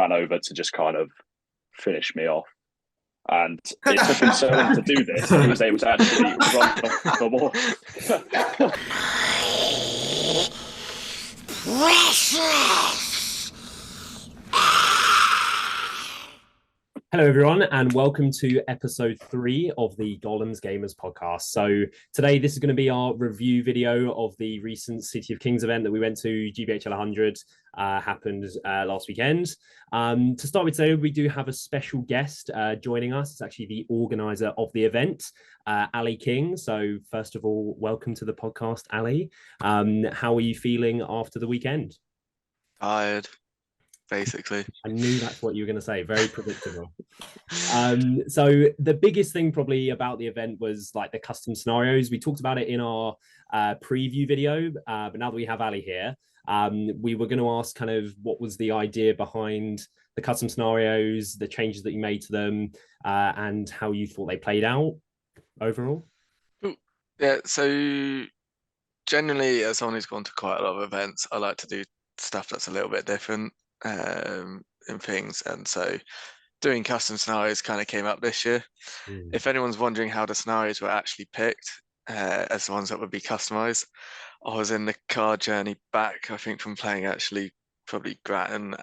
ran over to just kind of finish me off. And it took him so long to do this, he was able to actually run off the wall. Hello, everyone, and welcome to episode 3 of the Gollum's Gamers podcast. So today, this is going to be our review video of the recent City of Kings event that we went to. GBHL 100 happened last weekend. To start with today, we do have a special guest joining us. It's actually the organizer of the event, Ali King. So first of all, welcome to the podcast, Ali. How are you feeling after the weekend? Tired, basically. I knew that's what you were going to say. Very predictable. So the biggest thing probably about the event was like the custom scenarios. We talked about it in our preview video, but now that we have Ali here, we were going to ask kind of what was the idea behind the custom scenarios, the changes that you made to them, and how you thought they played out overall. Yeah, so generally, as someone who's gone to quite a lot of events, I like to do stuff that's a little bit different in things, and so doing custom scenarios kind of came up this year. If anyone's wondering how the scenarios were actually picked as the ones that would be customized, I was in the car journey back, I think, from playing actually probably Grattan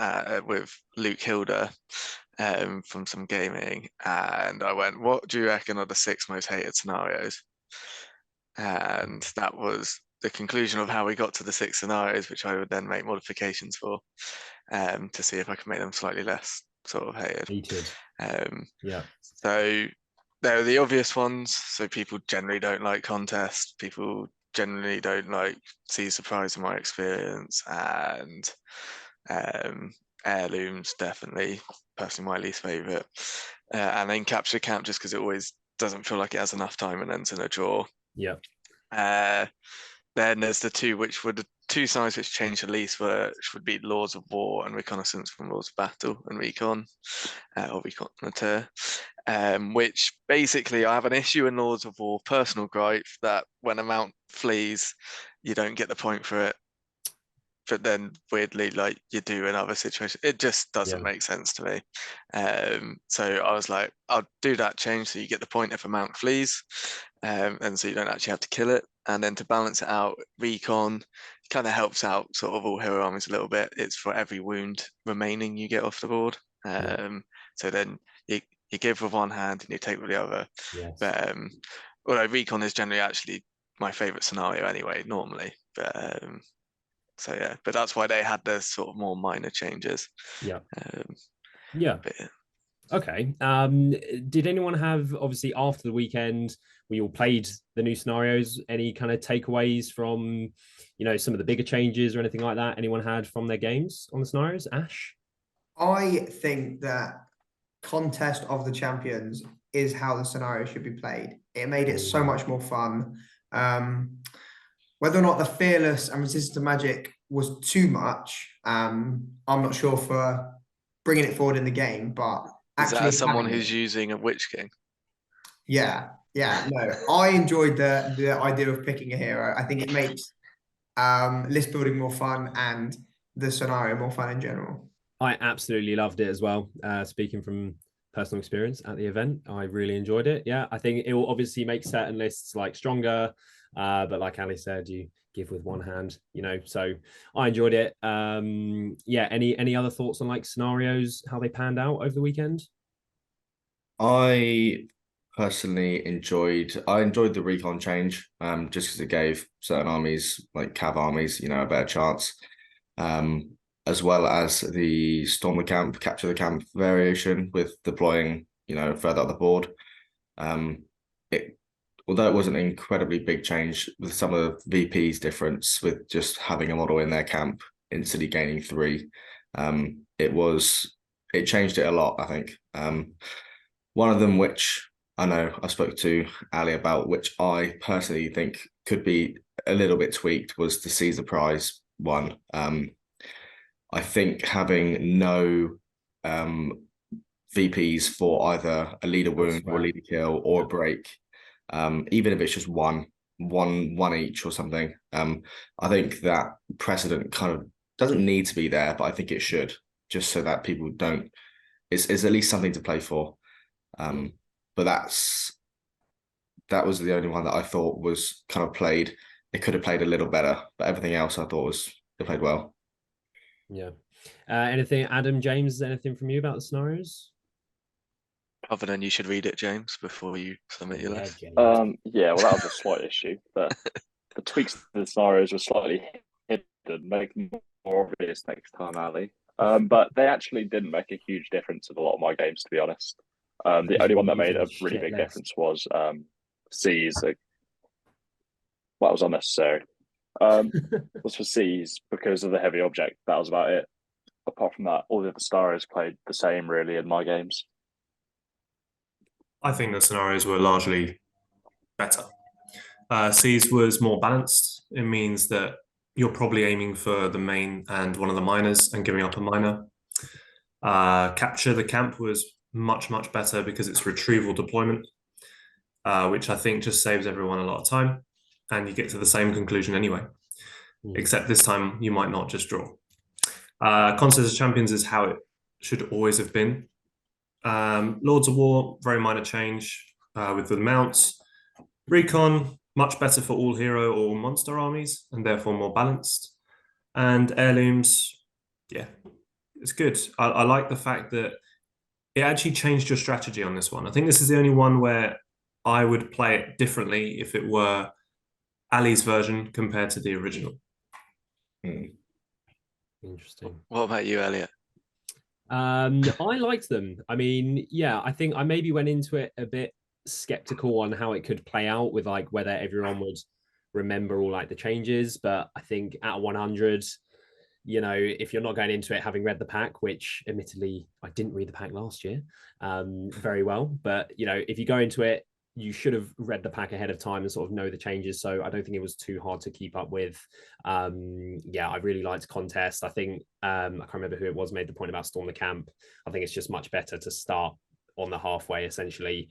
with Luke Hilder from some gaming, and I went, what do you reckon are the 6 most hated scenarios? And that was the conclusion of how we got to the 6 scenarios, which I would then make modifications for to see if I can make them slightly less sort of hated. Yeah. So they're the obvious ones. So people generally don't like contests. People generally don't like Sea Surprise in my experience, and heirlooms definitely, personally my least favorite. And then capture camp, just because it always doesn't feel like it has enough time and ends in a draw. Yeah. Then there's the 2 which were the 2 signs which changed the least, which would be Laws of War and Reconnaissance from Laws of Battle and Recon, or Reconnaissance, which basically I have an issue in Laws of War, personal gripe, that when a mount flees, you don't get the point for it. But then weirdly, like you do in other situations, it just doesn't make sense to me. So I was like, I'll do that change so you get the point if a mount flees, and so you don't actually have to kill it. And then to balance it out, Recon kind of helps out sort of all hero armies a little bit. It's for every wound remaining you get off the board. So then you give with one hand and you take with the other. Yes. But although Recon is generally actually my favorite scenario anyway, normally. But so yeah, but that's why they had the sort of more minor changes. Yeah. Yeah. Okay. Did anyone have, obviously after the weekend, we all played the new scenarios, any kind of takeaways from, some of the bigger changes or anything like that anyone had from their games on the scenarios? Ash? I think that Contest of the Champions is how the scenario should be played. It made it so much more fun. Whether or not the Fearless and Resistance to Magic was too much, I'm not sure for bringing it forward in the game, but is that someone who's using a Witch King? Yeah, no. I enjoyed the idea of picking a hero. I think it makes list building more fun and the scenario more fun in general. I absolutely loved it as well. Speaking from personal experience at the event, I really enjoyed it. Yeah, I think it will obviously make certain lists like stronger, but like Ali said, you give with one hand, so I enjoyed it. Any other thoughts on like scenarios, how they panned out over the weekend? I personally enjoyed the recon change, just because it gave certain armies, like cav armies, a better chance, as well as the storm the camp, capture the camp variation with deploying, further up the board. Although it wasn't an incredibly big change with some of the VP's difference with just having a model in their camp instantly gaining 3, it changed it a lot, I think. One of them, which I know I spoke to Ali about, which I personally think could be a little bit tweaked, was the Caesar Prize one. I think having no VPs for either a leader wound or a leader kill or a break, even if it's just one each or something, I think that precedent kind of doesn't need to be there, but I think it should. just so that people don't. It's at least something to play for. But that was the only one that I thought was kind of played. It could have played a little better, but everything else I thought they played well. Yeah. Anything, Adam, James, anything from you about the scenarios? Other than you should read it, James, before you submit your list. James. Yeah, well, that was a slight issue, but the tweaks to the scenarios were slightly hidden, make them more obvious next time, Ali. But they actually didn't make a huge difference in a lot of my games, to be honest. The only one that made a really big difference was C's. Well, it was unnecessary. Was for C's because of the heavy object. That was about it. Apart from that, all the other scenarios played the same, really, in my games. I think the scenarios were largely better. C's was more balanced. It means that you're probably aiming for the main and one of the minors and giving up a minor. Capture the camp was much, much better because it's retrieval deployment, which I think just saves everyone a lot of time, and you get to the same conclusion anyway. Except this time you might not just draw. Contest of Champions is how it should always have been. Lords of War, very minor change with the mounts. Recon, much better for all hero or monster armies, and therefore more balanced. And Heirlooms, yeah, it's good. I like the fact that it actually changed your strategy on this one. I think this is the only one where I would play it differently if it were Ali's version compared to the original. Interesting. What about you, Elliot? I liked them. I mean, yeah, I think I maybe went into it a bit skeptical on how it could play out with like whether everyone would remember all like the changes. But I think at 100, you know, if you're not going into it having read the pack, which admittedly I didn't read the pack last year very well, but you know, if you go into it, you should have read the pack ahead of time and sort of know the changes. So I don't think it was too hard to keep up with. Yeah, I really liked Contest. I think, I can't remember who it was made the point about Storm the Camp. I think it's just much better to start on the halfway, essentially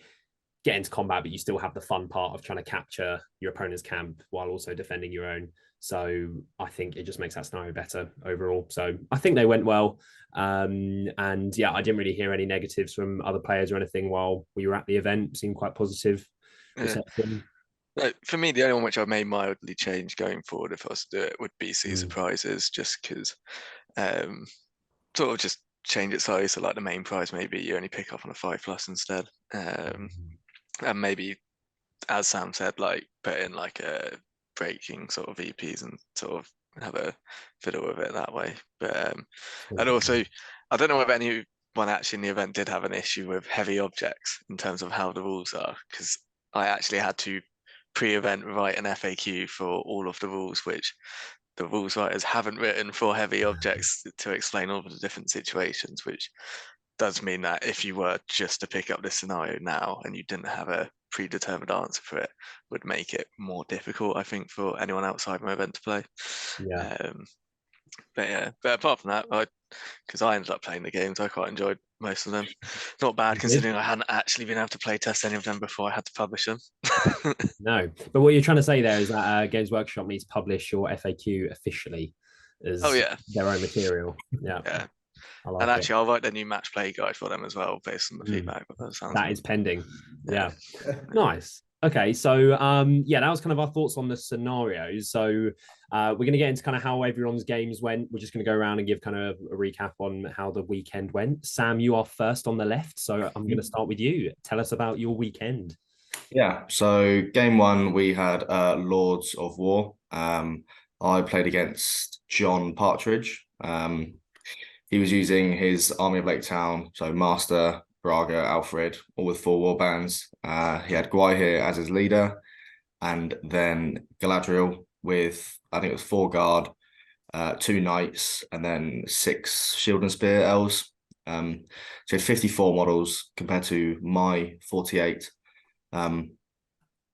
get into combat, but you still have the fun part of trying to capture your opponent's camp while also defending your own. So I think it just makes that scenario better overall. So I think they went well. And yeah, I didn't really hear any negatives from other players or anything while we were at the event. It seemed quite positive reception. For me, the only one which I may mildly change going forward if I was to do it would be Sea Surprises, just because sort of just change it slightly. So like the main prize, maybe you only pick up on a 5+ instead. And maybe, as Sam said, like put in like a breaking sort of VPs and sort of have a fiddle with it that way. But and also, I don't know if anyone actually in the event did have an issue with heavy objects in terms of how the rules are, because I actually had to pre-event write an FAQ for all of the rules, which the rules writers haven't written for heavy objects to explain all of the different situations, which does mean that if you were just to pick up this scenario now and you didn't have a predetermined answer for it, would make it more difficult, I think, for anyone outside my event to play. Yeah. But yeah, but apart from that, because I ended up playing the games, I quite enjoyed most of them. Not bad considering I hadn't actually been able to play test any of them before I had to publish them. No, but what you're trying to say there is that Games Workshop needs to publish your FAQ officially as their own material. Yeah. And actually, I'll write the new match play guide for them as well, based on the feedback. That is pending. Yeah. Nice. Okay, so yeah, that was kind of our thoughts on the scenarios. So we're going to get into kind of how everyone's games went. We're just going to go around and give kind of a recap on how the weekend went. Sam, you are first on the left, so I'm going to start with you. Tell us about your weekend. Yeah, so game one, we had Lords of War. I played against John Partridge. He was using his Army of Lake Town, so Master, Braga, Alfred, all with 4 warbands. He had Gwaihir as his leader, and then Galadriel with, I think it was 4 guard, 2 knights, and then 6 shield and spear elves. So he had 54 models compared to my 48. And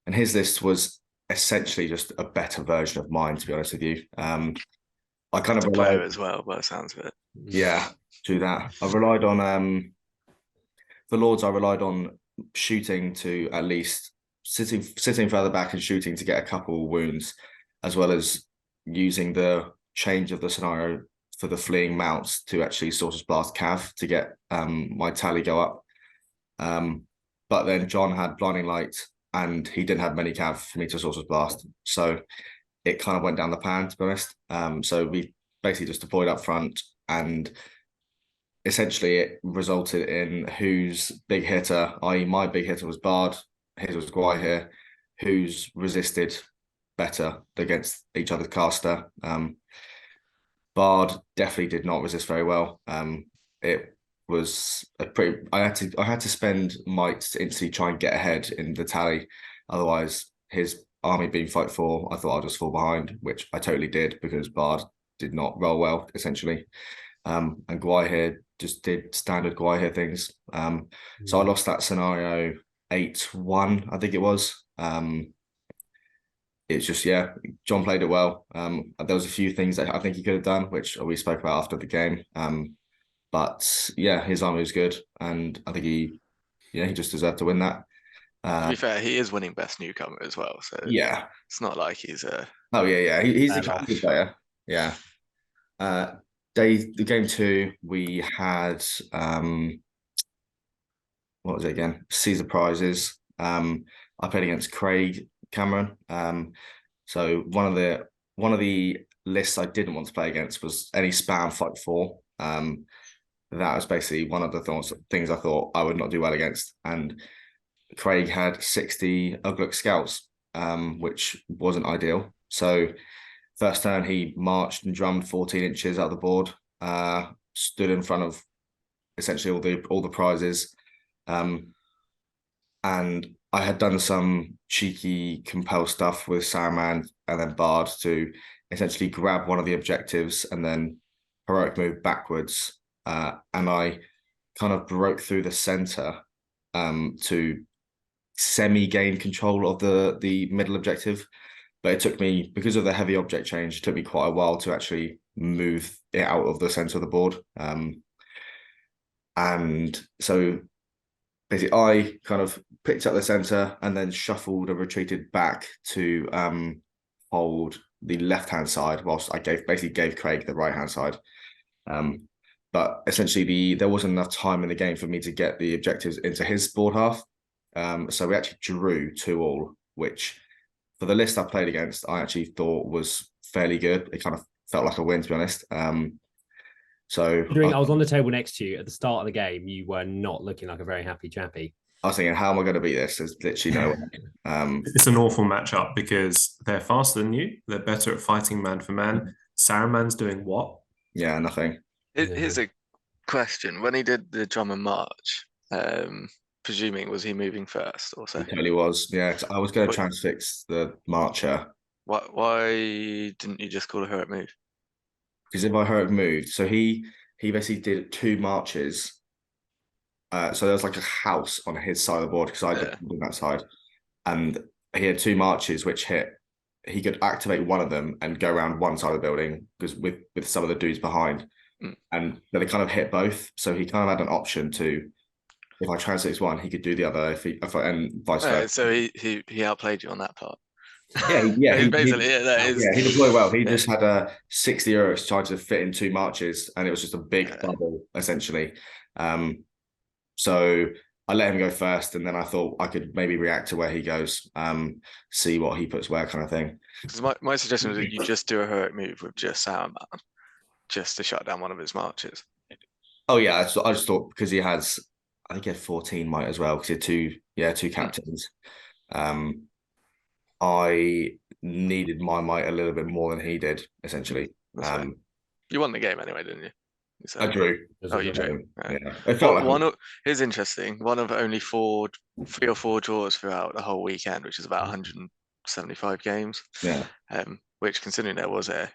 his list was essentially just a better version of mine, to be honest with you. I kind of relied as well, by the sounds of it. Yeah, do that. I relied on for Lords. I relied on shooting to at least sitting further back and shooting to get a couple wounds, as well as using the change of the scenario for the fleeing mounts to actually Sorcerer's Blast Cav to get my tally go up. But then John had Blinding Light and he didn't have many Cav for me to Sorcerer's Blast. So it kind of went down the pan, to be honest. So we basically just deployed up front, and essentially it resulted in whose big hitter, i.e. my big hitter was Bard, his was Gwaihir, who's resisted better against each other's caster. Bard definitely did not resist very well. It was a pretty. I had to spend might to instantly try and get ahead in the tally. Otherwise, his army being fight 4, I thought I'd just fall behind, which I totally did because Bard did not roll well essentially. And Gwaihir just did standard Gwaihir things. So I lost that scenario 8-1, I think it was. It's just, yeah, John played it well. There was a few things that I think he could have done, which we spoke about after the game. But yeah, his army was good, and I think he just deserved to win that. To be fair, he is winning best newcomer as well, so yeah, it's not like he's a. Oh yeah, he's a captain player. Yeah. The game 2, we had what was it again? Caesar prizes. I played against Craig Cameron. So one of the lists I didn't want to play against was any spam fight 4. That was basically one of the things I thought I would not do well against. And Craig had 60 Ugluk scouts, which wasn't ideal. So first turn he marched and drummed 14 inches out of the board, stood in front of essentially all the prizes. And I had done some cheeky compel stuff with Saruman and then Bard to essentially grab one of the objectives and then heroic move backwards. And I kind of broke through the center to semi-gain control of the middle objective. But it took me, because of the heavy object change, it took me quite a while to actually move it out of the center of the board. And so basically I kind of picked up the center and then shuffled and retreated back to hold the left-hand side whilst I gave Craig the right-hand side. But essentially there wasn't enough time in the game for me to get the objectives into his board half. So we actually drew 2-2, which for the list I played against, I actually thought was fairly good. It kind of felt like a win, to be honest. So I was on the table next to you at the start of the game. You were not looking like a very happy chappy. I was thinking, how am I going to beat this? There's literally no way. It's an awful matchup because they're faster than you. They're better at fighting man for man. Saruman's doing what? Yeah, nothing. Here's a question. When he did the drum and march, presuming, was he moving first also? He totally was. Yeah, I was going to transfix the marcher. Why didn't you just call a heroic move? Because if I heroic moved, so he basically did 2 marches. So there was like a house on his side of the board because I did on that side, and he had 2 marches which hit. He could activate one of them and go around one side of the building because with some of the dudes behind, and they kind of hit both. So he kind of had an option to, if I transfix one, he could do the other. And vice versa. So he outplayed you on that part. Yeah, he deployed well. He just had 60 euros trying to fit in 2 marches, and it was just a big bubble essentially. So I let him go first, and then I thought I could maybe react to where he goes, see what he puts where, kind of thing. Because my suggestion was that you just do a heroic move with just Saruman, just to shut down one of his marches. Oh yeah, I just thought because I think he had 14 might as well because he had 2 captains. I needed my might a little bit more than he did, essentially. You won the game anyway, didn't you? I drew. Oh, you drew. Yeah. It felt like here's interesting. One of only 3 or 4 draws throughout the whole weekend, which is about 175 games. Yeah. Which, considering there was a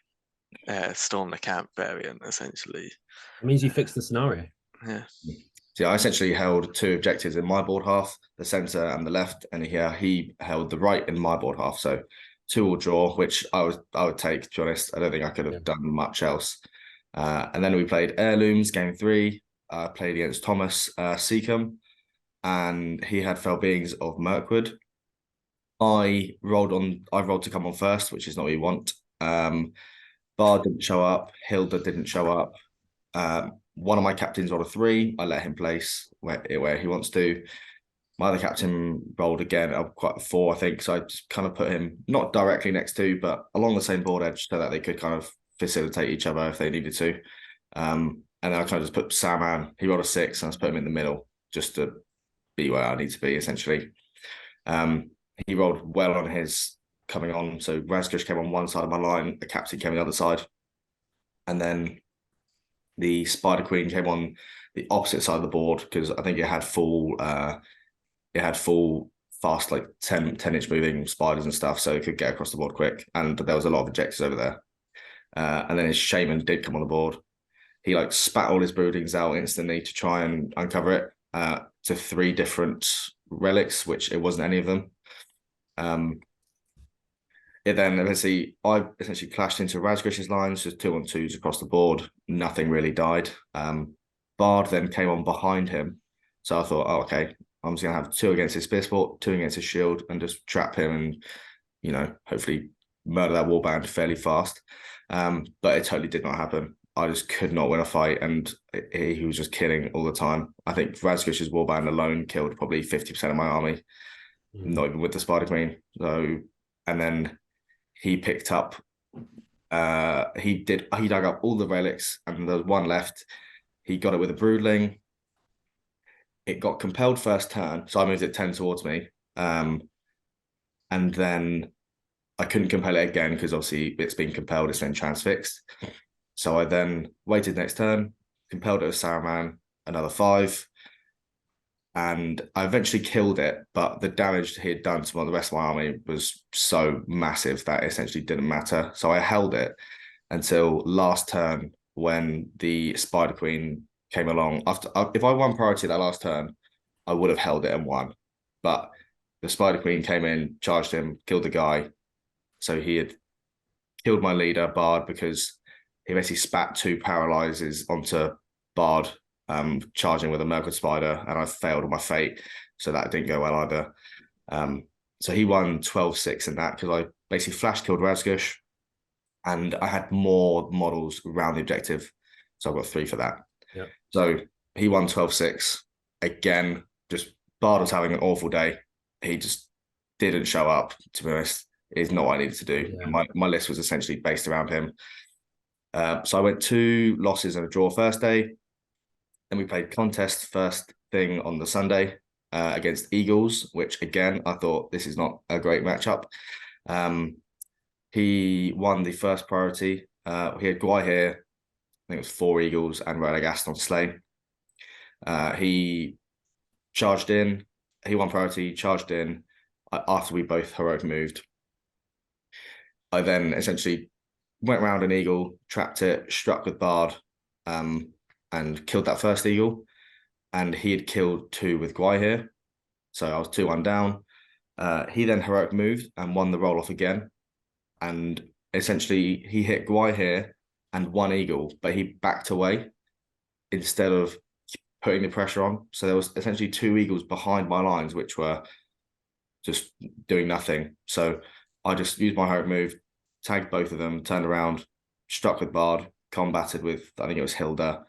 storm the camp variant, essentially. It means you fixed the scenario. Yeah. So I essentially held 2 objectives in my board half, the center and the left, and he held the right in my board half. So 2-2 draw, which I would take, to be honest. I don't think I could have done much else. And then we played Heirlooms, game 3. I played against Thomas Seacombe, and he had Fell Beings of Mirkwood. I rolled to come on first, which is not what you want. Bard didn't show up. Hilda didn't show up. One of my captains rolled a 3. I let him place where he wants to. My other captain rolled again, quite a 4, I think. So I just kind of put him not directly next to, but along the same board edge so that they could kind of facilitate each other if they needed to. And then I kind of just put Saruman. He rolled a 6, and I just put him in the middle just to be where I need to be, essentially. He rolled well on his coming on. So Razgush came on one side of my line, the captain came on the other side. And then the Spider Queen came on the opposite side of the board because I think it had full fast, like 10-inch moving spiders and stuff, so it could get across the board quick. And there was a lot of objectives over there. And then his Shaman did come on the board. He like spat all his broodings out instantly to try and uncover it to 3 different relics, which it wasn't any of them. I essentially clashed into Razgush's lines, just 2-on-2s across the board. Nothing really died. Bard then came on behind him. So I thought, oh, okay, I'm just going to have 2 against his Spearsport, 2 against his shield, and just trap him and, hopefully murder that warband fairly fast. But it totally did not happen. I just could not win a fight, and he was just killing all the time. I think Razgush's warband alone killed probably 50% of my army, not even with the Spider Queen. So, and then he picked up, he dug up all the relics, and there was one left. He got it with a Broodling. It got compelled first turn, so I moved it 10 towards me. And then I couldn't compel it again because obviously it's been compelled, it's then transfixed. So I then waited next turn, compelled it with Saruman, another 5. And I eventually killed it, but the damage he had done to the rest of my army was so massive that it essentially didn't matter. So I held it until last turn when the Spider Queen came along. If I won priority that last turn, I would have held it and won. But the Spider Queen came in, charged him, killed the guy. So he had killed my leader, Bard, because he basically spat 2 paralyzes onto Bard, charging with a Merkwood Spider, and I failed on my fate. So that didn't go well either. So he won 12-6 in that because I basically flash killed Razgush, and I had more models around the objective. So I got 3 for that. Yep. So he won 12-6. Again, just Bard was having an awful day. He just didn't show up, to be honest. Is not what I needed to do. Yeah. My list was essentially based around him. So I went 2 losses and a draw first day. Then we played contest first thing on the Sunday against Eagles, which again, I thought this is not a great matchup. He won the first priority. He had Guai here. I think it was 4 Eagles and Radagast on Slay. He charged in. He won priority, charged in after we both heroic moved. I then essentially went around an eagle, trapped it, struck with Bard, and killed that first eagle. And he had killed 2 with Guai here. So I was 2-1 down. He then heroic moved and won the roll off again. And essentially he hit Guai here and 1 eagle, but he backed away instead of putting the pressure on. So there was essentially 2 eagles behind my lines, which were just doing nothing. So I just used my heroic move, tagged both of them, turned around, struck with Bard, combated with, I think it was Hilda,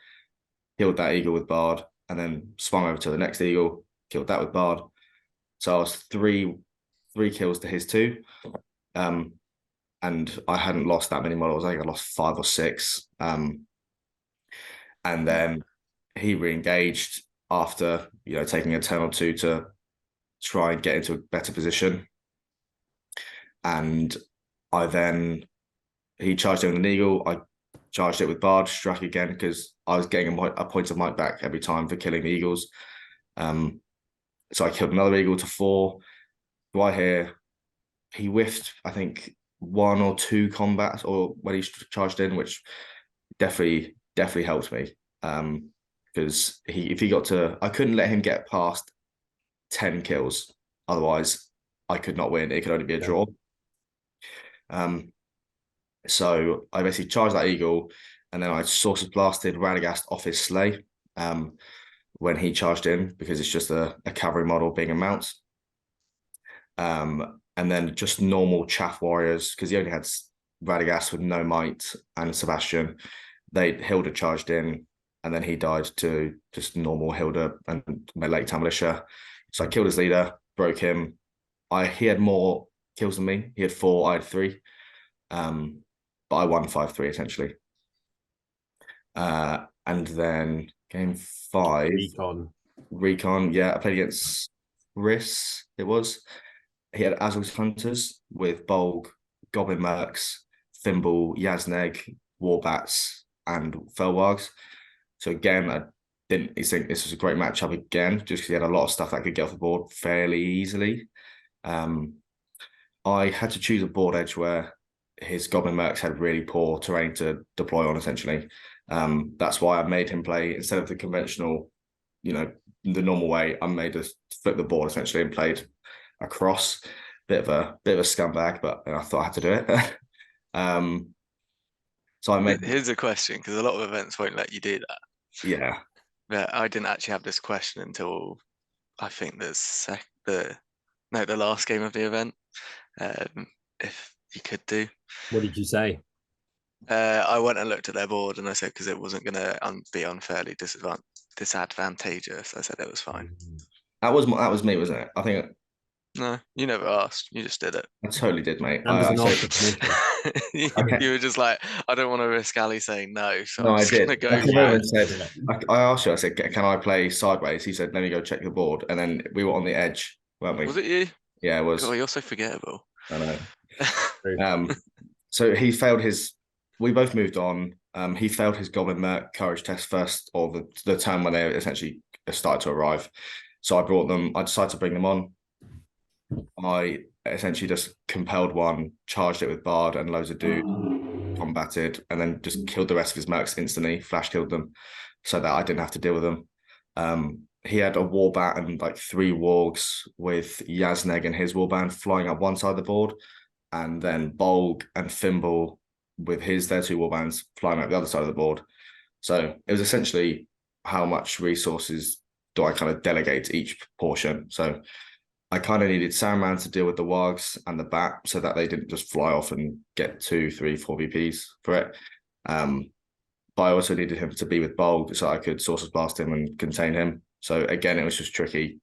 killed that eagle with Bard, and then swung over to the next eagle, killed that with Bard. So I was 3 kills to his 2. And I hadn't lost that many models. I think I lost 5 or 6. And then he re-engaged after, taking a turn or 2 to try and get into a better position. And he charged in with an eagle. I charged it with Bard, struck again because I was getting a point of might back every time for killing the eagles. So I killed another eagle to 4. Right here, he whiffed, I think, 1 or 2 combats or when he charged in, which definitely helped me. Because if he got to, I couldn't let him get past 10 kills. Otherwise, I could not win. It could only be a draw. So I basically charged that eagle, and then I Sorcerer's Blasted Radagast off his sleigh when he charged in, because it's just a cavalry model being a mount. And then just normal chaff warriors, because he only had Radagast with no might and Sebastian. Hilda charged in, and then he died to just normal Hilda and my Lake Town Militia. So I killed his leader, broke him. He had more kills than me. He had 4, I had 3. But I won 5-3 essentially. And then game 5. Recon, yeah. I played against Riss, it was. He had Azul's Hunters with Bolg, Goblin Mercs, Thimble, Yazneg, Warbats, and Felwargs. So again, I didn't think this was a great matchup again, just because he had a lot of stuff that could get off the board fairly easily. I had to choose a board edge where his Goblin Mercs had really poor terrain to deploy on, essentially. That's why I made him play, instead of the conventional, the normal way, I made us flip the board essentially and played across. Bit of a scumbag, but I thought I had to do it. So I made. Here's a question, because a lot of events won't let you do that. Yeah. But I didn't actually have this question until I think the last game of the event. If you could do. What did you say? I went and looked at their board, and I said, because it wasn't going to be unfairly disadvantageous, I said it was fine. That was me, wasn't it? I think. No, you never asked. You just did it. I totally did, mate. You were just like, I don't want to risk Ali saying no, so no, I'm just going to go for it. I asked you, I said, can I play sideways? He said, let me go check the board. And then we were on the edge, weren't we? Was it you? Yeah, it was. Oh, you're so forgettable. I know. So he failed we both moved on. He failed his Goblin Merc courage test first, or the turn when they essentially started to arrive. So I decided to bring them on. I essentially just compelled one, charged it with Bard and loads of dudes, combated, and then just killed the rest of his mercs instantly, flash killed them, so that I didn't have to deal with them. He had a Warbat and like 3 Wargs with Yazneg and his Warband flying up one side of the board, and then Bolg and Thimble with their 2 Warbands flying up the other side of the board. So it was essentially how much resources do I kind of delegate to each portion. So I kind of needed Saruman to deal with the Wargs and the Bat so that they didn't just fly off and get 2, 3, 4 VPs for it. But I also needed him to be with Bolg so I could Sorcerer's Blast him and contain him. So again, it was just tricky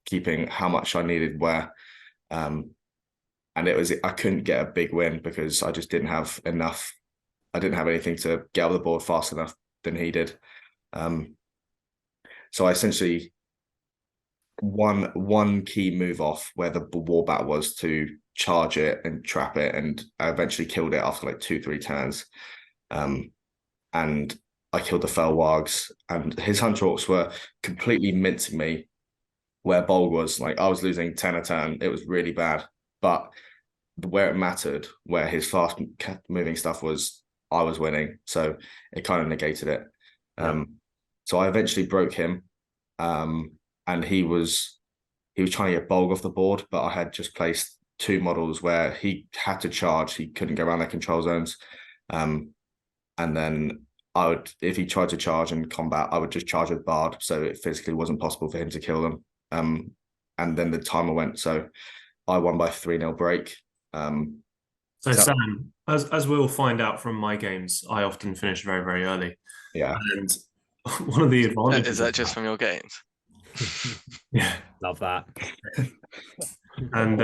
keeping how much I needed where. And I couldn't get a big win because I just didn't have enough. I didn't have anything to get on the board fast enough than he did. So I essentially one key move off where the Warbat was to charge it and trap it, and I eventually killed it after like 2-3 turns. And I killed the Felwargs, and his Hunter Orcs were completely mincing me where Bolg was. Like, I was losing 10 a turn. It was really bad. But where it mattered, where his fast moving stuff was, I was winning. So it kind of negated it. So I eventually broke him. And he was trying to get Bolg off the board, but I had just placed 2 models where he had to charge. He couldn't go around their control zones. And then if he tried to charge and combat, I would just charge with Bard, so it physically wasn't possible for him to kill them. And then the timer went, so I won by 3-0 break. So Sam, as we'll find out from my games, I often finish very, very early. Yeah. And one of the advantages is that just from your games? Yeah, love that. And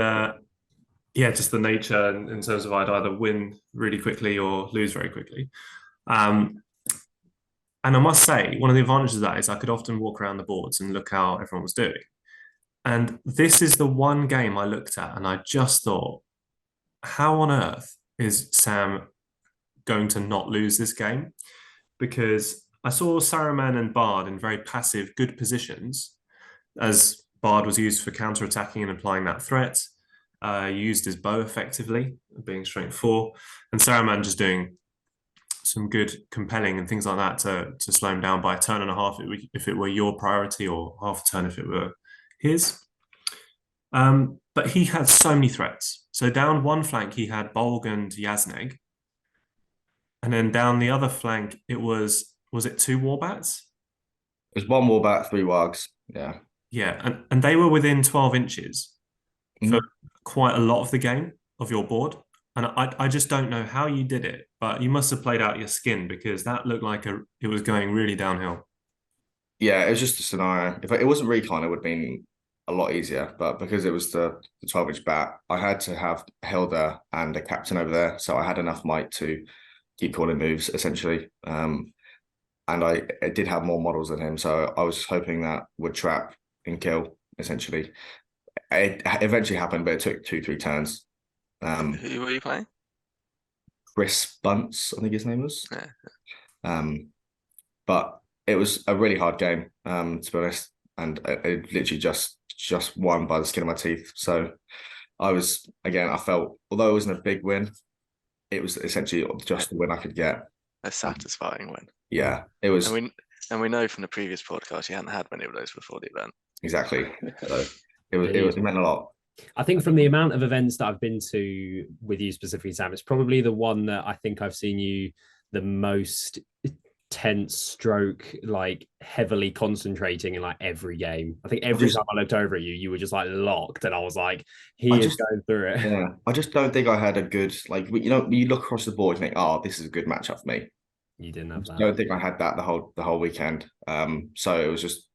just the nature in terms of I'd either win really quickly or lose very quickly. And I must say, one of the advantages of that is I could often walk around the boards and look how everyone was doing. And this is the one game I looked at and I just thought, how on earth is Sam going to not lose this game? Because I saw Saruman and Bard in very passive, good positions, as Bard was used for counter-attacking and applying that threat, used his bow effectively, being strength 4, and Saruman just doing some good compelling and things like that to slow him down by a turn and a half if it were your priority, or half a turn if it were his. But he had so many threats. So down one flank, he had Bolg and Yazneg. And then down the other flank, was it 2 Warbats? It was 1 Warbat, 3 Wargs. Yeah. Yeah, and they were within 12 inches for quite a lot of the game of your board. And I just don't know how you did it, but you must have played out your skin because that looked like it was going really downhill. Yeah, it was just a scenario. If it wasn't recon, it would have been a lot easier. But because it was the 12-inch bat, I had to have Hilda and a captain over there, so I had enough might to keep calling moves essentially. And I did have more models than him, so I was hoping that would trap and kill essentially. It eventually happened, but it took 2-3 turns. Who were you playing? Chris Bunce, I think his name was. Yeah. But it was a really hard game, to be honest, and it literally just won by the skin of my teeth. So I felt, although it wasn't a big win, it was essentially just the win I could get. A satisfying win. Yeah, it was. And we know from the previous podcast you hadn't had many of those before the event. Exactly. So it meant a lot. I think from the amount of events that I've been to with you specifically, Sam, it's probably the one that I think I've seen you the most tense stroke, like heavily concentrating in like every game. I think every time I looked over at you, you were just like locked, and I was like, he is going through it. Yeah, I just don't think I had a good, like, you look across the board and think, oh, this is a good matchup for me. You didn't have that. I don't think I had that the whole weekend. So it was just,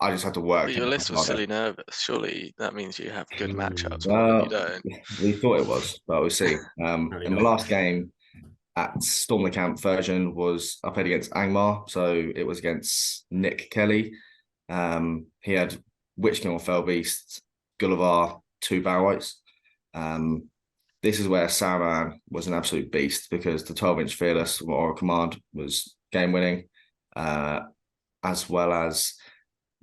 I just had to work. But your list was silly nervous. Surely that means you have good matchups. Well, you don't. We thought it was, but we'll see. In the last game at Storm the Camp version I played against Angmar, so it was against Nick Kelly. He had Witch King on Fell Beast, Gullivar, 2 Bow Whites. This is where Saruman was an absolute beast because the 12-inch Fearless or Command was game winning, as well as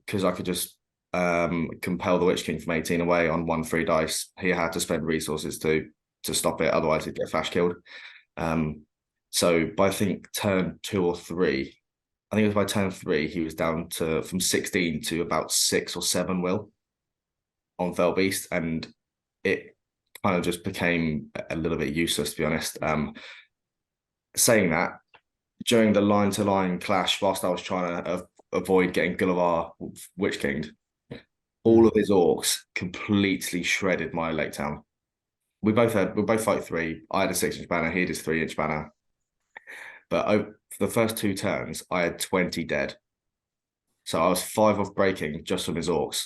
because I could just compel the Witch King from 18 away on 1 free dice. He had to spend resources to stop it, otherwise he'd get flash killed. So by I think turn 2 or 3, I think it was by turn 3, he was down from 16 to about 6 or 7 will on Fell Beast, and it kind of just became a little bit useless, to be honest. Saying that, during the line-to-line clash, whilst I was trying to avoid getting Gullivar Witch Kinged, all of his orcs completely shredded my Lake Town. We both fight 3. I had a 6-inch banner, he had his 3-inch banner. But for the first 2 turns, I had 20 dead. So I was 5 off breaking just from his orcs.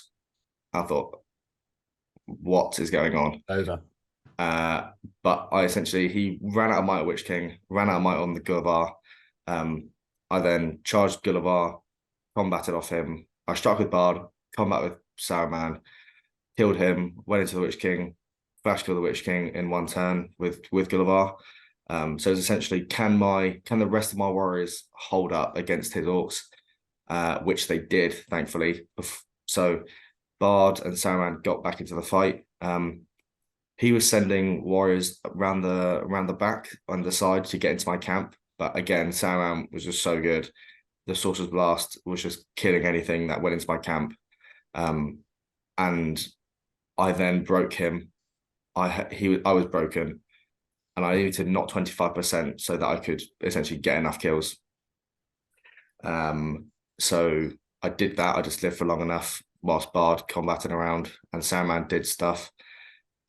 I thought, what is going on? Over. But he ran out of might at Witch King, ran out of might on the Gullivar. I then charged Gullivar, combated off him. I struck with Bard, combat with Saruman, killed him, went into the Witch King, flash killed the Witch King in 1 turn with Gullivar. So it's essentially, can the rest of my warriors hold up against his orcs? Which they did, thankfully. So Bard and Saruman got back into the fight. He was sending warriors around the back on the side to get into my camp. But again, Saruman was just so good. The Sorcerer's Blast was just killing anything that went into my camp. And I then broke him. I was broken, and I needed to knock 25% so that I could essentially get enough kills. So I did that. I just lived for long enough whilst Bard combating around and Saruman did stuff.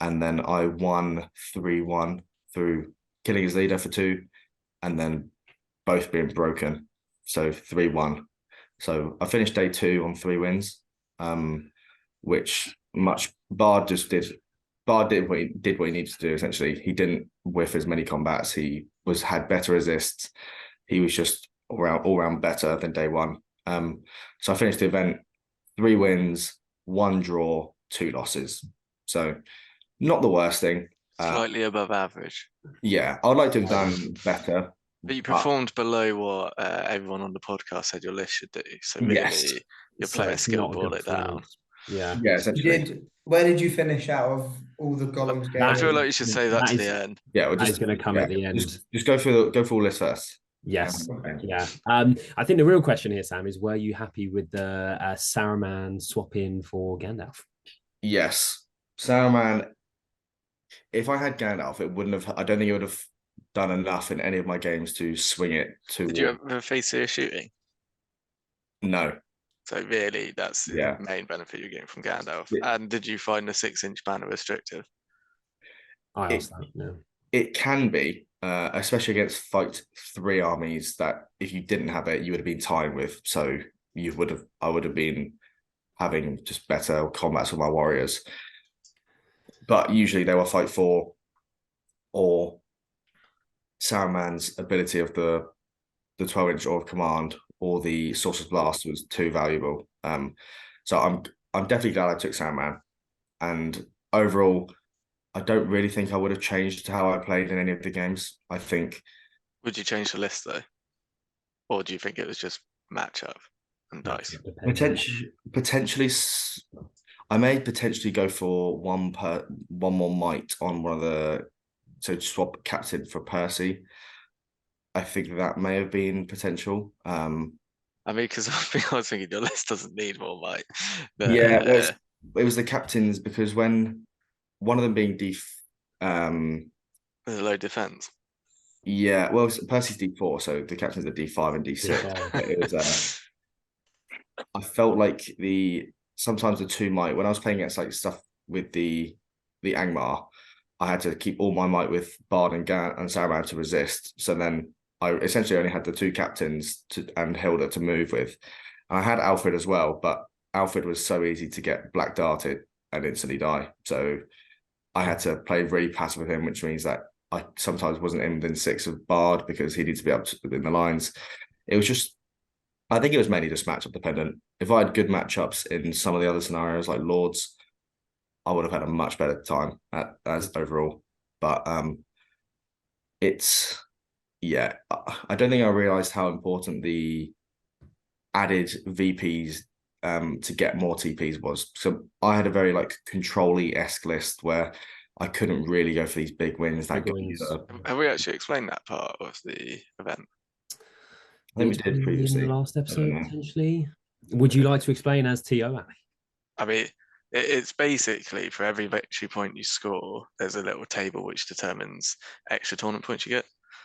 And then I won 3-1 through killing his leader for 2, and then both being broken. So 3-1. So I finished day 2 on 3 wins, which Bard did what he needed to do, essentially. He didn't whiff as many combats. He had better resists. He was just all round better than day 1. So I finished the event 3 wins, 1 draw, 2 losses. So not the worst thing. Slightly above average. Yeah, I'd like to have done better. But you performed below what everyone on the podcast said your list should do. So really, your player skill brought it down. Yeah. Yeah, essentially. Where did you finish out of all the Gollum's games? I feel like you should say that to the end. Yeah, we're just going to come at the end. Just go for all list first. Yes. Yeah. I think the real question here, Sam, is were you happy with the Saruman swap in for Gandalf? Yes. Saruman, if I had Gandalf, I don't think it would have done enough in any of my games to swing it to. Did you ever face serious shooting? No. So really, that's the main benefit you're getting from Gandalf. And did you find the 6-inch banner restrictive? I asked that. No. It can be, especially against fight 3 armies that if you didn't have it, you would have been tied with. So I would have been having just better combats with my warriors. But usually they were fight 4 or Saruman's ability of the 12-inch Aura of Command or the Sorcerer's Blast was too valuable. So I'm definitely glad I took Saruman. And overall, I don't really think I would have changed how I played in any of the games. I think. Would you change the list though, or do you think it was just matchup and dice? Potentially, I may potentially go for one more might on one of the. So swap captain for Percy. I think that may have been potential. I mean, because I was thinking your list doesn't need more might. But, yeah, it was the captains because when one of them being there's a low defense. Yeah, well, Percy's D4, so the captains are D5 and D6. It was. I felt like sometimes the 2 might when I was playing against like stuff with the Angmar, I had to keep all my might with Bard and Saruman to resist. So then I essentially only had the 2 captains and Hilda to move with. And I had Alfred as well, but Alfred was so easy to get black darted and instantly die. So I had to play really passive with him, which means that I sometimes wasn't in within 6 of Bard because he needed to be up within the lines. It was just, I think it was mainly just matchup dependent. If I had good matchups in some of the other scenarios like Lords, I would have had a much better time as overall. But I don't think I realized how important the added VPs to get more TPs was. So I had a very like control-y-esque list where I couldn't really go for these big wins. Have we actually explained that part of the event? I think we did previously in the last episode potentially. Would you like to explain as TO, Ali? I mean, it's basically for every victory point you score, there's a little table which determines extra tournament points you get.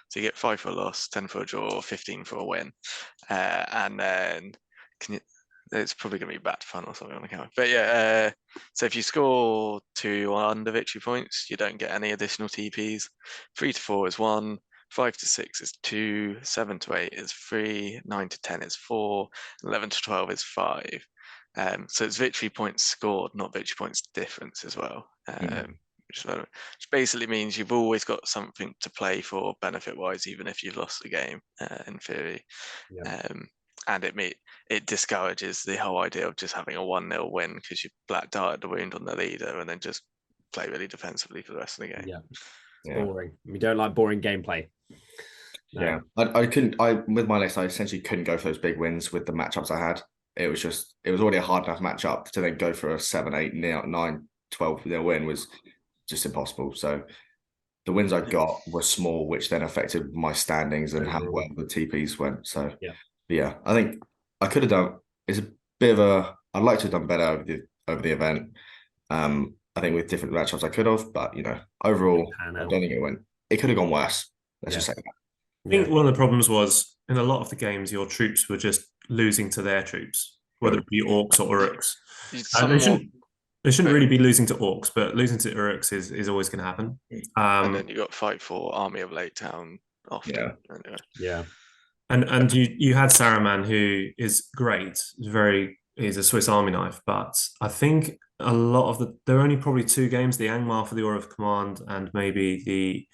So you get 5 for a loss, 10 for a draw, 15 for a win, and then it's probably going to be bat fun or something on the camera. But yeah, so if you score 2 under victory points, you don't get any additional TPs. 3 to 4 is 1. 5 to 6 is 2. 7 to 8 is 3. 9 to 10 is 4. 11 to 12 is 5. So it's victory points scored, not victory points difference as well. Which basically means you've always got something to play for benefit-wise, even if you've lost the game, in theory. Yeah. And it discourages the whole idea of just having a 1-0 win because you black darted the wound on the leader and then just play really defensively for the rest of the game. Yeah, boring. We don't like boring gameplay. No. Yeah, I couldn't. With my list, I essentially couldn't go for those big wins with the matchups I had. It was already a hard enough matchup to then go for a 7, 8, 9, 12 win was just impossible. So the wins I got were small, which then affected my standings and how well the TPs went. So yeah, I think I could have done. It's a bit of I'd like to have done better over the event. I think with different matchups I could have, but overall, I don't think it went. It could have gone worse. Let's just say that. I think one of the problems was in a lot of the games, your troops were just losing to their troops, whether it be Orcs or Uruks. They shouldn't really be losing to Orcs, but losing to Uruks is always going to happen. And then you got fight for Army of Lake Town often. Anyway. Yeah. And you had Saruman, who is great. He's a Swiss Army knife, but I think a lot of there are only probably 2 games: the Angmar for the Aura of Command, and maybe the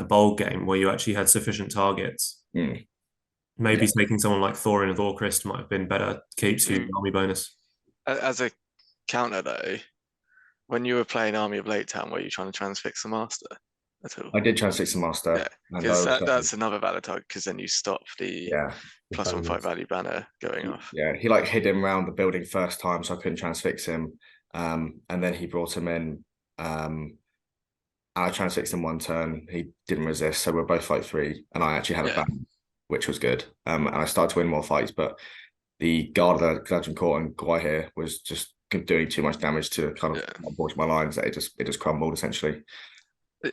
Bold game where you actually had sufficient targets. Maybe taking someone like Thorin of Orcrist might have been better. Keeps you army bonus. As a counter though, when you were playing Army of Lake Town, were you trying to transfix the master at all? I did transfix the master. Yeah, because that's another valid target, because then you stop the +1 fight value banner going off. Yeah, he hid him around the building first time, so I couldn't transfix him. And then he brought him in. I transfixed him 1 turn. He didn't resist, so we're both fight 3, and I actually had a ban, which was good. And I started to win more fights, but the guard of the Dungeon Court and Gwaihir was just doing too much damage to kind of abort my lines that it just crumbled essentially.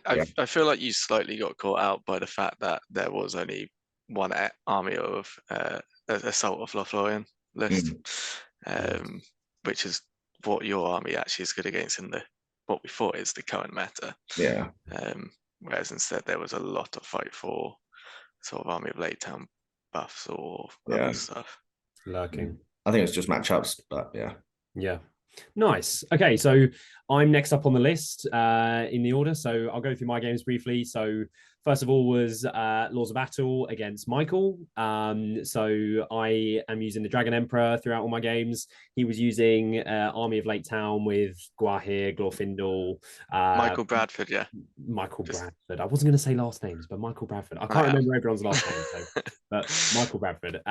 I feel like you slightly got caught out by the fact that there was only 1 army of Assault of Lothlorien list, which is what your army actually is good against in what we thought is the current meta. Yeah. whereas instead there was a lot of fight for sort of Army of Lake Town buffs or other stuff. Lurking. I think it's just matchups, but yeah. Yeah. Nice. Okay, so I'm next up on the list in the order. So I'll go through my games briefly. So first of all was Laws of Battle against Michael. So I am using the Dragon Emperor throughout all my games. He was using Army of Lake Town with Guahir, Glorfindel. Michael Bradford, yeah. Michael Bradford. I wasn't going to say last names, but Michael Bradford. I can't remember everyone's last name, so, but Michael Bradford.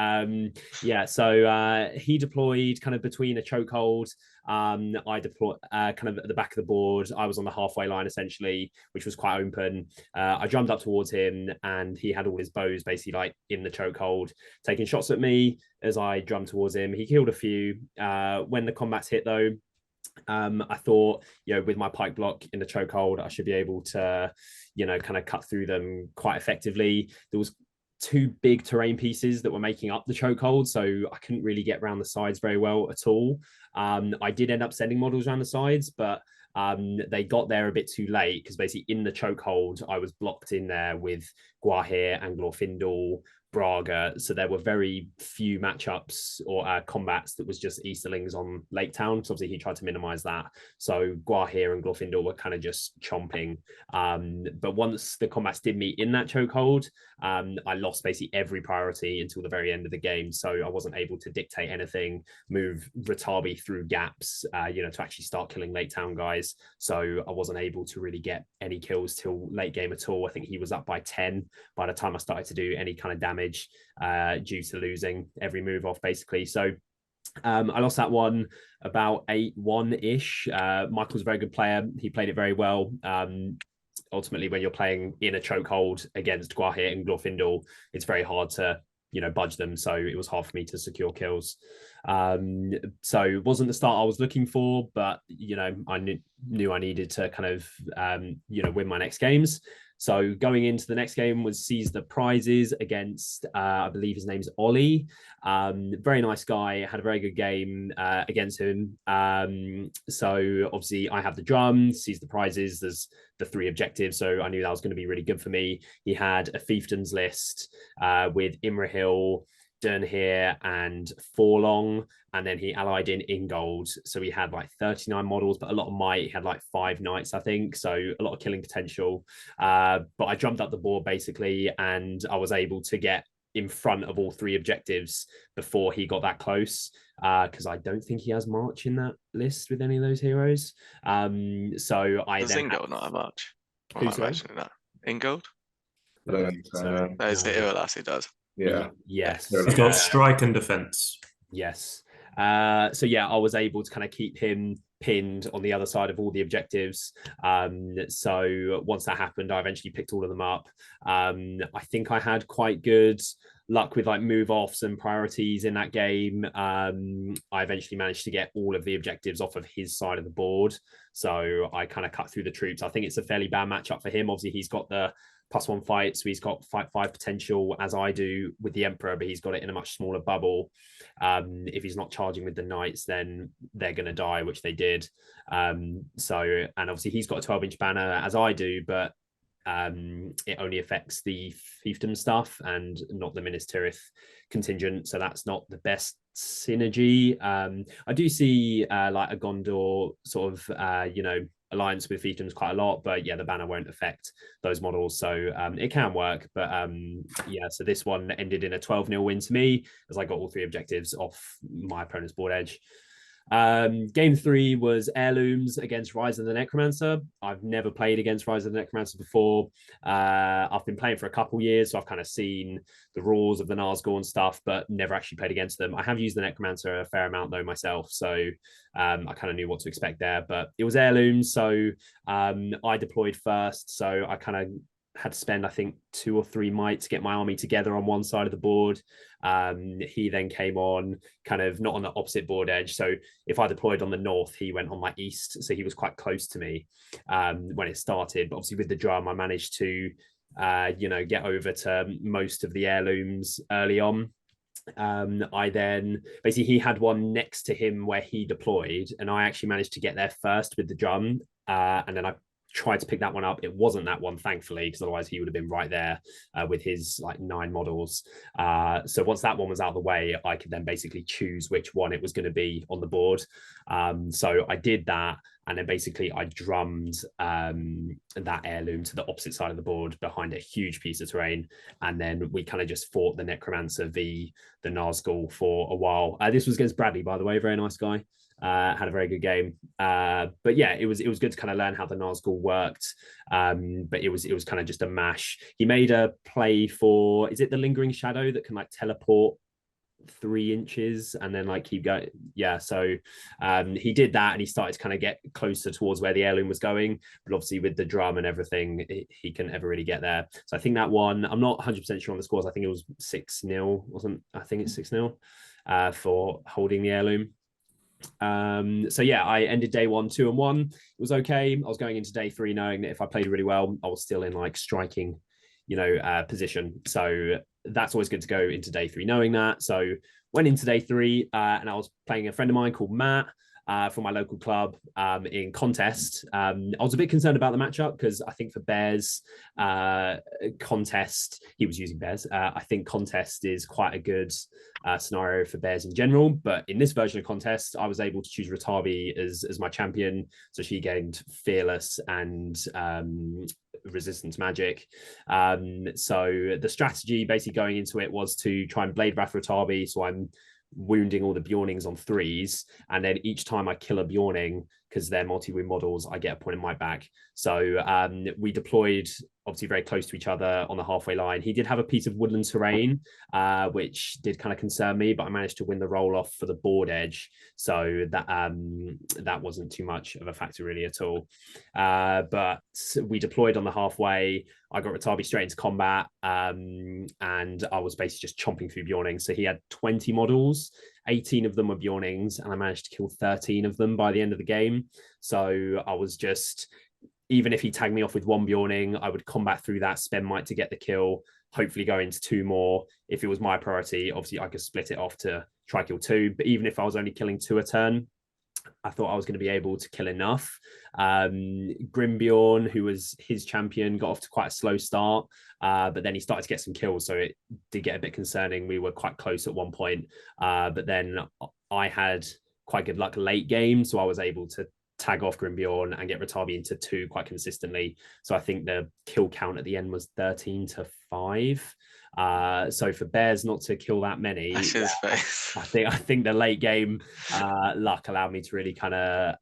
Yeah, so he deployed kind of between a chokehold. I deployed kind of at the back of the board. I was on the halfway line essentially, which was quite open. I jumped up towards him and he had all his bows basically like in the chokehold, taking shots at me as I drummed towards him. He killed a few. When the combats hit though, I thought, with my pike block in the chokehold, I should be able to, kind of cut through them quite effectively. There was two big terrain pieces that were making up the chokehold, so I couldn't really get around the sides very well at all. I did end up sending models around the sides, but they got there a bit too late because basically in the chokehold, I was blocked in there with Guahir and Glorfindel, Braga, so there were very few matchups or combats that was just Easterlings on Lake Town. So obviously he tried to minimize that. So Guahir and Glorfindel were kind of just chomping. But once the combats did meet in that chokehold, I lost basically every priority until the very end of the game. So I wasn't able to dictate anything, move Ratabi through gaps, to actually start killing Lake Town guys. So I wasn't able to really get any kills till late game at all. I think he was up by 10 by the time I started to do any kind of damage due to losing every move off basically. So I lost that one about 8-1-ish. Michael's a very good player. He played it very well. Ultimately, when you're playing in a chokehold against Guahir and Glorfindel, it's very hard to budge them. So it was hard for me to secure kills. So it wasn't the start I was looking for, but I knew I needed to kind of win my next games. So going into the next game was Seize the Prizes against, I believe his name's Ollie. Very nice guy, had a very good game against him. So obviously I have the drum, Seize the Prizes, there's the 3 objectives. So I knew that was going to be really good for me. He had a fiefdoms list with Imrahil, Durnhere and Forlong, and then he allied in Ingold. So he had like 39 models, but a lot of might. He had like 5 knights, I think. So a lot of killing potential. But I jumped up the board basically, and I was able to get in front of all 3 objectives before he got that close. Because I don't think he has March in that list with any of those heroes. So I Does then Ingold not have March? Or Who's am I imagining that? Ingold? I don't think so. No, it's the Irolas who does. Yeah. Yes. He's got strike and defense. Yes. So yeah, I was able to kind of keep him pinned on the other side of all the objectives. So once that happened, I eventually picked all of them up. I think I had quite good luck with like move offs and priorities in that game. I eventually managed to get all of the objectives off of his side of the board. So I kind of cut through the troops. I think it's a fairly bad matchup for him. Obviously, he's got the +1 fight, so he's got fight 5 potential as I do with the Emperor, but he's got it in a much smaller bubble. If he's not charging with the Knights, then they're going to die, which they did. And obviously he's got a 12-inch banner as I do, but it only affects the fiefdom stuff and not the Minas Tirith contingent, so that's not the best synergy. I do see like a Gondor sort of alliance with fiefdoms quite a lot, but yeah, the banner won't affect those models, so it can work. But yeah, so this one ended in a 12-0 win to me as I got all 3 objectives off my opponent's board edge. Game 3 was Heirlooms against Rise of the Necromancer. I've never played against Rise of the Necromancer before. I've been playing for a couple years, so I've kind of seen the rules of the Nazgûl stuff, but never actually played against them. I have used the Necromancer a fair amount though myself, so I kind of knew what to expect there. But it was Heirlooms, so I deployed first, so I kind of had to spend, I think, 2 or 3 might to get my army together on one side of the board. He then came on kind of not on the opposite board edge. So if I deployed on the north, he went on my east. So he was quite close to me when it started. But obviously with the drum, I managed to, get over to most of the Heirlooms early on. I then basically he had one next to him where he deployed, and I actually managed to get there first with the drum. And then I tried to pick that one up. It wasn't that one, thankfully, because otherwise he would have been right there with his like 9 models. So once that one was out of the way, I could then basically choose which one it was going to be on the board. So I did that. And then basically I drummed that heirloom to the opposite side of the board behind a huge piece of terrain. And then we kind of just fought the Necromancer v the Nazgul for a while. This was against Bradley, by the way, very nice guy. Had a very good game. But yeah, it was good to kind of learn how the Nazgul worked. But it was kind of just a mash. He made a play for, is it the Lingering Shadow that can like teleport 3 inches and then like keep going? Yeah, so he did that and he started to kind of get closer towards where the heirloom was going, but obviously with the drum and everything he couldn't ever really get there. So I think that one, I'm not 100% sure on the scores, I think it was 6-0, wasn't I think it's 6-0 for holding the heirloom. So yeah, I ended day 1 2-1. It was okay. I was going into day 3 knowing that if I played really well I was still in like striking position, so that's always good to go into day 3 knowing that. So went into day 3 and I was playing a friend of mine called Matt from my local club in contest. I was a bit concerned about the matchup because I think for Bears contest, he was using Bears. I think contest is quite a good scenario for Bears in general, but in this version of contest, I was able to choose Ratabi as my champion. So she gained fearless and resistance magic. So the strategy basically going into it was to try and blade wrath Ratabi. So I'm wounding all the Bjornings on 3s, and then each time I kill a Bjorning, because they're multi-wound models, I get a point in my back. So we deployed obviously very close to each other on the halfway line. He did have a piece of woodland terrain, which did kind of concern me, but I managed to win the roll off for the board edge. So that wasn't too much of a factor really at all. But we deployed on the halfway. I got Ratabi straight into combat, and I was basically just chomping through Bjornings. So he had 20 models, 18 of them were Bjornings, and I managed to kill 13 of them by the end of the game. So I was just, even if he tagged me off with 1 Bjorning, I would combat through that, spend might to get the kill, hopefully go into 2 more. If it was my priority, obviously I could split it off to try kill 2. But even if I was only killing 2 a turn, I thought I was going to be able to kill enough. Grimbjorn, who was his champion, got off to quite a slow start, but then he started to get some kills, so it did get a bit concerning. We were quite close at one point, but then I had quite good luck late game, so I was able to tag off Grimbjorn and get Ratabi into 2 quite consistently. So I think the kill count at the end was 13-5. So for Bears not to kill that many, I think the late game luck allowed me to really kind of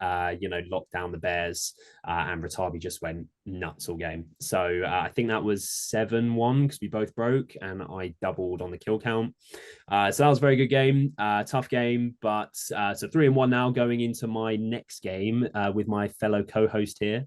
lock down the Bears, and Ratabi just went nuts all game. So I think that was 7-1 because we both broke and I doubled on the kill count. So that was a very good game, tough game, but so 3-1 now going into my next game with my fellow co-host here,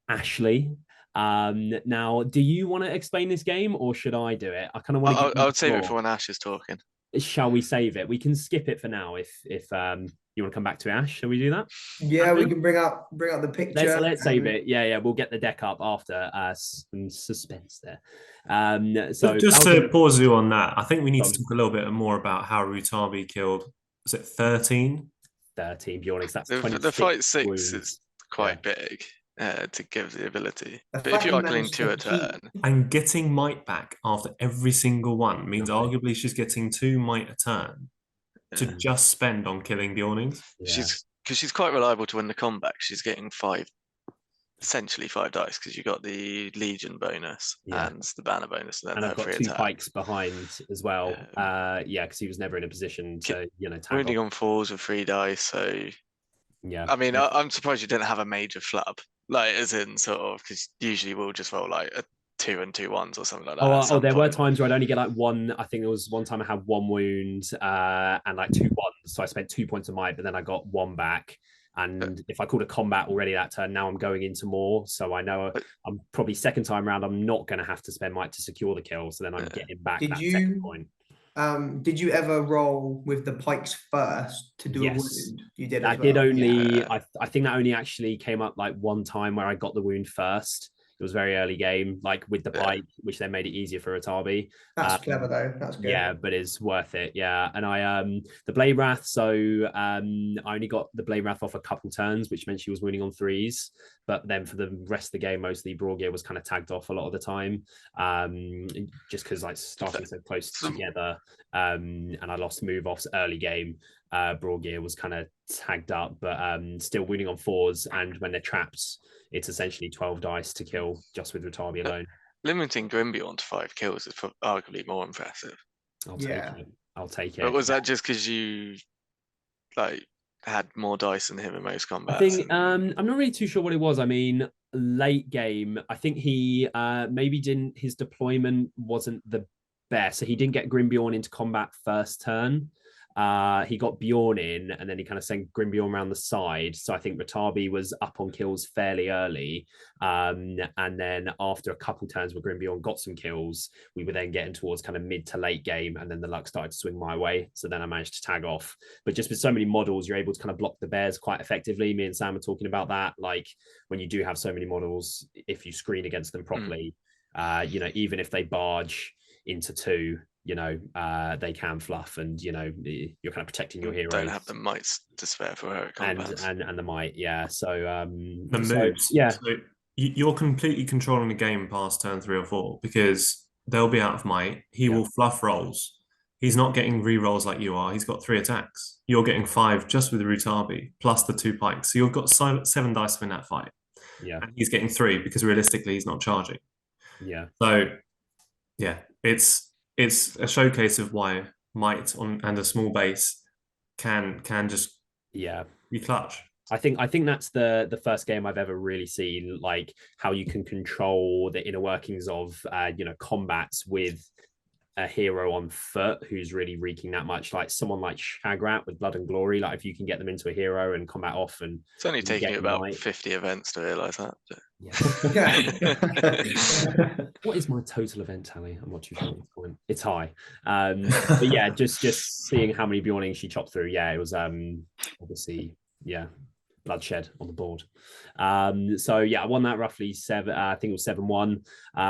Ashley. Now, do you want to explain this game or should I do it? I kind of want to. I would save it for when Ash is talking. Shall we save it? We can skip it for now if you want to come back to Ash. Shall we do that? Yeah, we can bring up the picture. Let's save it. Yeah, we'll get the deck up after some suspense there. So just to pause you on that, I think we need to talk a little bit more about how Ratabi killed. Was it 13? 13 Bjornings. That's the fight 6 wounds. Is quite big. To give the ability. But if you are killing 2 a turn. And getting might back after every single one means arguably she's getting 2 might a turn to just spend on killing Bjornings. Yeah. She's quite reliable to win the combat. She's getting 5 dice because you got the Legion bonus and the banner bonus. And I've got 2 pikes behind as well. Because he was never in a position to, wounding on 4s with 3 dice. So yeah, I mean, I'm surprised you didn't have a major flub. Like, as in sort of, because usually we'll just roll like a 2 and 2 1s or something like that. There were times where I'd only get like 1. I think there was one time I had 1 wound and like 2 1s. So I spent 2 points of might, but then I got 1 back. And if I called a combat already that turn, now I'm going into more. So I know I'm probably second time around, I'm not going to have to spend might to secure the kill. So then I'm getting back that second point. Did you ever roll with the pikes first to do a wound? You did. That did only. I think that only actually came up like one time where I got the wound first. It was very early game, like with the Yeah. bike, which then made it easier for Ratabi. That's clever though. That's good. Yeah, but it's worth it. Yeah, and I the Blade Wrath. So I only got the Blade Wrath off a couple turns, which meant she was winning on threes. But then for the rest of the game, mostly Broadgear was kind of tagged off a lot of the time, just because like starting so close together. And I lost move offs early game. Broadgear was kind of tagged up, but still winning on fours. And when they're trapped, it's essentially 12 dice to kill just with Ratabi alone. Limiting Grimby to 5 kills is arguably more impressive. I'll take it. I'll take it. But was that just because you like had more dice than him in most combats? I think I'm not really too sure what it was. I mean, late game, I think he maybe didn't. His deployment wasn't the best, so he didn't get Grimbjorn into combat first turn. He got Bjorn in, and then he kind of sent Grimbjorn around the side. So I think Ratabi was up on kills fairly early. And then after a couple turns where Grimbjorn got some kills, we were then getting towards kind of mid to late game, and then the luck started to swing my way. So then I managed to tag off. But just with so many models, you're able to kind of block the bears quite effectively. Me and Sam are talking about that. Like when you do have so many models, if you screen against them properly, even if they barge into 2, they can fluff, and you're kind of protecting your heroes. Don't have the mites to spare for her combats. And the might, yeah. So the moves, yeah. So you're completely controlling the game past turn 3 or 4 because they'll be out of might. He will fluff rolls. He's not getting re-rolls like you are. He's got 3 attacks. You're getting 5 just with Ratabi plus the 2 pikes. So you've got 7 dice to win that fight. Yeah, and he's getting 3 because realistically he's not charging. Yeah. So yeah, it's a showcase of why might and a small base can just be clutch. I think that's the first game I've ever really seen like how you can control the inner workings of combats with a hero on foot who's really wreaking that much. Like someone like Shagrat with Blood and Glory, like if you can get them into a hero and combat off, and it's only taking you about 50 events to realise that. Yeah. What is my total event tally? I'm not too sure at this point. It's high. But yeah, just seeing how many Bjornings she chopped through. Yeah, it was obviously bloodshed on the board. So yeah, I won that roughly 7. I think it was 7-1.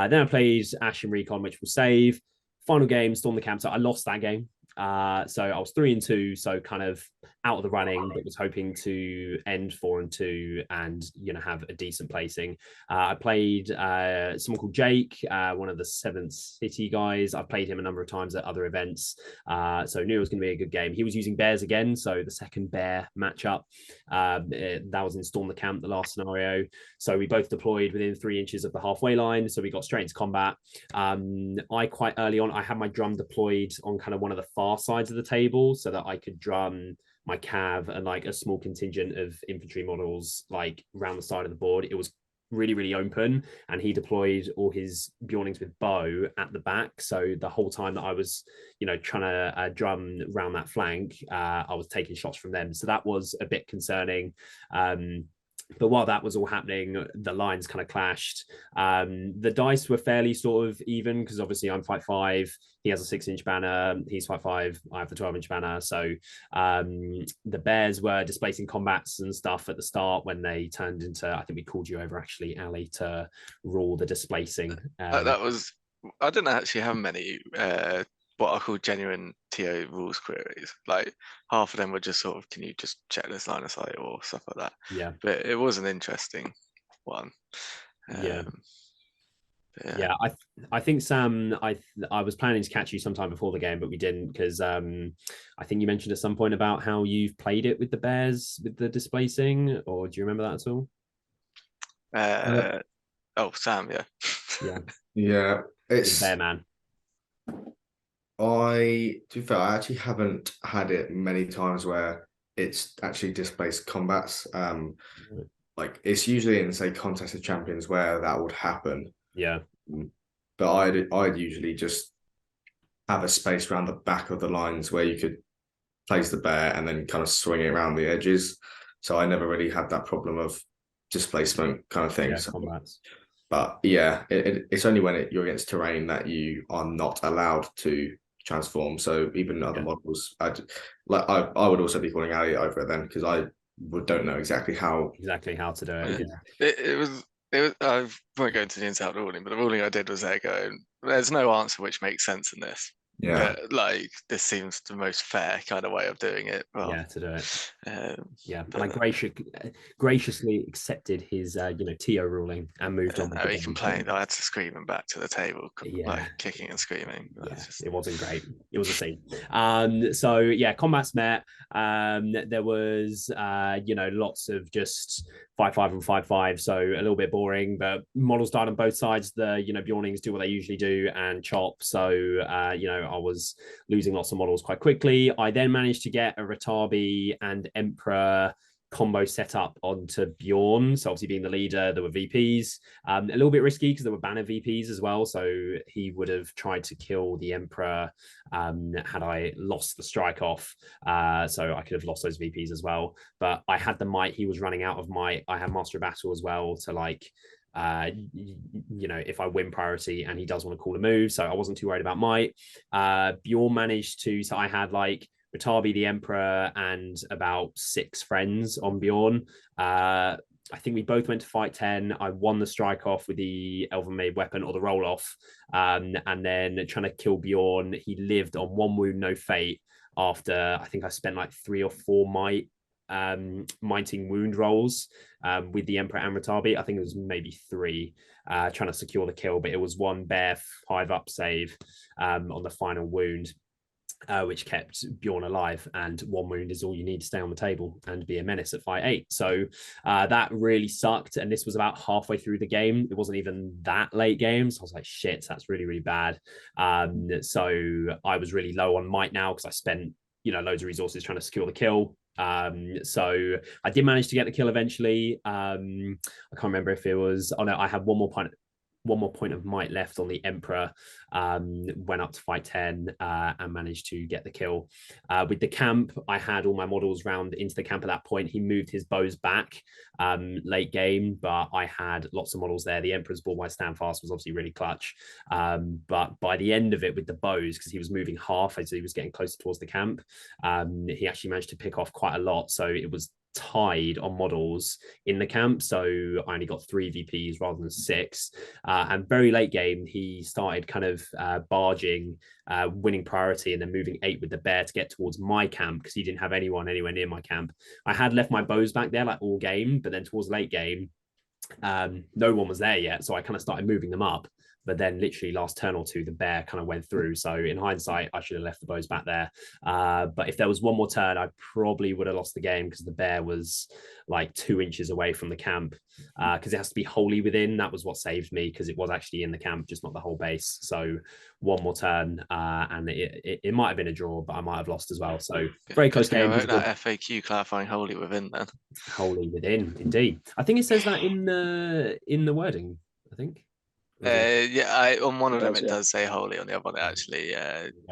Then I played Ash and Recon, which will save. Final game, Storm the Camp. So I lost that game. So I was 3-2, so kind of out of the running, but was hoping to end 4-2 and have a decent placing. I played someone called Jake, one of the 7th City guys. I've played him a number of times at other events, so knew it was going to be a good game. He was using bears again, so the second bear matchup that was in Storm the Camp, the last scenario. So we both deployed within 3 inches of the halfway line, so we got straight into combat. I quite early on, I had my drum deployed on kind of one of the far sides of the table so that I could drum my cav and like a small contingent of infantry models like around the side of the board. It was really, really open, and he deployed all his Bjornings with bow at the back. So the whole time that I was, trying to drum around that flank, I was taking shots from them. So that was a bit concerning. But while that was all happening, the lines kind of clashed. The dice were fairly sort of even because obviously I'm 5'5", he has a 6-inch banner, he's 5'5", I have the 12-inch banner. So the bears were displacing combats and stuff at the start when they turned into, I think we called you over actually, Ali, to rule the displacing. That was, I didn't actually have many what I call genuine TO rules queries. Like half of them were just sort of, can you just check this line of sight or stuff like that. Yeah. But it was an interesting one. Yeah. I think Sam, I was planning to catch you sometime before the game, but we didn't because I think you mentioned at some point about how you've played it with the bears with the displacing, or do you remember that at all? Sam, yeah, it's bear man. To be fair, I actually haven't had it many times where it's actually displaced combats. Like it's usually in say Contest of Champions where that would happen. Yeah. But I'd usually just have a space around the back of the lines where you could place the bear and then kind of swing it around the edges. So I never really had that problem of displacement kind of thing. Yeah, so, combats. but yeah, it's only when you're against terrain that you are not allowed to transform. So even other models, I would also be calling Ali over it then because I don't know exactly how to do it. It was I won't go into the ins out ruling, but the ruling I did was there going, there's no answer which makes sense in this. Yeah. Like, this seems the most fair kind of way of doing it. Well, Yeah, to do it. Yeah, and but, I graciously accepted his, TO ruling and moved on. no, he complained. I had to scream him back to the table, like kicking and screaming. Yeah, it wasn't great. It was a scene. So yeah, combats met. There was lots of just 5-5 and 5-5, so a little bit boring, but models died on both sides. The Bjornings do what they usually do and chop. So I was losing lots of models quite quickly. I then managed to get a Ratabi and Emperor combo set up onto Bjorn. So obviously being the leader, there were VPs. A little bit risky because there were banner VPs as well. So he would have tried to kill the Emperor had I lost the strike off. So I could have lost those VPs as well. But I had the might. He was running out of might. I had Master of Battle as well to if I win priority and he does want to call a move. So I wasn't too worried about might. Bjorn managed to, so I had Ratabi the Emperor and about 6 friends on Bjorn. I think we both went to fight 10. I won the strike off with the Elven Made weapon or the roll off. And then trying to kill Bjorn, he lived on 1 wound, no fate after I think I spent 3 or 4 mighting wound rolls with the Emperor and Ratabi. I think it was maybe 3 trying to secure the kill, but it was 1 bear 5-up save on the final wound. Which kept Bjorn alive, and 1 wound is all you need to stay on the table and be a menace at fight 8. So that really sucked, and this was about halfway through the game. It wasn't even that late game, so I was like, shit, that's really, really bad. So I was really low on might now because I spent loads of resources trying to secure the kill. So I did manage to get the kill eventually. I can't remember if it was, I had one more point of might left on the Emperor, went up to fight 10 and managed to get the kill. With the camp, I had all my models round into the camp at that point. He moved his bows back late game, but I had lots of models there. The Emperor's ball by Standfast was obviously really clutch. But by the end of it with the bows, because he was moving half as he was getting closer towards the camp, he actually managed to pick off quite a lot. So it was tied on models in the camp, so I only got 3 VPs rather than 6. And very late game, he started kind of barging, winning priority, and then moving 8 with the bear to get towards my camp because he didn't have anyone anywhere near my camp. I had left my bows back there all game, but then towards late game, no one was there yet, so I kind of started moving them up. But then literally last turn or 2, the bear kind of went through. So in hindsight, I should have left the bows back there. But if there was one more turn, I probably would have lost the game because the bear was 2 inches away from the camp because it has to be wholly within. That was what saved me because it was actually in the camp, just not the whole base. So one more turn and it might have been a draw, but I might have lost as well. So very close game. I wrote that FAQ clarifying wholly within then. Wholly within, indeed. I think it says that in the wording, I think. On one of them it does say wholly, on the other one it actually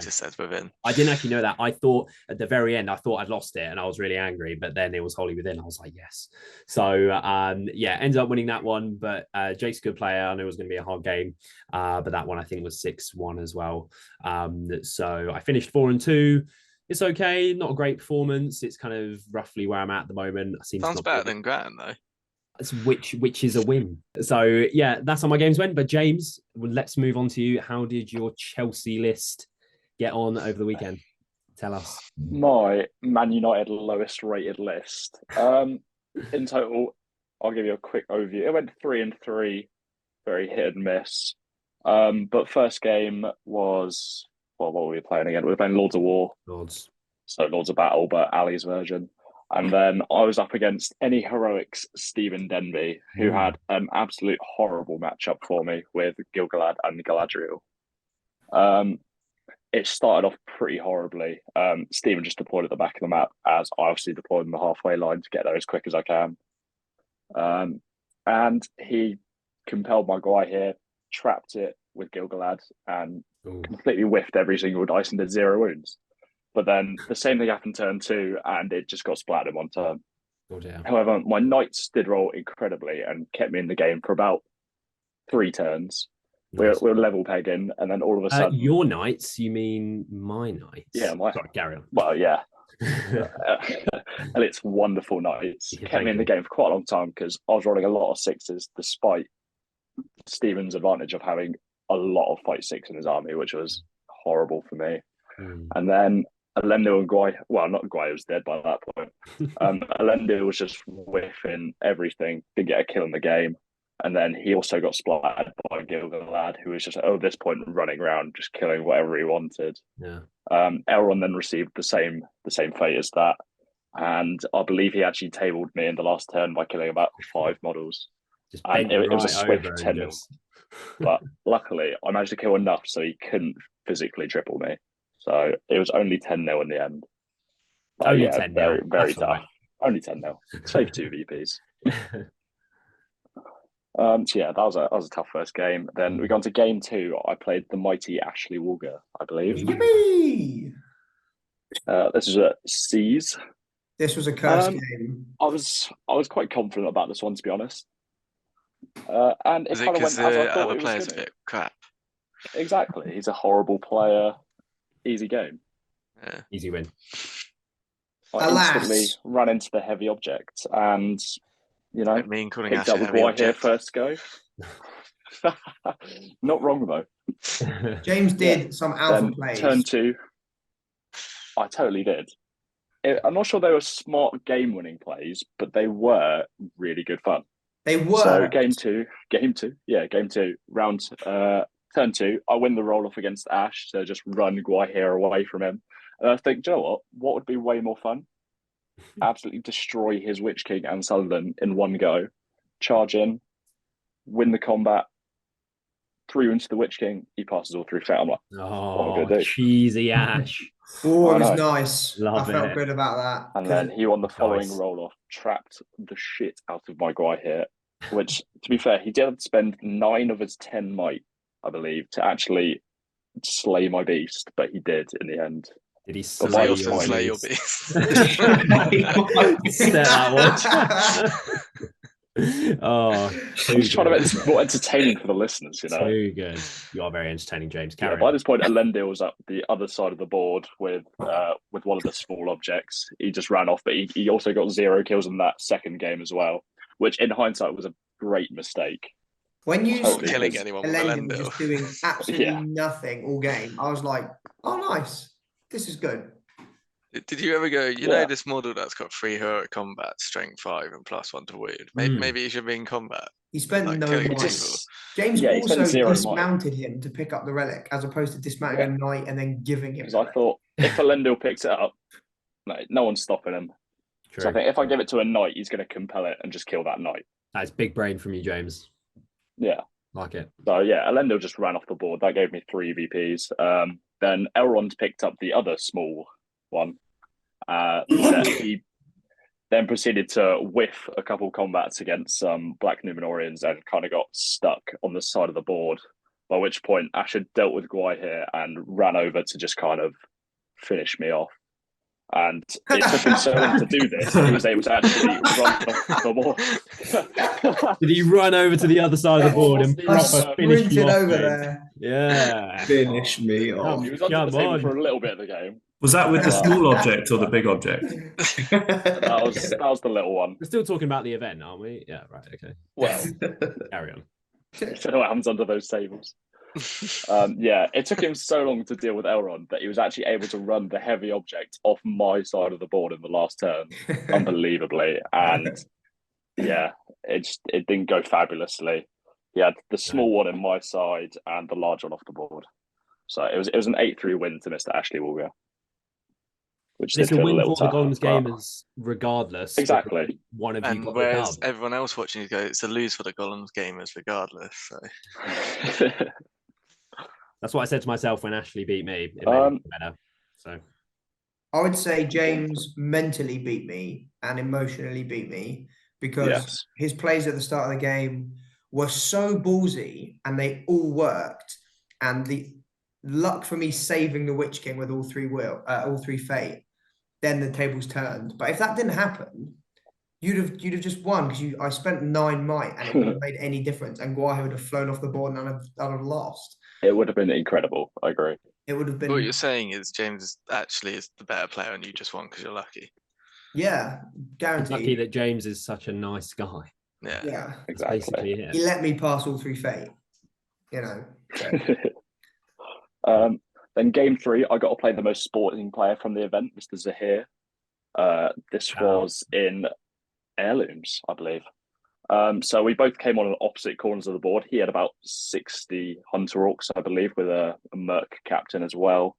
just says within. I didn't actually know that. I thought at the very end, I thought I'd lost it and I was really angry, but then it was wholly within. I was like, yes. So ended up winning that one, but Jake's a good player. I knew it was going to be a hard game, but that one I think was 6-1 as well. So I finished 4-2. It's okay, not a great performance. It's kind of roughly where I'm at the moment. Sounds better than Grattan though. Which is a win. So yeah, that's how my games went. But James, let's move on to you. How did your Chelsea list get on over the weekend? Tell us. My Man United lowest rated list. In total, I'll give you a quick overview. It went 3-3, very hit and miss. But first game was, what were we playing again? We were playing Lords of War. So Lords of Battle, but Ali's version. And then I was up against Any Heroics Stephen Denby, who had an absolute horrible matchup for me with Gil-galad and Galadriel. It started off pretty horribly. Stephen just deployed at the back of the map, as I obviously deployed in the halfway line to get there as quick as I can. And he compelled my guy here, trapped it with Gil-galad, and completely whiffed every single dice and did 0 wounds. But then the same thing happened turn 2, and it just got splattered in one turn. However, my knights did roll incredibly and kept me in the game for about 3 turns. Nice. We were level pegging, and then all of a sudden... your knights? You mean my knights? Yeah, Sorry, carry on. Well, yeah. Elliot's wonderful knights Yeah, kept me in the game for quite a long time because I was rolling a lot of sixes, despite Stephen's advantage of having a lot of fight six in his army, which was horrible for me. And then Elendil and Guai, well, not Guai was dead by that point. Elendil was just whiffing everything, didn't get a kill in the game. And then he also got splattered by Gilgalad, who was just at this point running around, just killing whatever he wanted. Yeah. Elrond then received the same fate as that. And I believe he actually tabled me in the last turn by killing about 5 models. Just And it was a right swift over 10 and just... But luckily, I managed to kill enough so he couldn't physically triple me. So it was only 10-0 in the end. But Only yeah, 10-0. very, very That's tough. fine. Only 10-0. Save 2 VPs. So yeah, that was a tough first game. Then we got into game 2. I played the mighty Ashley Walker, I believe. Yippee! This is a C's. This was a cursed game. I was quite confident about this one, to be honest. And it kind of went as I thought it was players going a bit crap. Exactly. He's a horrible player. Easy game. Yeah. Easy win. I instantly ran into the heavy object and, you know, Calling picked up the Guai here first go. Not wrong, though. James did some alpha plays. Turn 2. I totally did. I'm not sure they were smart game-winning plays, but they were really good fun. They were. So game two, round turn 2, I win the roll-off against Ash, so just run Guai here away from him. And I think, do you know what would be way more fun? Absolutely destroy his Witch King and Sutherland in one go. Charge in, win the combat, 3 into the Witch King, he passes all 3 fate. I'm like, what am I going to do? Cheesy Ash. Oh, it was nice. Love I felt it. good about that. And then he won the following roll-off, trapped the shit out of my Guai here, which, to be fair, he did spend 9 of his 10 might, I believe, to actually slay my beast, but he did in the end. Did he slay your beast? Set that watch. Oh, I'm just trying to make this more entertaining for the listeners, you know. Too good. You are very entertaining, James. By this point, Elendil was up the other side of the board with one of the small objects. He just ran off, but he also got 0 kills in that second game as well, which in hindsight was a great mistake. When you killing anyone with Elendil just doing absolutely nothing all game, I was like, oh, nice. This is good. Did you ever go, you know, this model that's got 3 heroic combat, strength 5 and +1 to wound? Maybe he should be in combat. He spent like, no might. James also dismounted him to pick up the relic as opposed to dismounting a knight and then giving him. Because I thought if Elendil picks it up, no one's stopping him. True. So I think if I give it to a knight, he's going to compel it and just kill that knight. That's big brain from you, James. Yeah. Like it. So yeah, Elendil just ran off the board. That gave me 3 VPs. Then Elrond picked up the other small one. He then proceeded to whiff a couple combats against some Black Numenorians and kind of got stuck on the side of the board, by which point Ash had dealt with Guai here and ran over to just kind of finish me off. And it took him so long to do this, he was able to actually run off the board. Did he run over to the other side of the board and proper finish you off? Over there. Yeah. Finish me off. He was under the table for a little bit of the game. Was that with the small object or the big object? That was the little one. We're still talking about the event, aren't we? Yeah, right, okay. Well, carry on. You know what happens under those tables. It took him so long to deal with Elrond that he was actually able to run the heavy object off my side of the board in the last turn, unbelievably. And yeah, it didn't go fabulously. He had the small one in my side and the large one off the board. So it was an 8-3 win to Mr. Ashley Walker. Which it's a win for the Gollum's gamers, regardless. Exactly. One of you got whereas everyone else watching you go, it's a lose for the Gollum's gamers, regardless. So. That's what I said to myself when Ashley beat me. It made me better. So I would say James mentally beat me and emotionally beat me because his plays at the start of the game were so ballsy and they all worked. And the luck for me saving the Witch King with all 3 fate, then the tables turned. But if that didn't happen, you'd have just won because I spent 9 might and it wouldn't have made any difference. And Guai would have flown off the board and I'd have lost. It would have been incredible. I agree. it would have been. What you're saying is James actually is the better player, and you just won because you're lucky. Yeah, guaranteed. Lucky that James is such a nice guy. Yeah. Yeah, That's Exactly. basically it. he let me pass all through fate. So. Then game 3, I got to play the most sporting player from the event, Mr. Zahir. This was in heirlooms, I believe. So we both came on opposite corners of the board. He had about 60 Hunter Orcs, I believe, with a Merc captain as well.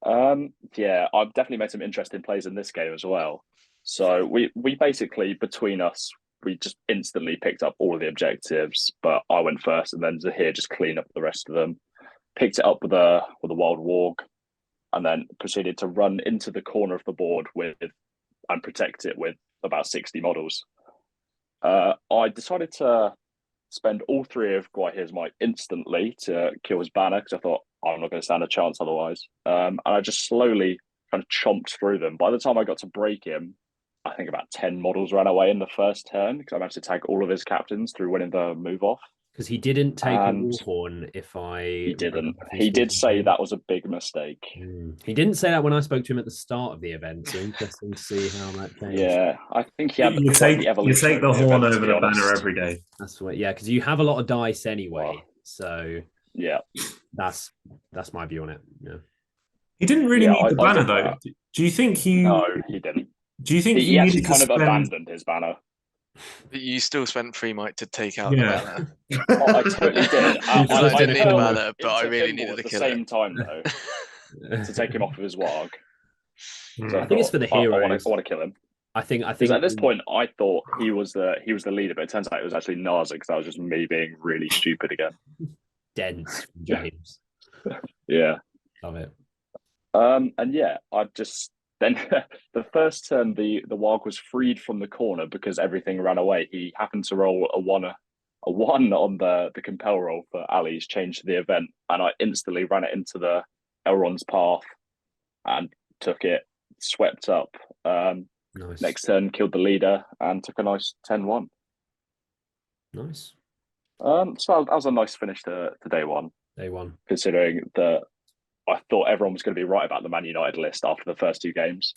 Yeah, I've definitely made some interesting plays in this game as well. So we basically, between us, we just instantly picked up all of the objectives, but I went first, and then Zahir just cleaned up the rest of them. Picked it up with a wild warg, and then proceeded to run into the corner of the board and protect it with about 60 models. I decided to spend all 3 of Guahir's might instantly to kill his banner, because I thought I'm not going to stand a chance otherwise. And I just slowly kind of chomped through them. By the time I got to break him, I think about 10 models ran away in the first turn, because I managed to tag all of his captains through winning the move off. Because he didn't take a Warhorn, He didn't. He did say that was a big mistake. He didn't say that when I spoke to him at the start of the event, so interesting to see how that changed. Yeah, I think he had You take the horn over the banner every day. That's what, yeah, because you have a lot of dice anyway, so yeah, that's my view on it. Yeah, he didn't really need the banner though. Do you think he? No, he didn't. Do you think he actually kind of abandoned his banner? But you still spent 3 might to take out the banner. I totally did. I didn't need a banner, but I really needed to kill him. At the same time, though, to take him off of his warg. So I think it's for the hero. I want to kill him. I think at this point I thought he was the leader, but it turns out it was actually Naza, because that was just me being really stupid again. Dense, James. Yeah, love it. And yeah, I just. Then the first turn, the warg was freed from the corner because everything ran away. He happened to roll a one on the compel roll for Ali's change to the event, and I instantly ran it into the Elrond's path and took it, swept up. Nice. Next turn, killed the leader and took a nice 10-1. Nice. So that was a nice finish to day one. Day one. Considering that I thought everyone was going to be right about the Man United list after the first 2 games.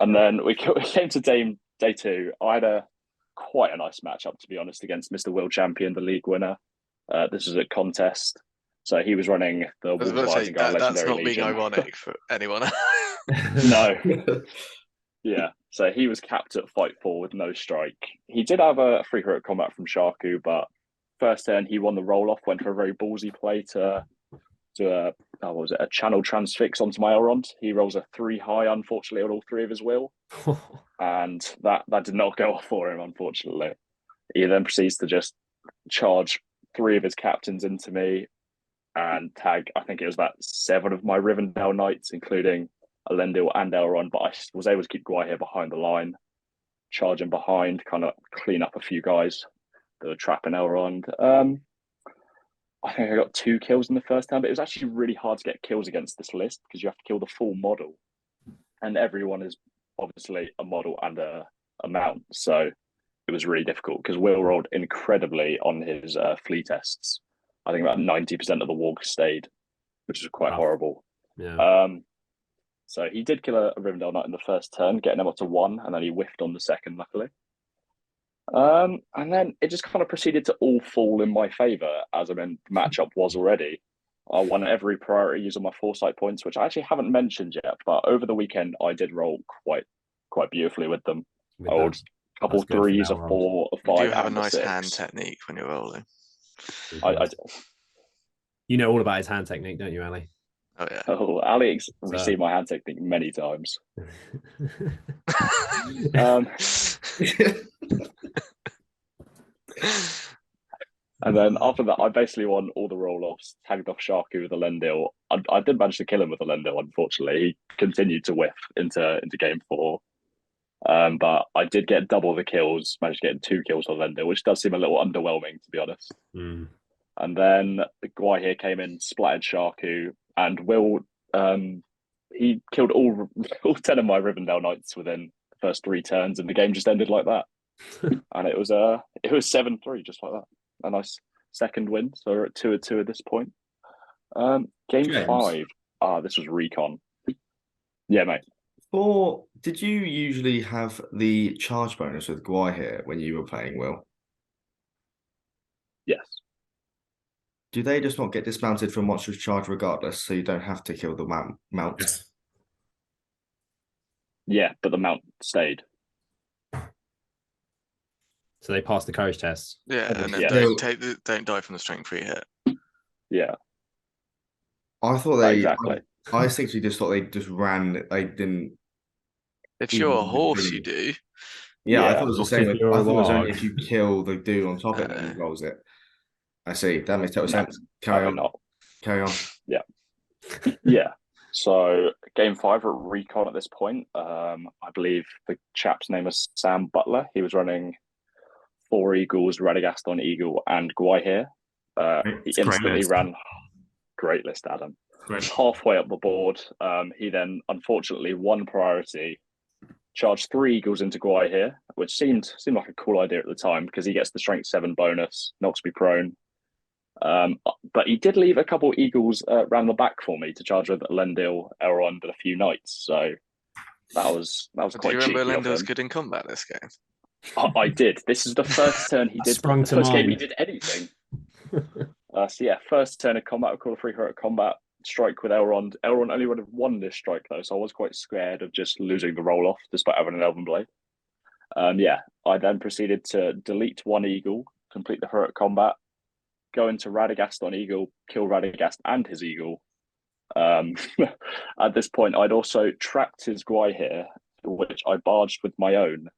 And then we came to day 2. I had quite a nice matchup, to be honest, against Mr. World Champion, the league winner. This was a contest. So he was running the Legendary that's not Legion. being ironic for anyone. No. Yeah. So he was capped at Fight 4 with no strike. He did have a free heroic combat from Shaku, but first turn he won the roll-off, went for a very ballsy play to a channel transfix onto my Elrond. He rolls a 3 high, unfortunately, on all 3 of his will. And that did not go off for him, unfortunately. He then proceeds to just charge 3 of his captains into me and tag, I think it was about 7 of my Rivendell Knights, including Elendil and Elrond, but I was able to keep Guahir behind the line, charge him behind, kind of clean up a few guys that were trapping Elrond. I think I got 2 kills in the first turn, but it was actually really hard to get kills against this list because you have to kill the full model. And everyone is obviously a model and a mount. So it was really difficult because Will rolled incredibly on his flea tests. I think about 90% of the warg stayed, which is quite horrible. Yeah. So he did kill a Rivendell Knight in the first turn, getting him up to 1, and then he whiffed on the second, luckily. And then it just kind of proceeded to all fall in my favour, as the matchup was already. I won every priority using my foresight points, which I actually haven't mentioned yet, but over the weekend I did roll quite beautifully with them. I rolled a couple 3s, a 4, a 5. You have a nice 6. hand technique when you're rolling. I You know all about his hand technique, don't you, Ali? Oh yeah. Oh, Alex received my hand technique many times. And then after that, I basically won all the roll-offs, tagged off Shaku with Elendil. I did manage to kill him with Elendil, unfortunately. He continued to whiff into game 4. But I did get double the kills, managed to get 2 kills with Elendil, which does seem a little underwhelming, to be honest. Mm. And then the guy here came in, splattered Shaku, and Will, he killed all 10 of my Rivendell Knights within the first 3 turns, and the game just ended like that. And it was 7-3, just like that. A nice second win, so we're at 2-2 at this point. Game James, 5. This was recon. Yeah, mate. Did you usually have the charge bonus with Guai here when you were playing, Will? Yes. Do they just not get dismounted from monstrous charge regardless, so you don't have to kill the mount? Yes. Yeah, but the mount stayed. So they passed the courage test. Yeah, and then Yeah. don't die from the strength 3 hit. Yeah, I thought they exactly. I essentially just thought they just ran. They didn't. If Even you're a with horse, the- you do. Yeah, I Yeah. thought it was the Not same. if you're I a thought it was only warg. if you kill the dude on top of it and he rolls it. I see. That makes total sense. Carry on. Not. Carry on. Yeah. So game 5 at recon at this point. I believe the chap's name was Sam Butler. He was running 4 eagles, Radagast eagle, and Guai here. He It's a great instantly list. ran. Great list, Adam. Great. Halfway up the board, he then unfortunately won priority, charged 3 eagles into Guai here, which seemed like a cool idea at the time because he gets the strength 7 bonus, knocks me prone. But he did leave a couple eagles round the back for me to charge with Elendil, Elrond, and a few knights. So that was Do quite you remember cheeky of Elendil's him. good in combat this game? I did. This is the first turn he did. Sprung The to first game he mind. did anything. So yeah, first turn of combat, we call a free heroic combat strike with Elrond. Elrond only would have won this strike though, so I was quite scared of just losing the roll off despite having an Elven Blade. Yeah, I then proceeded to delete 1 eagle, complete the heroic combat, go into Radagast on eagle, kill Radagast and his eagle. At this point, I'd also trapped his Guai here, which I barged with my own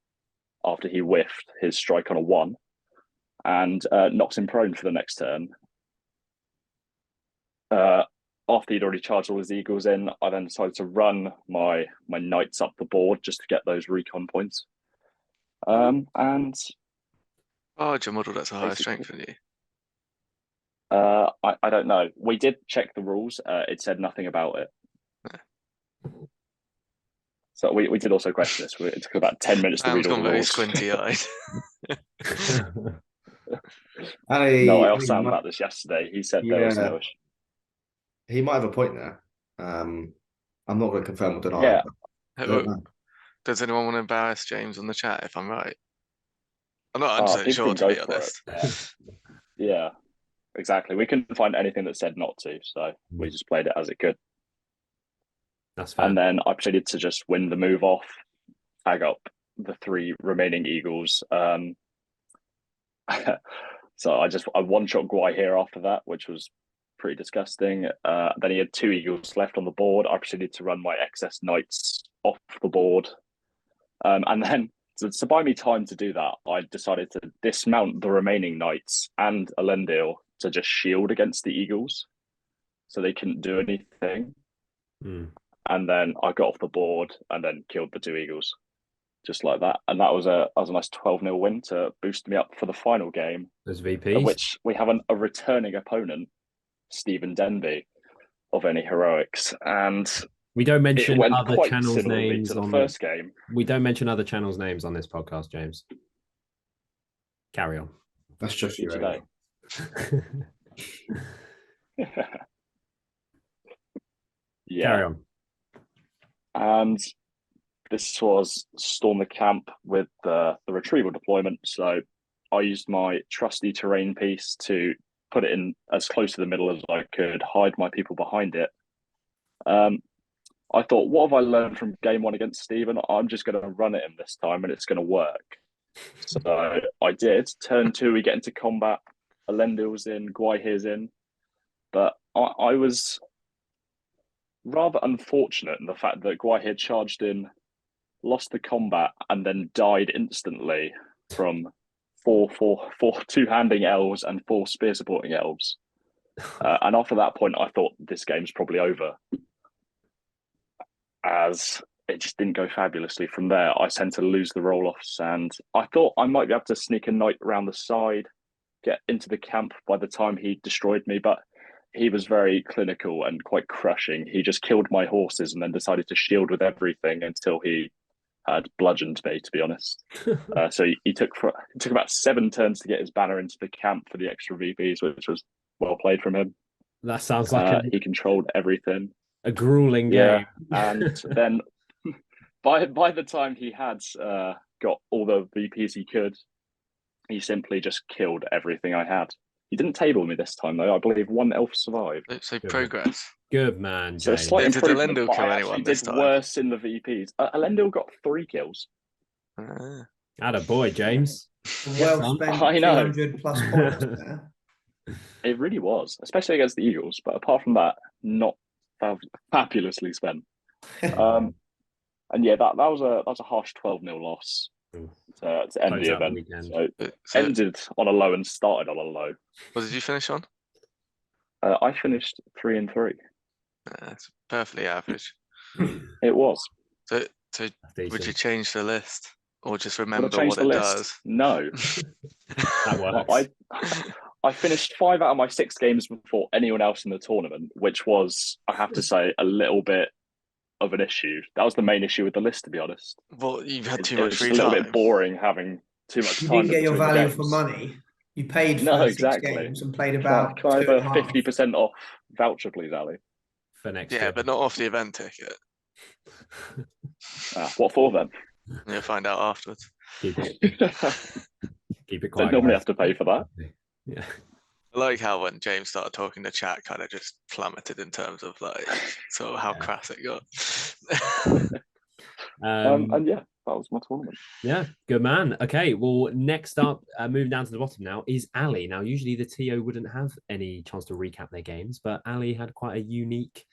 after he whiffed his strike on a 1 and knocks him prone for the next turn. After he'd already charged all his eagles in, I then decided to run my knights up the board just to get those recon points. And Oh, your model that's a higher Basically. strength than you. I don't know. We did check the rules. It said nothing about it. So we did also question this. It took about 10 minutes to Sam's read all gone the very rules. squinty-eyed. No, I asked Sam about this yesterday. He said there was no issue. He might have a point there. I'm not going to confirm or deny. Yeah. I don't know. Does anyone want to embarrass James on the chat if I'm right? I'm not 100% people sure, can to be go for it. honest. Yeah, exactly. We couldn't find anything that said not to, so we just played it as it could. That's fair. And then I proceeded to just win the move off, tag up the 3 remaining eagles. So I one-shot Guai here after that, which was pretty disgusting. Then he had 2 eagles left on the board. I proceeded to run my excess knights off the board. And then to buy me time to do that, I decided to dismount the remaining knights and Elendil to just shield against the eagles so they couldn't do anything. And then I got off the board and then killed the 2 eagles just like that. And that was a nice 12-0 win to boost me up for the final game, There's of VPs. which we have a returning opponent, Stephen Denby, of any heroics. And We don't it mention went other quite channels' similarly names to the on first game. We don't mention other channels' names on this podcast, James. Carry on. That's just you, today. Yeah. Carry on. And this was Storm the Camp with the retrieval deployment. So I used my trusty terrain piece to put it in as close to the middle as I could, hide my people behind it. I thought, what have I learned from game 1 against Stephen? I'm just going to run at him this time and it's going to work. So I did. Turn 2, we get into combat. Elendil's in, Guaihere's in. But I was rather unfortunate in the fact that Guaihere charged in, lost the combat, and then died instantly from 4 two-handing elves and 4 spear supporting elves. And after that point, I thought this game's probably over, as it just didn't go fabulously from there. I tend to lose the roll-offs, and I thought I might be able to sneak a knight around the side, get into the camp by the time he destroyed me, but he was very clinical and quite crushing. He just killed my horses and then decided to shield with everything until he had bludgeoned me, to be honest. So he took about 7 turns to get his banner into the camp for the extra VPs, which was well played from him. That sounds like he controlled everything. A grueling Yeah, game. and then by the time he had got all the VPs he could, he simply just killed everything I had. He didn't table me this time though. I believe one elf survived. So Good progress. Good man, So James. slight Did improvement, Elendil but kill I anyone actually this did time? worse in the VPs. Elendil got 3 kills. Atta boy, James. Well spent I know. 200 plus points there. It really was, especially against the Eagles. But apart from that, not fabulously spent. And yeah, that was a harsh 12-0 loss to end Close the out the event. weekend. So ended on a low and started on a low. What did you finish on? I finished 3-3. It's perfectly average. It was. So That's would you decent. change the list or just Would I remember change what the it list? does? No. That works. I finished 5 out of my 6 games before anyone else in the tournament, which was, I have to say, a little bit of an issue. That was the main issue with the list, to be honest. Well, you've had too It much was free just a little time. bit boring having too much You time. didn't get your between the value for games. money. You paid No, for 6 exactly. games and played Can I about have a 2.5. 50% off voucher, please, Ali? For next Yeah, year. but not off the event ticket. What for then? You'll find out afterwards. Keep it Don't quiet. normally guys. have to pay for that. Yeah. I like how when James started talking, the chat kind of just plummeted in terms of like sort of how Yeah. crass it got. And yeah, that was my tournament. Yeah, good man. Okay, well, next up, moving down to the bottom now, is Ali. Now, usually the TO wouldn't have any chance to recap their games, but Ali had quite a unique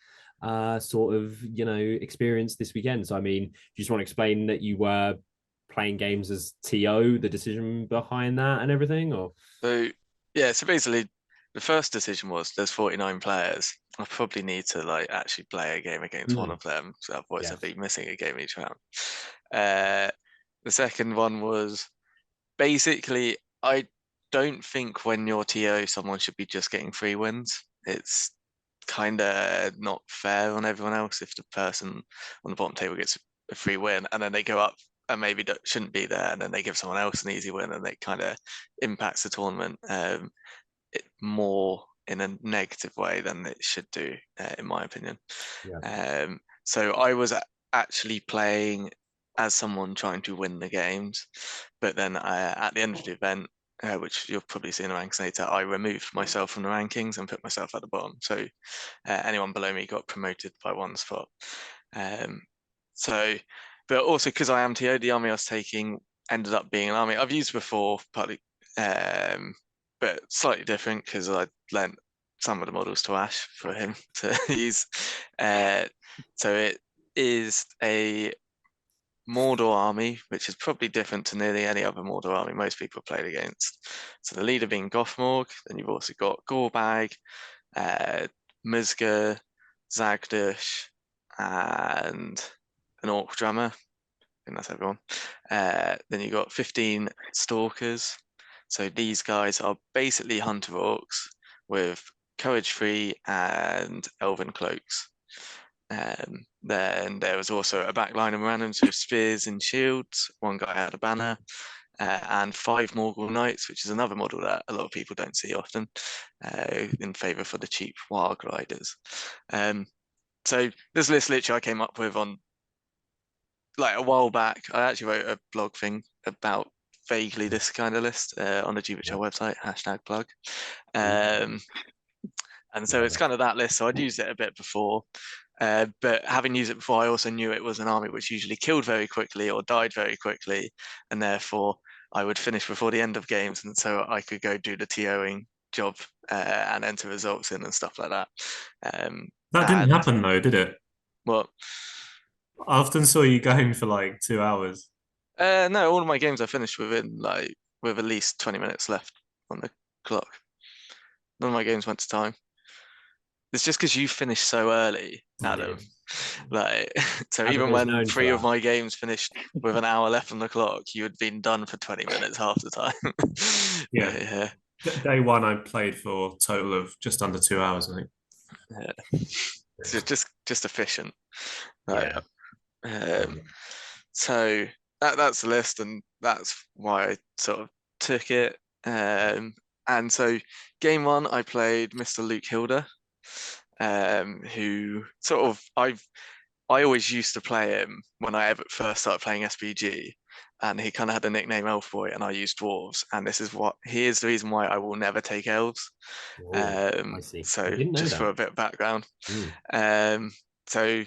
sort of, experience this weekend. So, I mean, do you just want to explain that you were playing games as TO, the decision behind that and everything, or? So basically the first decision was there's 49 players. I probably need to like actually play a game against one of them, so otherwise I'd be missing a game each round. The second one was basically I don't think when you're TO someone should be just getting free wins. It's kind of not fair on everyone else if the person on the bottom table gets a free win and then they go up and maybe shouldn't be there and then they give someone else an easy win and it kind of impacts the tournament more in a negative way than it should do, in my opinion. Yeah. So I was actually playing as someone trying to win the games, but then at the end of the event, which you'll probably see in the ranks later, I removed myself from the rankings and put myself at the bottom. So anyone below me got promoted by 1 spot. But also because I am TO, the army I was taking ended up being an army I've used before, partly, but slightly different because I lent some of the models to Ash for him to use. So it is a Mordor army, which is probably different to nearly any other Mordor army most people have played against. So the leader being Gothmorg, then you've also got Gorbag, Mizga, Zagdush, and an Orc Drummer. I think that's everyone. Then you've got 15 Stalkers. So these guys are basically Hunter Orcs with Courage 3 and Elven Cloaks. Then there was also a backline of randoms with spears and shields. One guy had a banner, and 5 Morgul Knights, which is another model that a lot of people don't see often, in favour for the cheap Warg Riders. So this list literally I came up with on like a while back. I actually wrote a blog thing about vaguely this kind of list on the GBHL website, #plug. And so it's kind of that list. So I'd used it a bit before. But having used it before, I also knew it was an army which usually killed very quickly or died very quickly, and therefore I would finish before the end of games, and so I could go do the TOing job and enter results in and stuff like that. That didn't happen though, did it? Well, I often saw you going for like 2 hours. no, all of my games I finished with at least 20 minutes left on the clock. None of my games went to time. It's just because you finished so early, Adam. Like, so even when 3 of my games finished with an hour left on the clock, you had been done for 20 minutes half the time. Yeah. Day 1, I played for a total of just under 2 hours, I think. Yeah. So just efficient. Yeah. So that's the list, and that's why I sort of took it. And so game 1, I played Mr. Luke Hilda. who sort of I always used to play him when I ever first started playing SBG, and he kind of had the nickname Elf Boy, and I used dwarves, and this is what he is the reason why I will never take elves. I see. I So didn't know just that. for a bit of background, Mm. so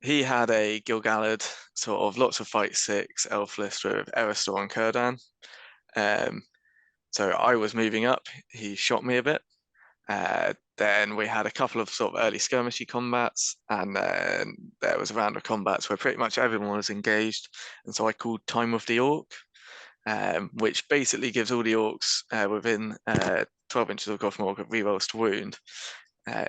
he had a Gil-galad, sort of lots of fight 6 elf list with Eristor and Kurdan. So I was moving up, he shot me a bit. Then we had a couple of sort of early skirmishy combats, and then there was a round of combats where pretty much everyone was engaged. And so I called Time of the Orc, which basically gives all the orcs within 12 inches of Gothmog rerolls to wound.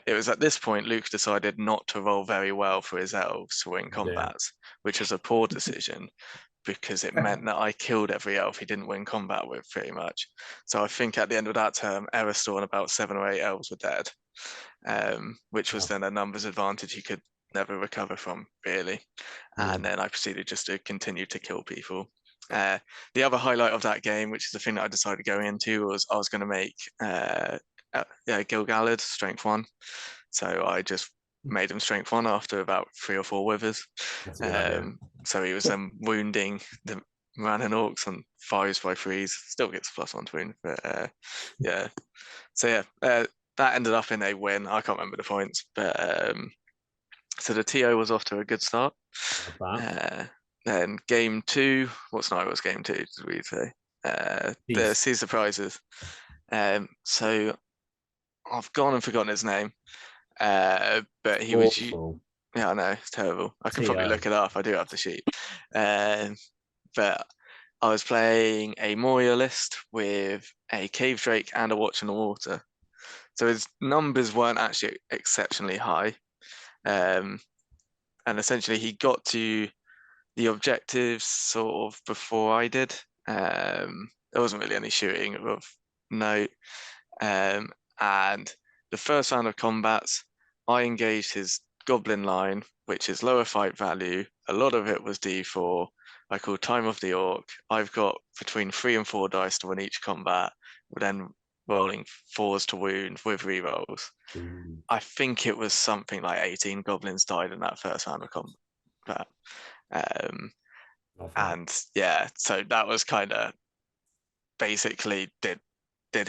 It was at this point Luke decided not to roll very well for his elves to win combats, which was a poor decision because it meant that I killed every elf he didn't win combat with pretty much. So I think at the end of that term, Eristor and about 7 or 8 elves were dead, which was then a numbers advantage he could never recover from, really. And then I proceeded just to continue to kill people. The other highlight of that game, which is the thing that I decided going into, was I was going to make Gil-galad strength 1. So I just made him strength 1 after about 3 or 4 withers. So he was wounding the Ranan orcs on 5s by 3s. Still gets +1 to wound, but yeah. So yeah, that ended up in a win. I can't remember the points, but so the TO was off to a good start. Then game 2, what's night was game 2? Did we say? The Seize the Prizes. So I've gone and forgotten his name, but he was. Yeah, I know, it's terrible. I can probably look it up. I do have the sheet. But I was playing a Moria list with a Cave Drake and a Watch in the Water. So his numbers weren't actually exceptionally high. And essentially he got to the objectives sort of before I did. There wasn't really any shooting of note. And the first round of combats, I engaged his goblin line, which is lower fight value. A lot of it was D4. I call Time of the Orc. I've got between 3 and 4 dice to win each combat, then rolling 4s to wound with rerolls. I think it was something like 18 goblins died in that first round of combat. And yeah, so that was kind of basically did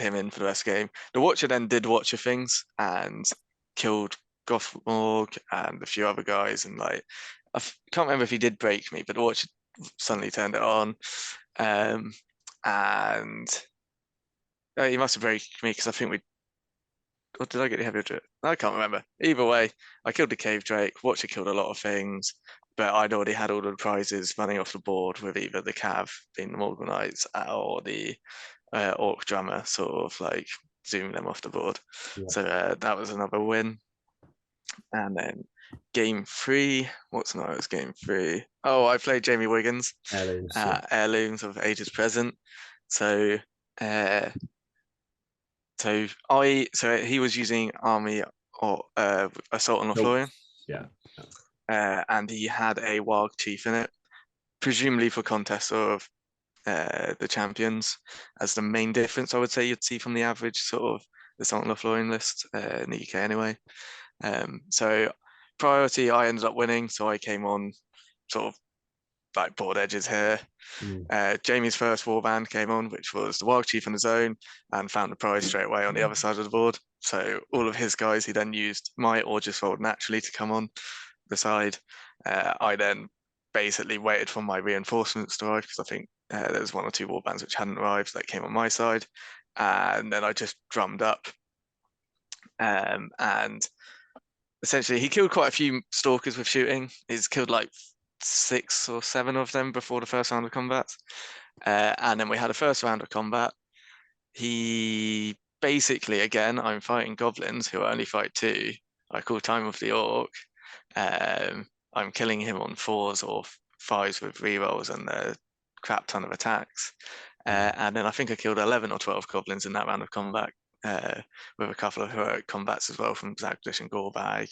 him in for the rest of the game. The Watcher then did Watcher things and killed Gothmog and a few other guys, and like I can't remember if he did break me, but the Watcher suddenly turned it on, and he must have broke me because I think we. Or did I get the heavy drip? I can't remember. Either way, I killed the Cave Drake. Watcher killed a lot of things, but I'd already had all the prizes running off the board with either the Cav being the Morgul Knights or the Orc Drummer, sort of like zooming them off the board. So that was another win. And then game 3, what's not? It was game 3. Oh, I played Jamie Wiggins, Heirlooms of Ages Present. So he was using army or assault on Lothlorien. And he had a Warg Chief in it, presumably for contests of the champions, as the main difference I would say you'd see from the average sort of assault on Lothlorien list in the UK anyway. So priority, I ended up winning, so I came on sort of like board edges here. Jamie's first warband came on, which was the Warg Chief on his own, and found the prize straight away on the other side of the board. So all of his guys, he then used might or just rolled naturally to come on the side. I then basically waited for my reinforcements to arrive because I think there was 1 or 2 warbands which hadn't arrived that came on my side, and then I just drummed up. And essentially, he killed quite a few stalkers with shooting. He's killed like 6 or 7 of them before the first round of combat. And then we had a first round of combat. He basically, again, I'm fighting goblins who only fight 2. I call Time of the Orc. I'm killing him on 4s or 5s with rerolls and a crap ton of attacks. And then I think I killed 11 or 12 goblins in that round of combat. With a couple of heroic combats as well from Zagdish and Gorbag.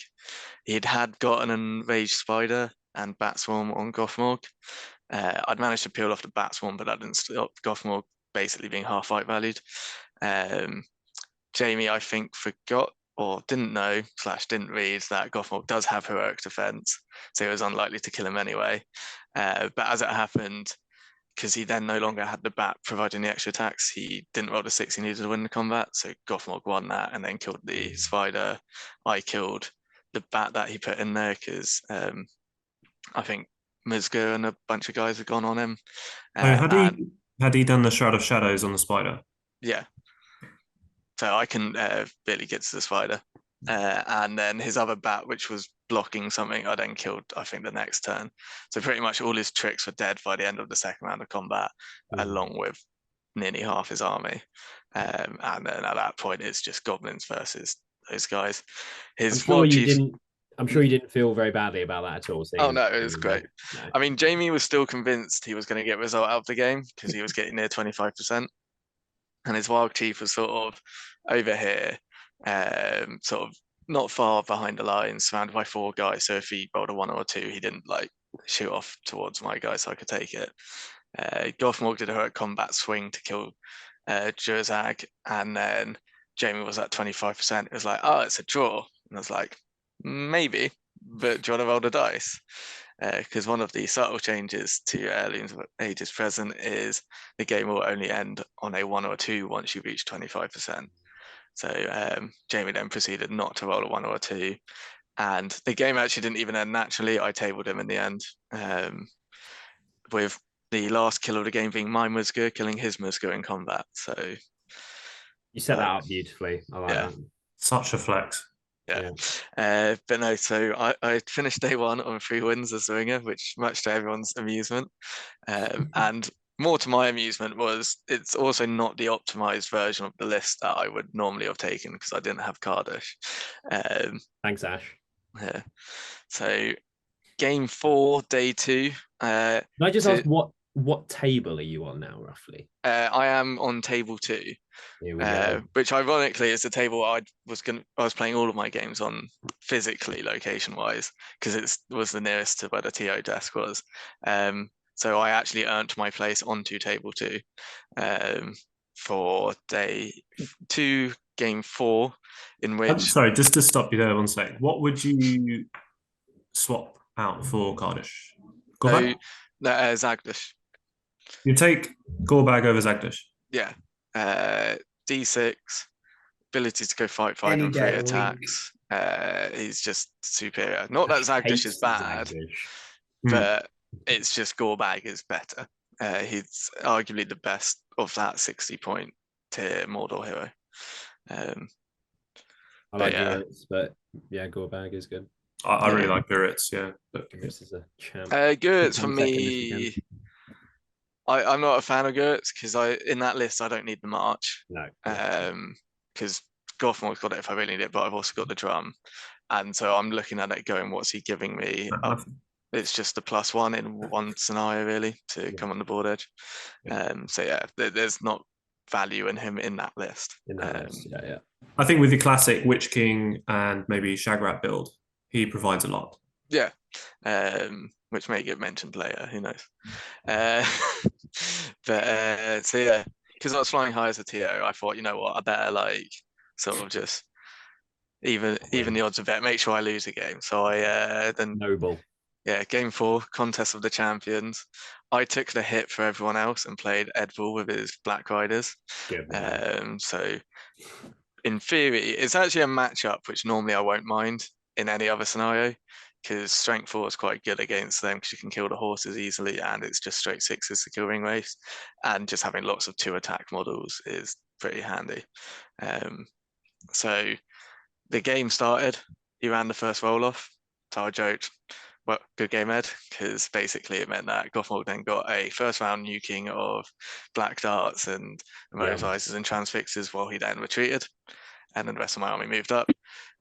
He'd got an enraged spider and bat swarm on Gothmog. I'd managed to peel off the bat swarm, but that didn't stop Gothmog basically being half fight valued. Jamie, I think, forgot or didn't know / didn't read that Gothmog does have heroic defense, so he was unlikely to kill him anyway. But as it happened, because he then no longer had the bat providing the extra attacks, he didn't roll the 6 he needed to win the combat. So Gothmog won that and then killed the spider. I killed the bat that he put in there because I think MESBG and a bunch of guys had gone on him. Had he done the Shroud of Shadows on the spider? Yeah. So I can barely get to the spider. And then his other bat, which was blocking something, I then killed, I think, the next turn. So pretty much all his tricks were dead by the end of the second round of combat, along with nearly half his army. And then at that point, it's just goblins versus those guys. I'm sure you didn't feel very badly about that at all. Oh no, it was great. No. I mean, Jamie was still convinced he was going to get result out of the game because he was getting near 25%. And his wild chief was sort of over here, sort of not far behind the lines, surrounded by 4 guys. So if he rolled a 1 or a 2, he didn't like shoot off towards my guy, so I could take it. Gothmog did a heroic combat swing to kill Jurzag, and then Jamie was at 25%. It was like, oh, it's a draw. And I was like, maybe, but do you want to roll the dice? Because one of the subtle changes to Aliens Ages Present is the game will only end on a 1 or a 2 once you reach 25%. So Jamie then proceeded not to roll a 1 or a 2. And the game actually didn't even end naturally. I tabled him in the end, with the last kill of the game being my MESBG killing his MESBG in combat. So you set that up beautifully. I like that. Such a flex. Yeah. But no, so I finished day 1 on 3 wins as a winger, which much to everyone's amusement. And more to my amusement was it's also not the optimized version of the list that I would normally have taken because I didn't have Cardish. Thanks, Ash. Yeah. So game 4, day 2. Can I just ask what table are you on now, roughly? I am on table 2. Which ironically is the table I was playing all of my games on physically, location wise, because it was the nearest to where the TO desk was. So I actually earned my place onto table 2 for day 2, game 4, in which. I'm sorry, just to stop you there 1 sec. What would you swap out for Cardish? Zagdish. You take Gorbag over Zagdish? Yeah. D6, ability to go fight on 3 attacks. He's just superior. Not that Zagdish is bad, but it's just Gorbag is better. He's arguably the best of that 60-point tier Mordor hero. I like Guritz, but yeah, Gorbag is good. I really like Guritz, yeah. Guritz is a champ. Guritz for me, I'm not a fan of Guritz because in that list I don't need the march. No. Because Gothmog's got it if I really need it, but I've also got the drum. And so I'm looking at it going, what's he giving me? It's just a +1 in 1 scenario really to come on the board edge. So yeah, there's not value in him in that list. Yeah. I think with the classic Witch King and maybe Shagrat build, he provides a lot. Yeah. Which may get mentioned later, who knows? So yeah, because I was flying high as a TO, I thought, you know what, I better like sort of just even the odds a bit, make sure I lose a game. So I then noble. Yeah, game 4, Contest of the Champions. I took the hit for everyone else and played Edbull with his Black Riders. So in theory, it's actually a matchup which normally I won't mind in any other scenario, because Strength 4 is quite good against them because you can kill the horses easily and it's just straight 6s to kill ring race, and just having lots of 2 attack models is pretty handy. So the game started, he ran the first roll off, so I joked, well, good game, Ed, because basically it meant that Gothmog then got a first round nuking of Black Darts and Immobilizers and Transfixes while he then retreated, and then the rest of my army moved up.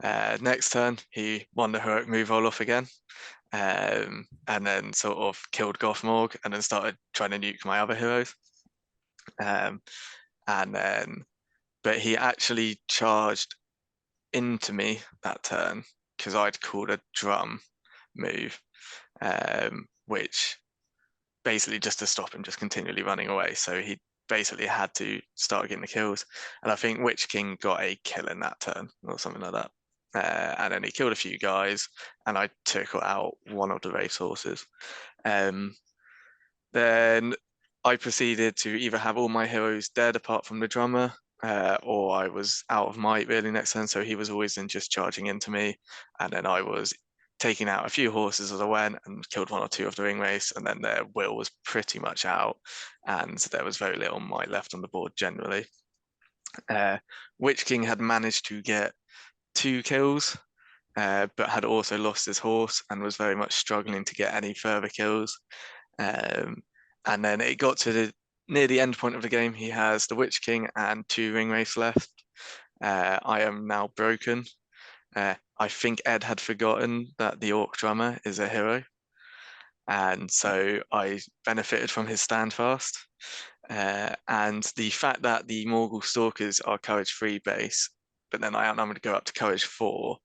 Next turn, he won the heroic move roll off again, and then sort of killed Gothmog and then started trying to nuke my other heroes. But he actually charged into me that turn because I'd called a drum move, which basically just to stop him just continually running away. So he basically had to start getting the kills. And I think Witch King got a kill in that turn or something like that. And then he killed a few guys, and I took out one of the race horses. Then I proceeded to either have all my heroes dead apart from the drummer, or I was out of might really next turn. So he was always then just charging into me, and then I was taking out a few horses as I went and killed one or two of the ring race, and then their will was pretty much out, and there was very little might left on the board generally. Witch King had managed to get 2 kills, but had also lost his horse and was very much struggling to get any further kills. And then it got to near the end point of the game. He has the Witch King and 2 ring race left. I am now broken. I think Ed had forgotten that the Orc drummer is a hero, and so I benefited from his standfast. And the fact that the Morgul Stalkers are Courage 3 base, but then I outnumbered to go up to Courage 4,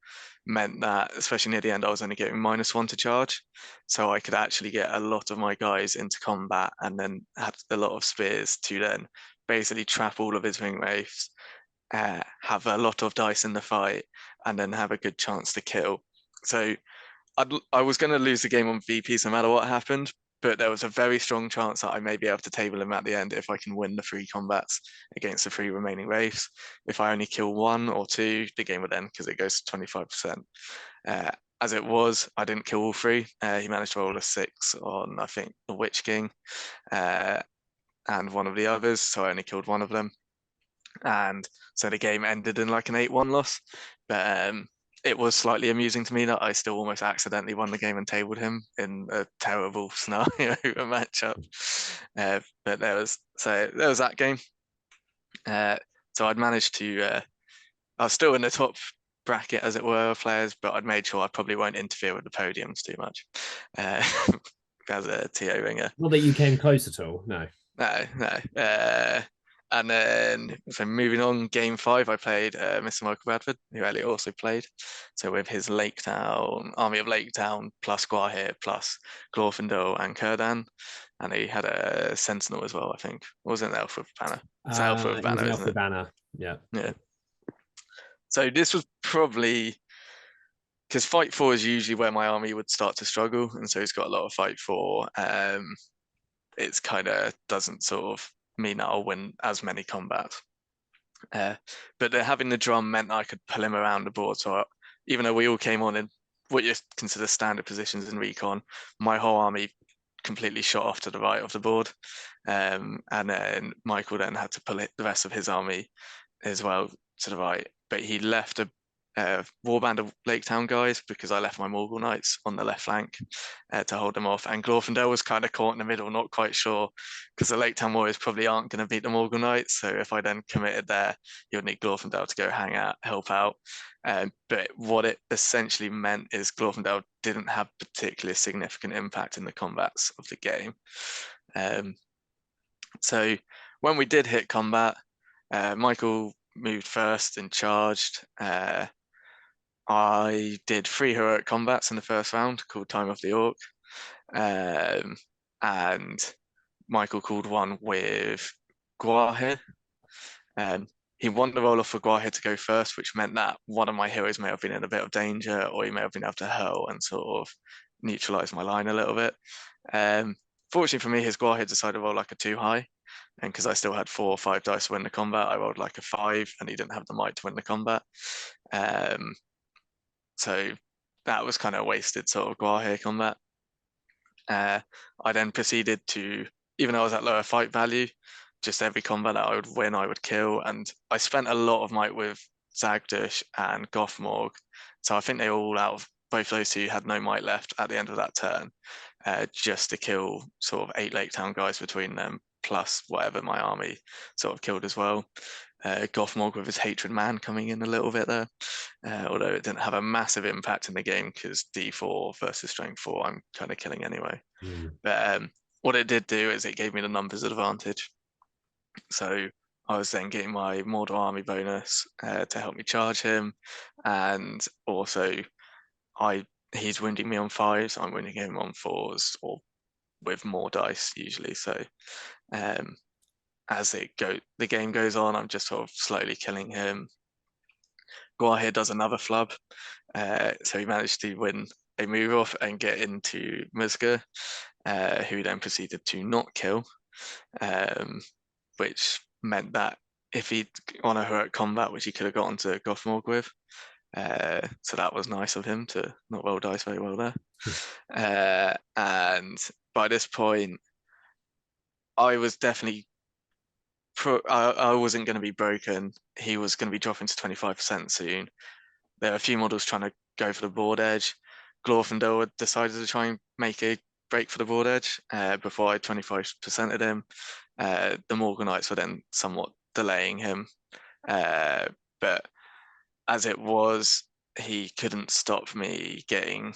meant that, especially near the end, I was only getting -1 to charge. So I could actually get a lot of my guys into combat and then had a lot of spears to then basically trap all of his ring wraiths, have a lot of dice in the fight, and then have a good chance to kill. So I was going to lose the game on VPs no matter what happened, but there was a very strong chance that I may be able to table him at the end if I can win the 3 combats against the 3 remaining wraiths. If I only kill 1 or 2, the game would end because it goes to 25%. As it was, I didn't kill all 3. He managed to roll a 6 on, I think, the Witch King and one of the others, so I only killed 1 of them. And so the game ended in like an 8-1 loss. But it was slightly amusing to me that I still almost accidentally won the game and tabled him in a terrible scenario, a matchup. But there was that game. So I'd managed to. I was still in the top bracket, as it were, of players, but I'd made sure I probably won't interfere with the podiums too much as a TO ringer. Not that you came close at all. No. No. And then, so moving on, game 5, I played Mr. Michael Bradford, who Elliot also played. So with his Army of Lake Town, plus Gwahir, plus Glorfindel and Kurdan. And he had a Sentinel as well, I think. Or was it an Elf with Banner? It's Elf with Banner, Elf isn't with it? Banner, yeah. Yeah. So this was probably, because Fight 4 is usually where my army would start to struggle. And so he's got a lot of Fight 4. It's kind of doesn't sort of mean that I'll win as many combats. But having the drum meant I could pull him around the board. So even though we all came on in what you consider standard positions in Recon, my whole army completely shot off to the right of the board. And then Michael then had to pull the rest of his army as well to the right. But he left a warband of Lake Town guys because I left my Morgul Knights on the left flank to hold them off. And Glorfindel was kind of caught in the middle, not quite sure, because the Lake Town Warriors probably aren't going to beat the Morgul Knights. So if I then committed there, you would need Glorfindel to go help out. But what it essentially meant is Glorfindel didn't have particularly significant impact in the combats of the game. So when we did hit combat, Michael moved first and charged. I did 3 heroic combats in the first round called Time of the Orc. And Michael called one with Gwahir. He wanted the roll off for Gwahir to go first, which meant that one of my heroes may have been in a bit of danger, or he may have been able to hurl and sort of neutralize my line a little bit. Fortunately for me, his Gwahir decided to roll like a 2 high. And because I still had 4 or 5 dice to win the combat, I rolled like a 5, and he didn't have the might to win the combat. So that was kind of a wasted sort of Gwahir combat. I then proceeded to, even though I was at lower fight value, just every combat that I would win, I would kill. And I spent a lot of might with Zagdush and Gothmorg. So I think they all, out of both those 2, had no might left at the end of that turn, just to kill sort of 8 Lake Town guys between them, plus whatever my army sort of killed as well. Gothmorg with his Hatred Man coming in a little bit there, although it didn't have a massive impact in the game because D4 versus Strength 4 I'm kind of killing anyway. But what it did do is it gave me the numbers advantage. So I was then getting my Mordor army bonus to help me charge him, and also he's wounding me on 5s, I'm wounding him on 4s, or with more dice usually. So as the game goes on, I'm just sort of slowly killing him. Guahir does another flub, so he managed to win a move off and get into MESBG, who then proceeded to not kill, which meant that if he'd on a heroic combat, which he could have got onto Gothmorg with, so that was nice of him to not roll dice very well there. And by this point, I was definitely I wasn't going to be broken. He was going to be dropping to 25% soon. There are a few models trying to go for the board edge. Glorfindel had decided to try and make a break for the board edge before I 25%ed him. The Morganites were then somewhat delaying him. But as it was, he couldn't stop me getting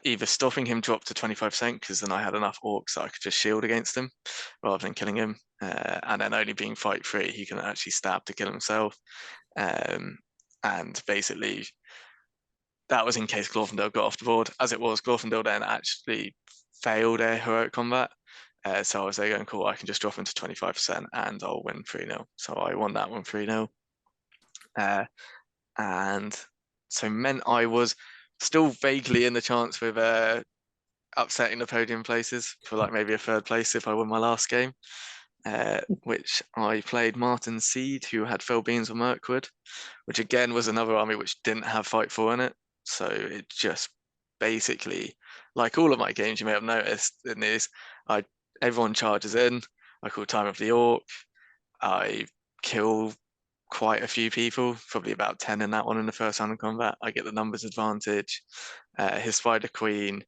either stopping him drop to 25%, because then I had enough orcs that I could just shield against him rather than killing him. And then only being fight free, he can actually stab to kill himself. And basically, that was in case Glorfindel got off the board. As it was, Glorfindel then actually failed a heroic combat. So I was there going, cool, I can just drop him to 25% and I'll win 3-0. So I won that one 3-0. And so meant I was still vaguely in the chance with upsetting the podium places for like maybe a third place if I win my last game, which I played Martin Seed, who had Phil Beans or Mirkwood, which again was another army which didn't have Fight 4 in it. So it just basically, like all of my games you may have noticed in these, everyone charges in, I call Time of the Orc, I kill quite a few people, probably about 10 in that one in the first round of combat. I get the numbers advantage. His Spider Queen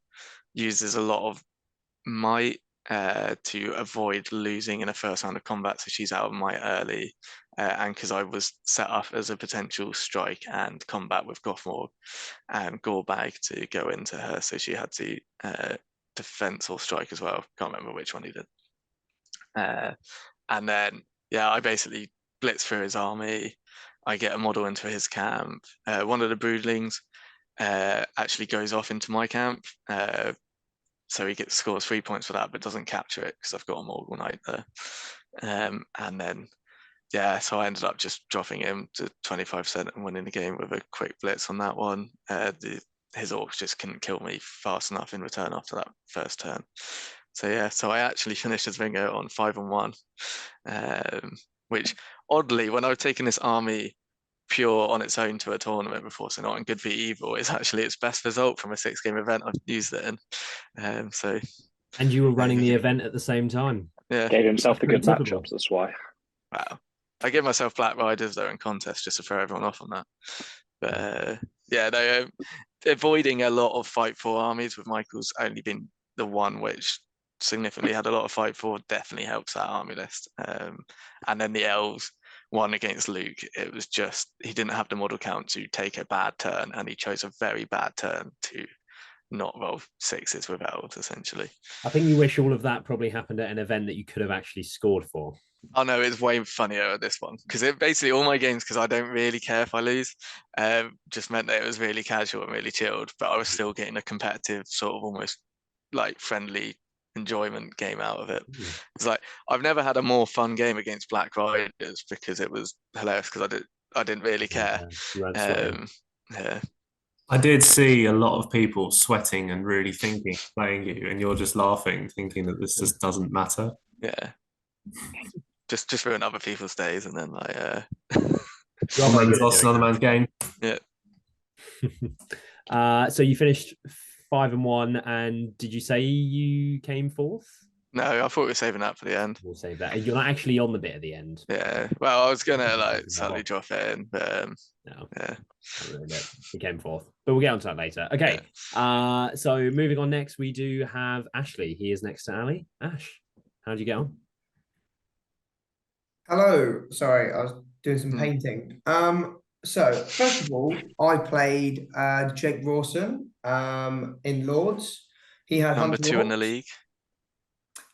uses a lot of might to avoid losing in the first round of combat, so she's out of might early. And because I was set up as a potential strike and combat with Gothmorg and Gorbag to go into her, so she had to defense or strike as well. Can't remember which one he did. And then, yeah, I basically blitz through his army. I get a model into his camp. One of the broodlings actually goes off into my camp. So he scores 3 points for that, but doesn't capture it because I've got a Morgul there. And then, yeah, so I ended up just dropping him to 25% and winning the game with a quick blitz on that one. His orcs just couldn't kill me fast enough in return after that first turn. So yeah, so I actually finished as Vingo on 5-1, which oddly, when I've taken this army pure on its own to a tournament before, so not in good v evil, is actually its best result from a 6-game event I've used it in. And you were running the event at the same time. Yeah, Gave himself the good Typical. matchups, that's why. Wow. I give myself Black Riders though in contest just to throw everyone off on that. But yeah, no, avoiding a lot of Fight 4 armies with Michael's only been the one which significantly had a lot of Fight 4, definitely helps that army list. And then the elves one against Luke, it was just he didn't have the model count to take a bad turn, and he chose a very bad turn to not roll 6s with elves essentially. I think you wish all of that probably happened at an event that you could have actually scored for. Oh no, it's way funnier at this one because it basically all my games, because I don't really care if I lose, just meant that it was really casual and really chilled, but I was still getting a competitive sort of almost like friendly enjoyment game out of it. It's like I've never had a more fun game against Black Riders because it was hilarious because I didn't really care. Yeah. I did see a lot of people sweating and really thinking playing you, and you're just laughing, thinking that this just doesn't matter. Yeah. Just ruin other people's days, and then like one man's lost another man's game. Yeah. So you finished 5-1, and did you say you came fourth? No, I thought we were saving that for the end. We'll save that. You're not actually on the bit at the end. Yeah. Well, I was gonna like slightly drop it in, but no. Yeah. We came fourth, but we'll get onto that later. Okay. Yeah. So moving on next, we do have Ashley. He is next to Ali. Ash, how'd you get on? Hello. Sorry, I was doing some painting. So first of all, I played Jake Rawson in Lords. He had number 2 in the league.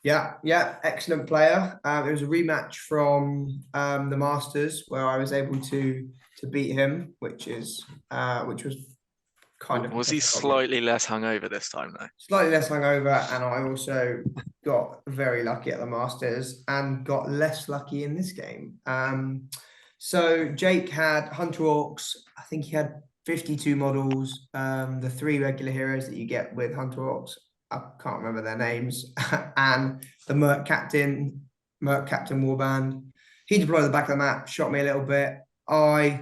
Yeah, excellent player. It was a rematch from the Masters where I was able to beat him, which was kind of. Was he slightly less hungover this time though? Slightly less hungover, and I also got very lucky at the Masters and got less lucky in this game. So Jake had Hunter Orcs. I think he had 52 models. The 3 regular heroes that you get with Hunter Orcs, I can't remember their names, and the Merc Captain Warband. He deployed the back of the map, shot me a little bit. I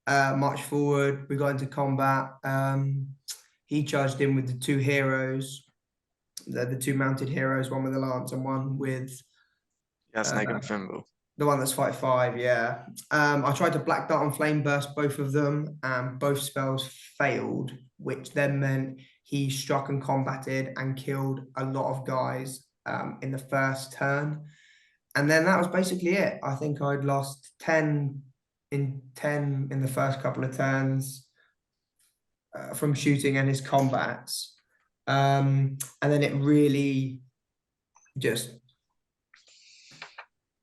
marched forward. We got into combat. He charged in with the 2 heroes, the 2 mounted heroes, one with a lance and one with Snake and Thimble. The one that's 5/5, yeah. I tried to Black Dart and Flame Burst both of them, and both spells failed, which then meant he struck and combated and killed a lot of guys in the first turn. And then that was basically it. I think I'd lost 10 in the first couple of turns from shooting and his combats. And then it really just,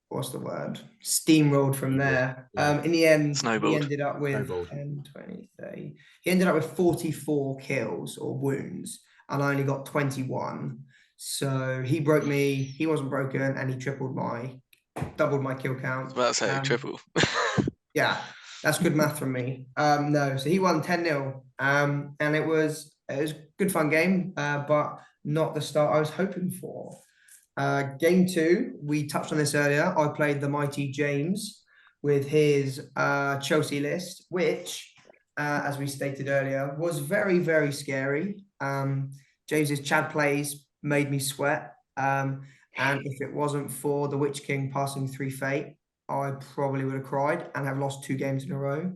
what's the word? Steamrolled from there. Yeah. In the end, Snowballed. he ended up with 10, 20, 30. He ended up with 44 kills or wounds, and I only got 21. So he broke me. He wasn't broken, and he doubled my kill count. I was about to say triple. Yeah, that's good math from me. No, so he won 10-0. And it was a good fun game, but not the start I was hoping for. Game 2, we touched on this earlier. I played the mighty James with his Chelsea list, which, as we stated earlier, was very, very scary. James's Chad plays made me sweat. And if it wasn't for the Witch King passing 3 Fate, I probably would have cried and have lost 2 games in a row.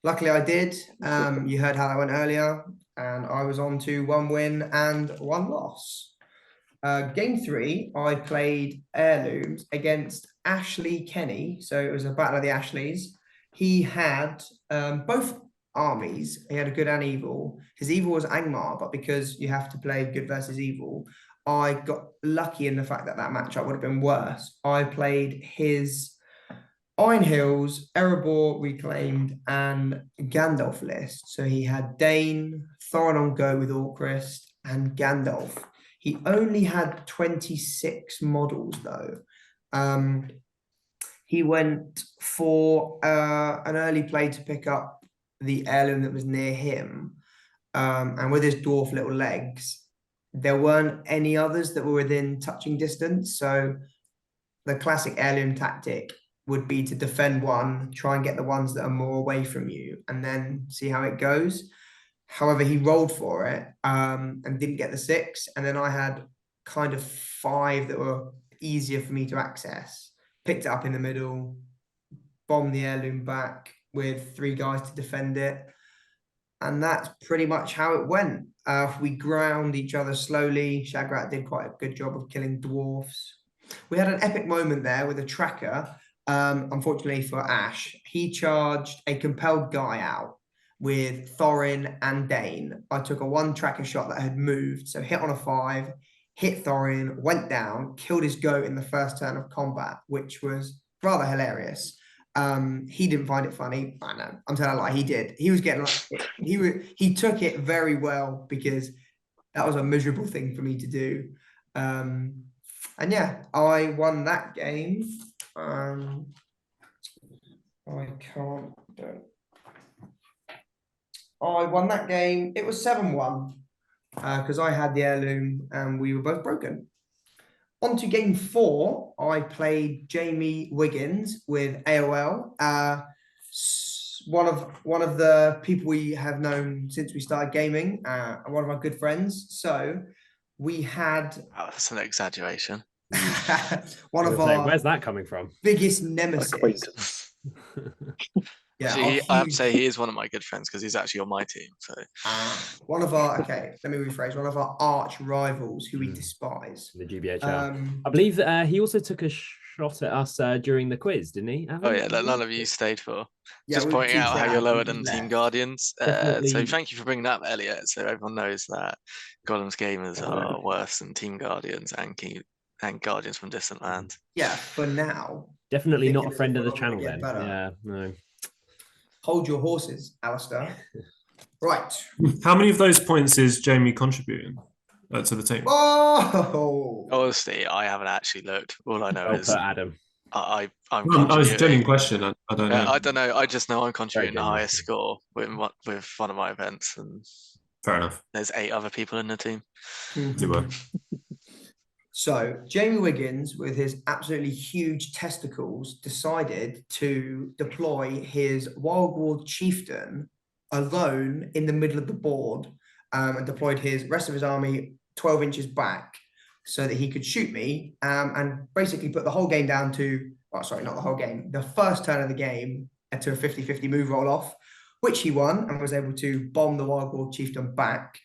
Luckily, I did. You heard how that went earlier, and I was on to 1 win and 1 loss. Game 3, I played Heirlooms against Ashley Kenny. So it was a battle of the Ashleys. He had both armies. He had a good and evil. His evil was Angmar, but because you have to play good versus evil, I got lucky in the fact that matchup would have been worse. I played his Iron Hills, Erebor Reclaimed, and Gandalf list. So he had Dane, Thorin on Go with Orcrist, and Gandalf. He only had 26 models though. He went for an early play to pick up the heirloom that was near him. And with his dwarf little legs, there weren't any others that were within touching distance. So the classic heirloom tactic would be to defend one, try and get the ones that are more away from you, and then see how it goes. However, he rolled for it and didn't get the 6. And then I had kind of 5 that were easier for me to access. Picked it up in the middle, bombed the heirloom back with 3 guys to defend it. And that's pretty much how it went. We ground each other slowly. Shagrat did quite a good job of killing dwarfs. We had an epic moment there with a tracker. Unfortunately for Ash, he charged a compelled guy out with Thorin and Dane. I took a 1 tracker shot that had moved, so hit on a 5, hit Thorin, went down, killed his goat in the first turn of combat, which was rather hilarious. He didn't find it funny. I know, I'm telling a lie, he did. He was getting he took it very well because that was a miserable thing for me to do. And yeah, I won that game. I won that game. It was 7-1 because I had the heirloom and we were both broken. On to game 4, I played Jamie Wiggins with AOL. One of the people we have known since we started gaming, one of our good friends. So we had. Oh, that's an exaggeration. One of our. Where's that coming from? Biggest nemesis. Yeah, I have to say he is one of my good friends because he's actually on my team. So one of our let me rephrase. One of our arch rivals who we despise. The GBHL. I believe that he also took a shot at us during the quiz, didn't he? Oh yeah, that none of you stayed for. Yeah, just pointing out how you're lower than left. Team Guardians. So thank you for bringing that up, Elliot. So everyone knows that Gollum's gamers are worse than Team Guardians and Guardians from Distant Lands. Yeah, for now. Definitely not a friend of the channel then. Yeah, no. Hold your horses, Alistair. Right. How many of those points is Jamie contributing to the team? Oh, Honestly, I haven't actually looked. All I know Well is put, Adam. I'm I was a contributing. genuine question. I don't know. I don't know. I just know I'm contributing the genuine. highest score with one of my events, and Fair enough. there's 8 other people in the team. You were. So Jamie Wiggins, with his absolutely huge testicles, decided to deploy his Wild War Chieftain alone in the middle of the board, and deployed his rest of his army 12 inches back so that he could shoot me, and basically put the whole game down to, oh, sorry, not the whole game, the first turn of the game to a 50-50 move roll off, which he won and was able to bomb the Wild War Chieftain back.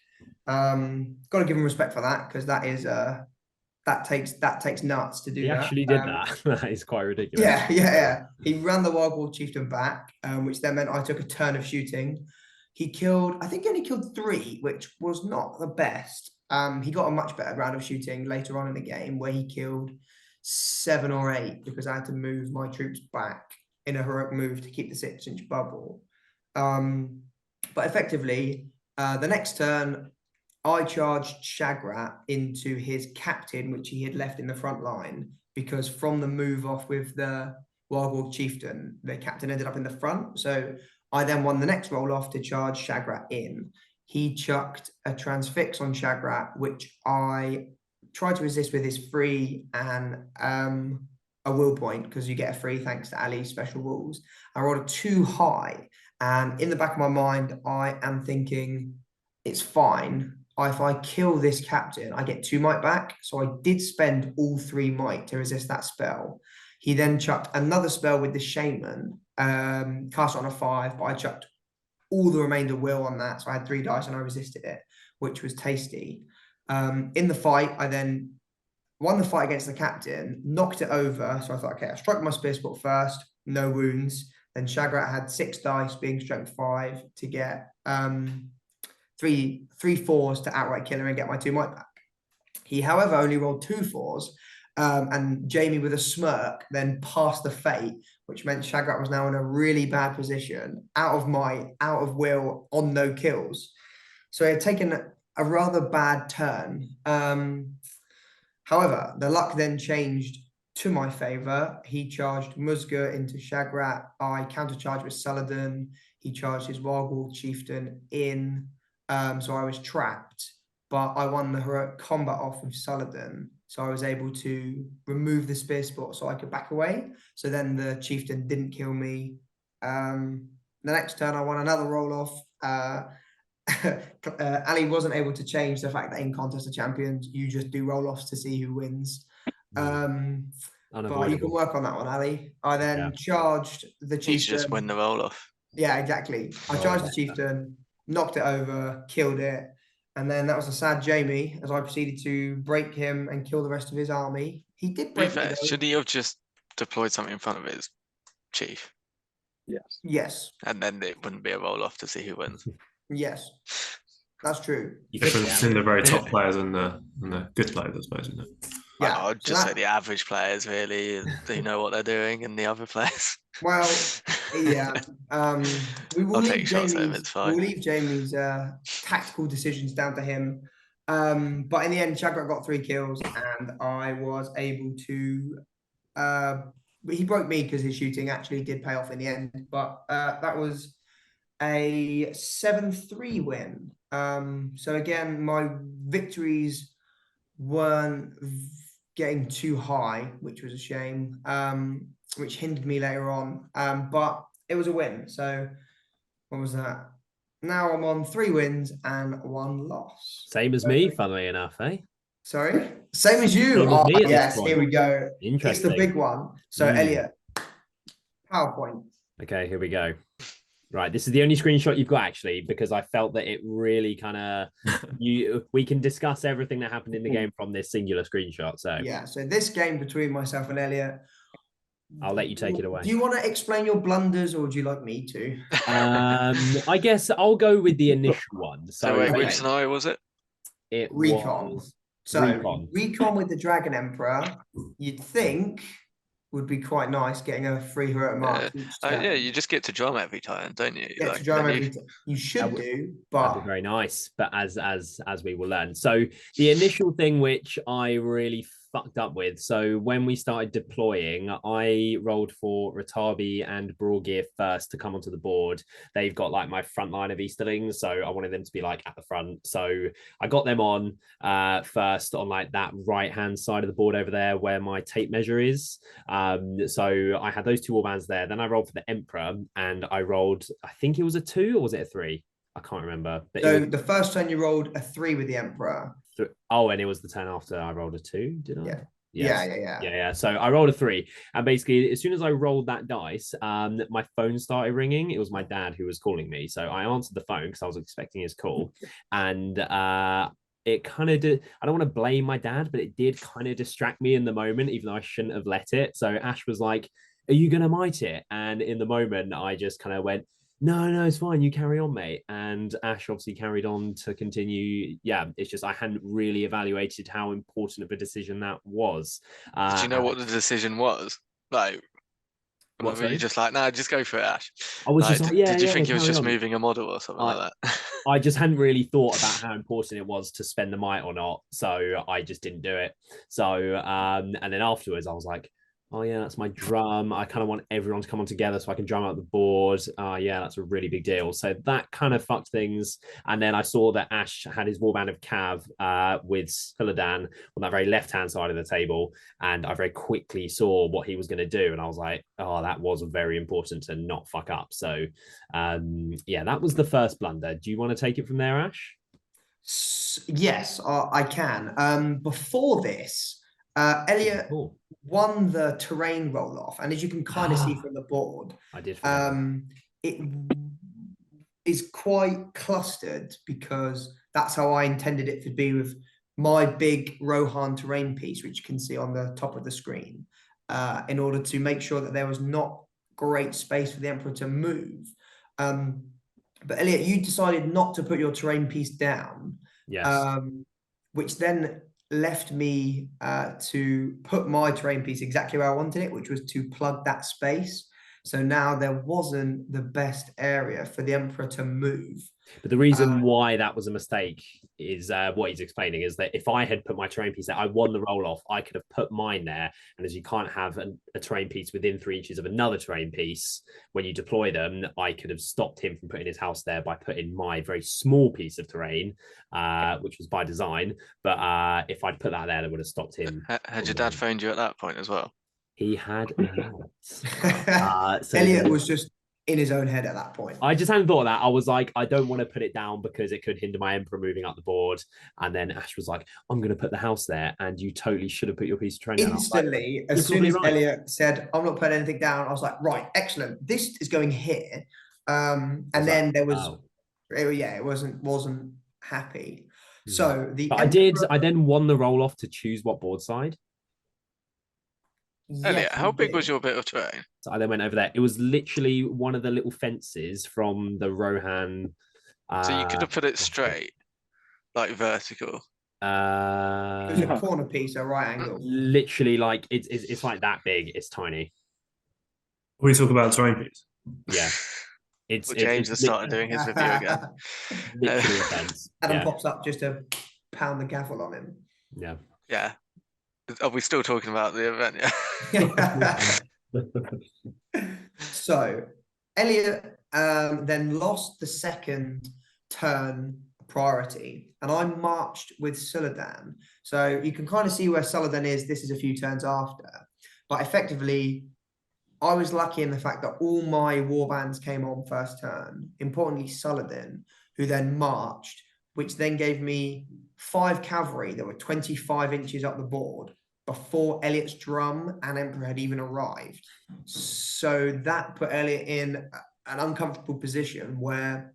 Got to give him respect for that, because that is that takes nuts to do He that. actually did that. That is quite ridiculous. Yeah. He ran the Wild War Chieftain back, which then meant I took a turn of shooting. He killed, I think he only killed 3, which was not the best. He got a much better round of shooting later on in the game, where he killed 7 or 8, because I had to move my troops back in a heroic move to keep the 6-inch bubble. But effectively, the next turn, I charged Shagrat into his captain, which he had left in the front line, because from the move off with the Wild War Chieftain, the captain ended up in the front. So I then won the next roll off to charge Shagrat in. He chucked a transfix on Shagrat, which I tried to resist with his free and a will point, because you get a free thanks to Ali's special rules. I rolled a 2 high, and in the back of my mind, I am thinking, it's fine. If I kill this captain, I get 2 might back. So I did spend all 3 might to resist that spell. He then chucked another spell with the shaman, cast on a 5, but I chucked all the remainder will on that. So I had 3 dice and I resisted it, which was tasty. In the fight, I then won the fight against the captain, knocked it over. So I thought, okay, I struck my spear spot first, no wounds. Then Shagrat had 6 dice, being strength 5, to get 3 4s to outright kill him and get my 2 might back. He, however, only rolled 2 4s, and Jamie, with a smirk, then passed the fate, which meant Shagrat was now in a really bad position, out of might, out of will, on no kills. So he had taken a rather bad turn. However, the luck then changed to my favor. He charged Musga into Shagrat. I countercharged with Saladin. He charged his Wild War Chieftain in. So I was trapped, but I won the heroic combat off with Saladin. So I was able to remove the spear spot so I could back away. So then the chieftain didn't kill me. The next turn, I won another roll off. Ali wasn't able to change the fact that in Contest of Champions, you just do roll offs to see who wins. But you can work on that one, Ali. I then charged the chieftain. You just win the roll off. Yeah, exactly. I charged the chieftain, knocked it over, killed it. And then that was a sad Jamie, as I proceeded to break him and kill the rest of his army. He did break me, should he have just deployed something in front of his chief? Yes. And then it wouldn't be a roll off to see who wins. Yes. That's true. Difference in the very top players and the good players, I suppose, isn't it? Yeah, I'd just say the average players really, they know what they're doing, and the other players. Well, yeah. We will I'll leave take shots at him, Jamie's, it's fine. we'll leave Jamie's tactical decisions down to him. But in the end, Shagrat got 3 kills, and I was able to. He broke me because his shooting actually did pay off in the end. But that was a 7-3 win. So again, my victories weren't getting too high, which was a shame, which hindered me later on. But it was a win. So what was that? Now I'm on 3 wins and 1 loss. Same as me, funnily enough, eh? Sorry? Same as you. Same as me at this yes, point. here we go. Interesting. It's the big one. So Elliot, PowerPoint. Okay, here we go. Right, this is the only screenshot you've got, actually, because I felt that it really kind of we can discuss everything that happened in the game from this singular screenshot. So yeah, so this game between myself and Elliot, I'll let you take it away. Do you want to explain your blunders, or would you like me to? I guess I'll go with the initial one. So wait, which scenario was it? It Recon. was Recon with the Dragon Emperor. You'd think would be quite nice, getting a free heroic mark each turn. Yeah, you just get to drum every time, don't you? Get to drum every time. You should do, that'd but be very nice. But as we will learn. So the initial thing which I really fucked up with. So when we started deploying, I rolled for Ratabi and Broadgear first to come onto the board. They've got like my front line of Easterlings, so I wanted them to be like at the front. So I got them on first on like that right hand side of the board over there where my tape measure is. So I had those two warbands there. Then I rolled for the Emperor, and I rolled, I think it was a 2 or was it a 3? I can't remember. But so the first turn you rolled a 3 with the Emperor. Oh, and it was the turn after I rolled a 2, did I? Yeah. Yes. Yeah. So I rolled a 3, and basically as soon as I rolled that dice, my phone started ringing. It was my dad who was calling me, so I answered the phone because I was expecting his call, and it kind of did. I don't want to blame my dad, but it did kind of distract me in the moment, even though I shouldn't have let it. So Ash was like, "Are you gonna mite it?" And in the moment, I just kind of went, no, it's fine. You carry on, mate. And Ash obviously carried on to continue. Yeah, it's just I hadn't really evaluated how important of a decision that was. Did you know what the decision was? Like, what, were you just like, nah, just go for it, Ash? I was just like, yeah. Did you think he was carry just on. moving a model or something like that? I just hadn't really thought about how important it was to spend the mite or not. So I just didn't do it. So, and then afterwards I was like, oh yeah, that's my drum. I kind of want everyone to come on together so I can drum out the board. Yeah, that's a really big deal. So that kind of fucked things. And then I saw that Ash had his warband of Cav with Siladan on that very left-hand side of the table. And I very quickly saw what he was going to do. And I was like, oh, that was very important to not fuck up. So yeah, that was the first blunder. Do you want to take it from there, Ash? Yes, I can. Before this, Elliot won the terrain roll off, and as you can kind of see from the board, I did. It is quite clustered because that's how I intended it to be with my big Rohan terrain piece, which you can see on the top of the screen, in order to make sure that there was not great space for the Emperor to move. But Elliot, you decided not to put your terrain piece down, yes, which then left me to put my terrain piece exactly where I wanted it, which was to plug that space. So now there wasn't the best area for the Emperor to move. But the reason why that was a mistake is what he's explaining is that if I had put my terrain piece there, I won the roll off. I could have put mine there. And as you can't have a terrain piece within 3 inches of another terrain piece, when you deploy them, I could have stopped him from putting his house there by putting my very small piece of terrain, which was by design. But if I'd put that there, that would have stopped him. Had your dad phoned you at that point as well? He had not. So Elliot was just in his own head at that point. I just hadn't thought of that. I was like, I don't want to put it down because it could hinder my Emperor moving up the board. And then Ash was like, I'm going to put the house there, and you totally should have put your piece of terrain down. Instantly, as soon as Elliot said, I'm not putting anything down, I was like, right, excellent. This is going here. And then there was, it wasn't happy. So I then won the roll off to choose what board side. Elliot, how big was your bit of terrain? So I then went over there. It was literally one of the little fences from the Rohan. So you could have put it straight, like vertical. It was a corner piece, a right angle. Literally, like it's like that big. It's tiny. We talk about terrain piece. Yeah. James has started doing his review again. Literally a fence. Adam pops up just to pound the gavel on him. Yeah. Yeah. Are we still talking about the event? Yeah. So Elliot then lost the second turn priority, and I marched with Siladan. So you can kind of see where Siladan is. This is a few turns after, but effectively I was lucky in the fact that all my warbands came on first turn. Importantly, Siladan, who then marched, which then gave me 5 cavalry that were 25 inches up the board before Elliot's drum and Emperor had even arrived. So that put Elliot in an uncomfortable position where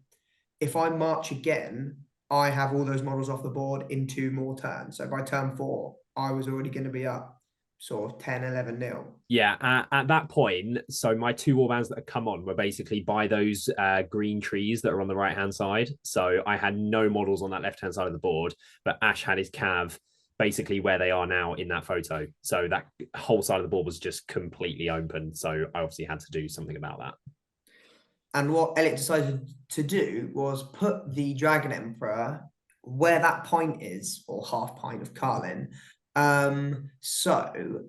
if I march again, I have all those models off the board in 2 more turns. So by turn 4, I was already going to be up sort of 10, 11 nil. Yeah, at that point, so my 2 warbands that had come on were basically by those green trees that are on the right-hand side. So I had no models on that left-hand side of the board, but Ash had his Cav basically where they are now in that photo. So that whole side of the board was just completely open. So I obviously had to do something about that. And what Elliot decided to do was put the Dragon Emperor where that point is, or half pint of Carlin. So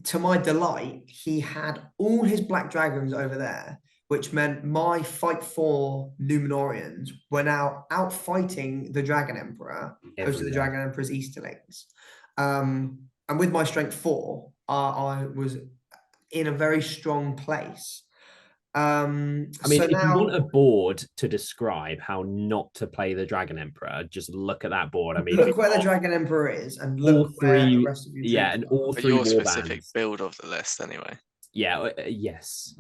to my delight, he had all his black dragons over there, which meant my fight 4 Numenorians were now out fighting the Dragon Emperor, opposed to the Dragon Emperor's Easterlings. And with my strength 4, I was in a very strong place. I mean, if you want a board to describe how not to play the Dragon Emperor, just look at that board. I mean, look where the Dragon Emperor is, and look where the rest of your and all But 3 your war specific bands. build of the list, anyway. Yeah, yes.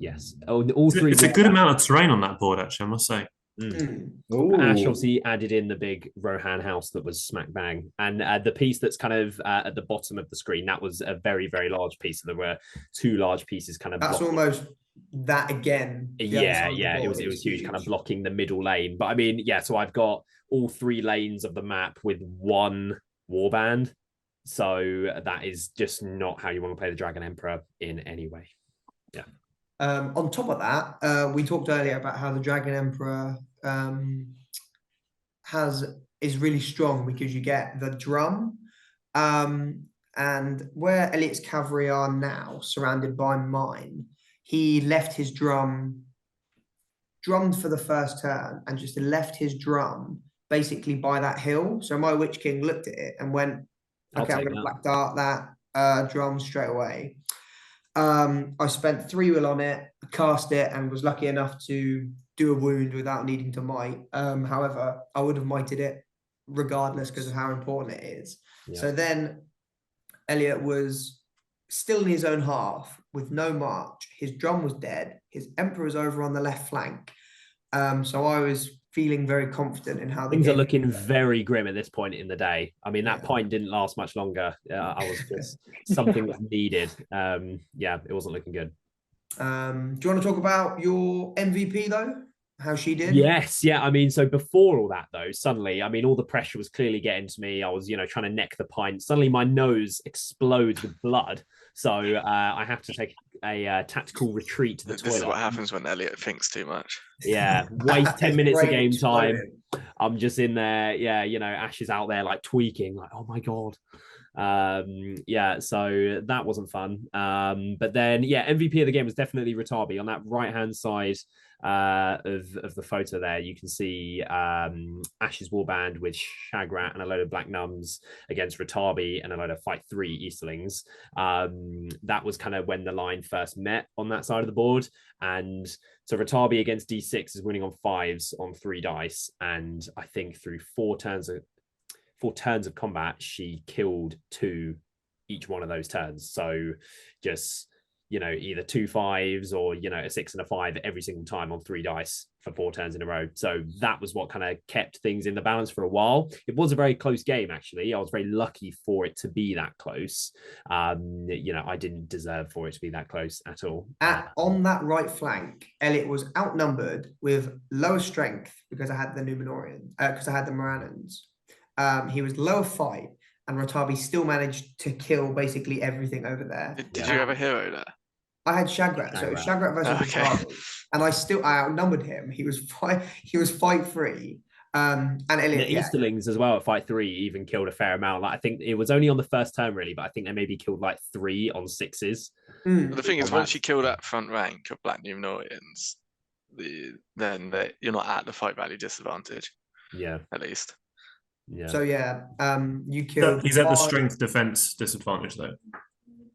Oh, all 3. It's a good amount of terrain on that board, actually, I must say. Ash obviously added in the big Rohan house that was smack bang, and the piece that's kind of at the bottom of the screen, that was a very, very large piece. So there were 2 large pieces kind of that's blocking. almost that again. Yeah, it was huge, kind of blocking the middle lane. But I mean, yeah, so I've got all 3 lanes of the map with 1 warband. So that is just not how you want to play the Dragon Emperor in any way. Yeah. On top of that, we talked earlier about how the Dragon Emperor is really strong because you get the drum. And where Elliot's cavalry are now, surrounded by mine, he left his drummed for the first turn and just left his drum basically by that hill. So my Witch King looked at it and went, okay, I'm going to black dart that drum straight away. I spent 3 will on it, cast it, and was lucky enough to do a wound without needing to might. However, I would have mighted it regardless because of how important it is. Yeah. So then Elliot was still in his own half with no march. His drum was dead. His Emperor was over on the left flank. So I was feeling very confident in how things are looking very grim at this point in the day. I mean, that point didn't last much longer. I was just something was needed. Yeah, it wasn't looking good. Do you want to talk about your MVP though? How she did? Yes, yeah. I mean, so before all that though, suddenly, I mean, all the pressure was clearly getting to me. I was, trying to neck the pint. Suddenly my nose explodes with blood. So I have to take a tactical retreat to the toilet. This is what happens when Elliot thinks too much. Yeah, waste 10 minutes of game time. I'm just in there. Yeah, Ash is out there like tweaking, like, oh my God. Yeah, so that wasn't fun. But then, yeah, MVP of the game was definitely Ratabi. On that right-hand side of the photo there, you can see Ash's warband with Shagrat and a load of black numbs against Ratabi and a load of fight 3 Easterlings. That was kind of when the line first met on that side of the board. And so Ratabi against D6 is winning on 5s on 3 dice. And I think through 4 turns of combat, she killed 2 each one of those turns. So just, either 2 5s or, a 6 and a 5 every single time on 3 dice for 4 turns in a row. So that was what kind of kept things in the balance for a while. It was a very close game, actually. I was very lucky for it to be that close. I didn't deserve for it to be that close at all. On that right flank, Elliot was outnumbered with lower strength because I had the Numenorian, because I had the Morannons. He was lower fight, and Ratabi still managed to kill basically everything over there. Did you have a hero there? I had Shagrat, so Shagrat versus Ratabi, and I outnumbered him. He was fight 3. And Elliot, the Easterlings as well at fight 3 even killed a fair amount. Like I think it was only on the first turn really, but I think they maybe killed like 3 on 6s. But the thing is, once you kill that front rank of Black Numenorians, then you're not at the fight value disadvantage. Yeah, at least. Yeah. So you killed. He's at the strength defense disadvantage though.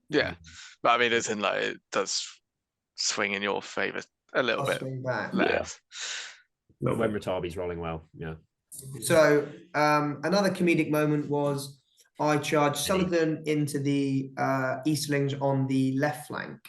Yeah, but I mean, it's in like it does swing in your favor a little bit less. But when Ratabi's rolling well, yeah. So another comedic moment was I charged Saladin into the Eastlings on the left flank.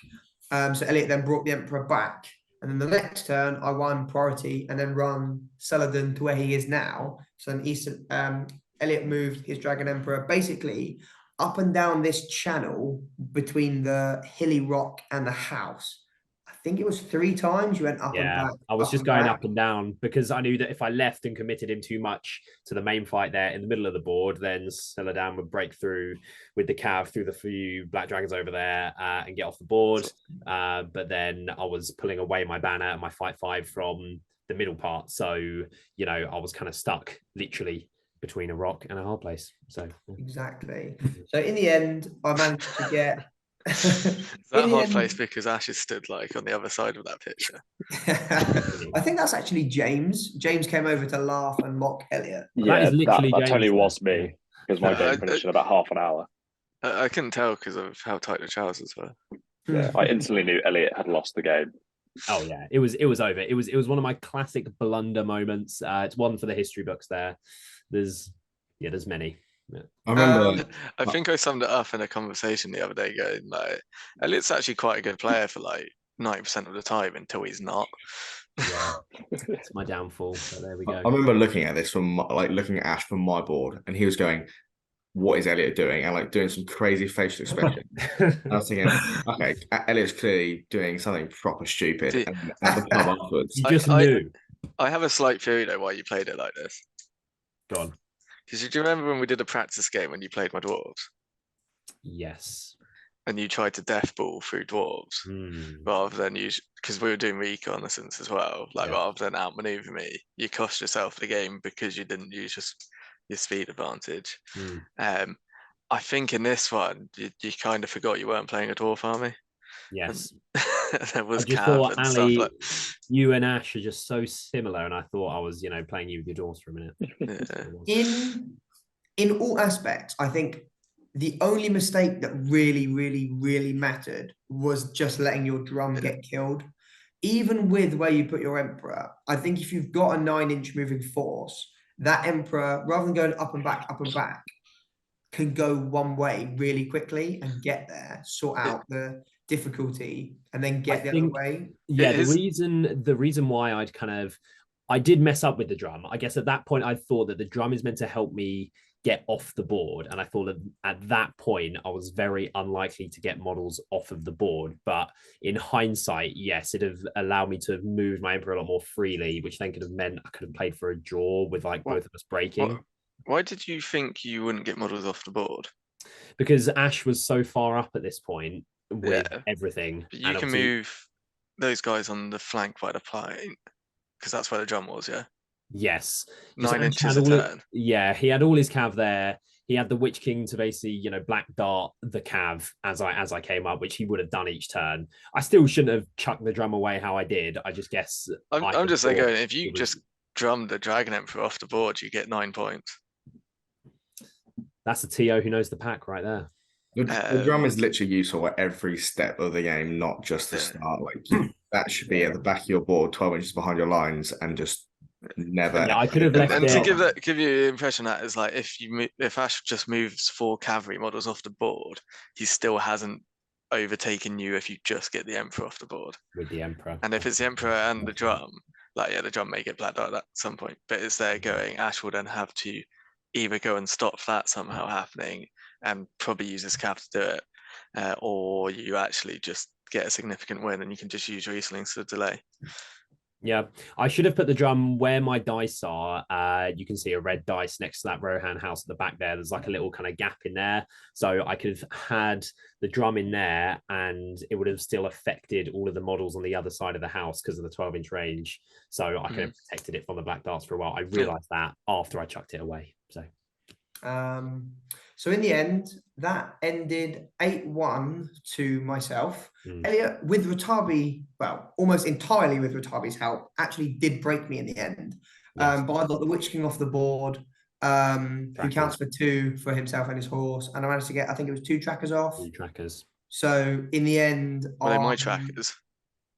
So Elliot then brought the Emperor back. And then the next turn, I won priority and then run Saladin to where he is now. So then Elliot moved his Dragon Emperor basically up and down this channel between the hilly rock and the house. I think it was 3 times you went up and Yeah, back. I was up just and going back. up and down because I knew that if I left and committed him too much to the main fight there in the middle of the board, then Celadon would break through with the cav through the few black dragons over there and get off the board. But then I was pulling away my banner and my fight 5 from the middle part. So, you know, I was kind of stuck literally between a rock and a hard place. So Exactly. So in the end, I managed to get. That hard place because Ash is stood like on the other side of that picture. I think that's actually James. James came over to laugh and mock Elliot. Yeah, is literally that James totally there. was me because my game finished in about half an hour. I couldn't tell because of how tight the trousers were. Yeah, I instantly knew Elliot had lost the game. Oh yeah, it was over. It was one of my classic blunder moments. It's one for the history books. There's many. Yeah. I remember. I think I summed it up in a conversation the other day, going like, Elliot's actually quite a good player for like 90% of the time until he's not. Yeah, it's my downfall. But there we go. I remember looking at this from looking at Ash from my board, and he was going, "What is Elliot doing?" and like doing some crazy facial expression. And I was thinking, okay, Elliot's clearly doing something proper stupid. See, and at the pub afterwards, You just knew. I have a slight theory though why you played it like this. Go on. Because do you remember when we did a practice game when you played my dwarves Yes. and you tried to death ball through dwarves rather than use, because we were doing reconnaissance as well, like rather than outmaneuver me, you cost yourself the game because you didn't use your speed advantage. I think in this one you kind of forgot you weren't playing a dwarf army. Yes. There was I just cav thought, and Ali, stuff like. you and Ash are just so similar, and I thought I was, playing you with your dwarves for a minute. Yeah. In all aspects, I think the only mistake that really, really, really mattered was just letting your drum get killed. Even with where you put your Emperor, I think if you've got a 9-inch moving force, that Emperor, rather than going up and back, can go one way really quickly and get there, sort out the difficulty, and then get the other way. Yeah, the reason why I did mess up with the drum. I guess at that point I thought that the drum is meant to help me get off the board, and I thought that at that point I was very unlikely to get models off of the board. But in hindsight, yes, it'd have allowed me to move my Emperor a lot more freely, which then could have meant I could have played for a draw with like both of us breaking. Why did you think you wouldn't get models off the board? Because Ash was so far up at this point with everything. But you can move those guys on the flank by the plane, because that's where the drum was, yeah? Yes. 9 inches a turn. Yeah, he had all his cav there. He had the Witch King to basically, black dart the cav as I came up, which he would have done each turn. I still shouldn't have chucked the drum away how I did. I just guess I'm just saying, if you just drummed the Dragon Emperor off the board, you get 9 points. That's a TO who knows the pack right there. The drum is literally useful at every step of the game, not just the start. Like that should be at the back of your board, 12 inches behind your lines, and just never. Yeah, I could have left and it. to give you the impression that is like if Ash just moves 4 cavalry models off the board, he still hasn't overtaken you if you just get the Emperor off the board. With the Emperor. And if it's the Emperor and the drum, the drum may get black dot at some point, but it's there going. Ash will then have to either go and stop that somehow happening and probably use his cav to do it, or you actually just get a significant win and you can just use Rieslings to delay. Yeah, I should have put the drum where my dice are. You can see a red dice next to that Rohan house at the back there. There's like a little kind of gap in there. So I could have had the drum in there and it would have still affected all of the models on the other side of the house because of the 12-inch range. So I could have protected it from the black darts for a while. I realized that after I chucked it away. So in the end, that ended 8-1 to myself. Elliot, with Ratabi, well, almost entirely with Ratabi's help, actually did break me in the end. But I got the Witch King off the board, who counts for 2 for himself and his horse. And I managed to get, I think it was 2 trackers off. 2 trackers. So in the end, were they my trackers?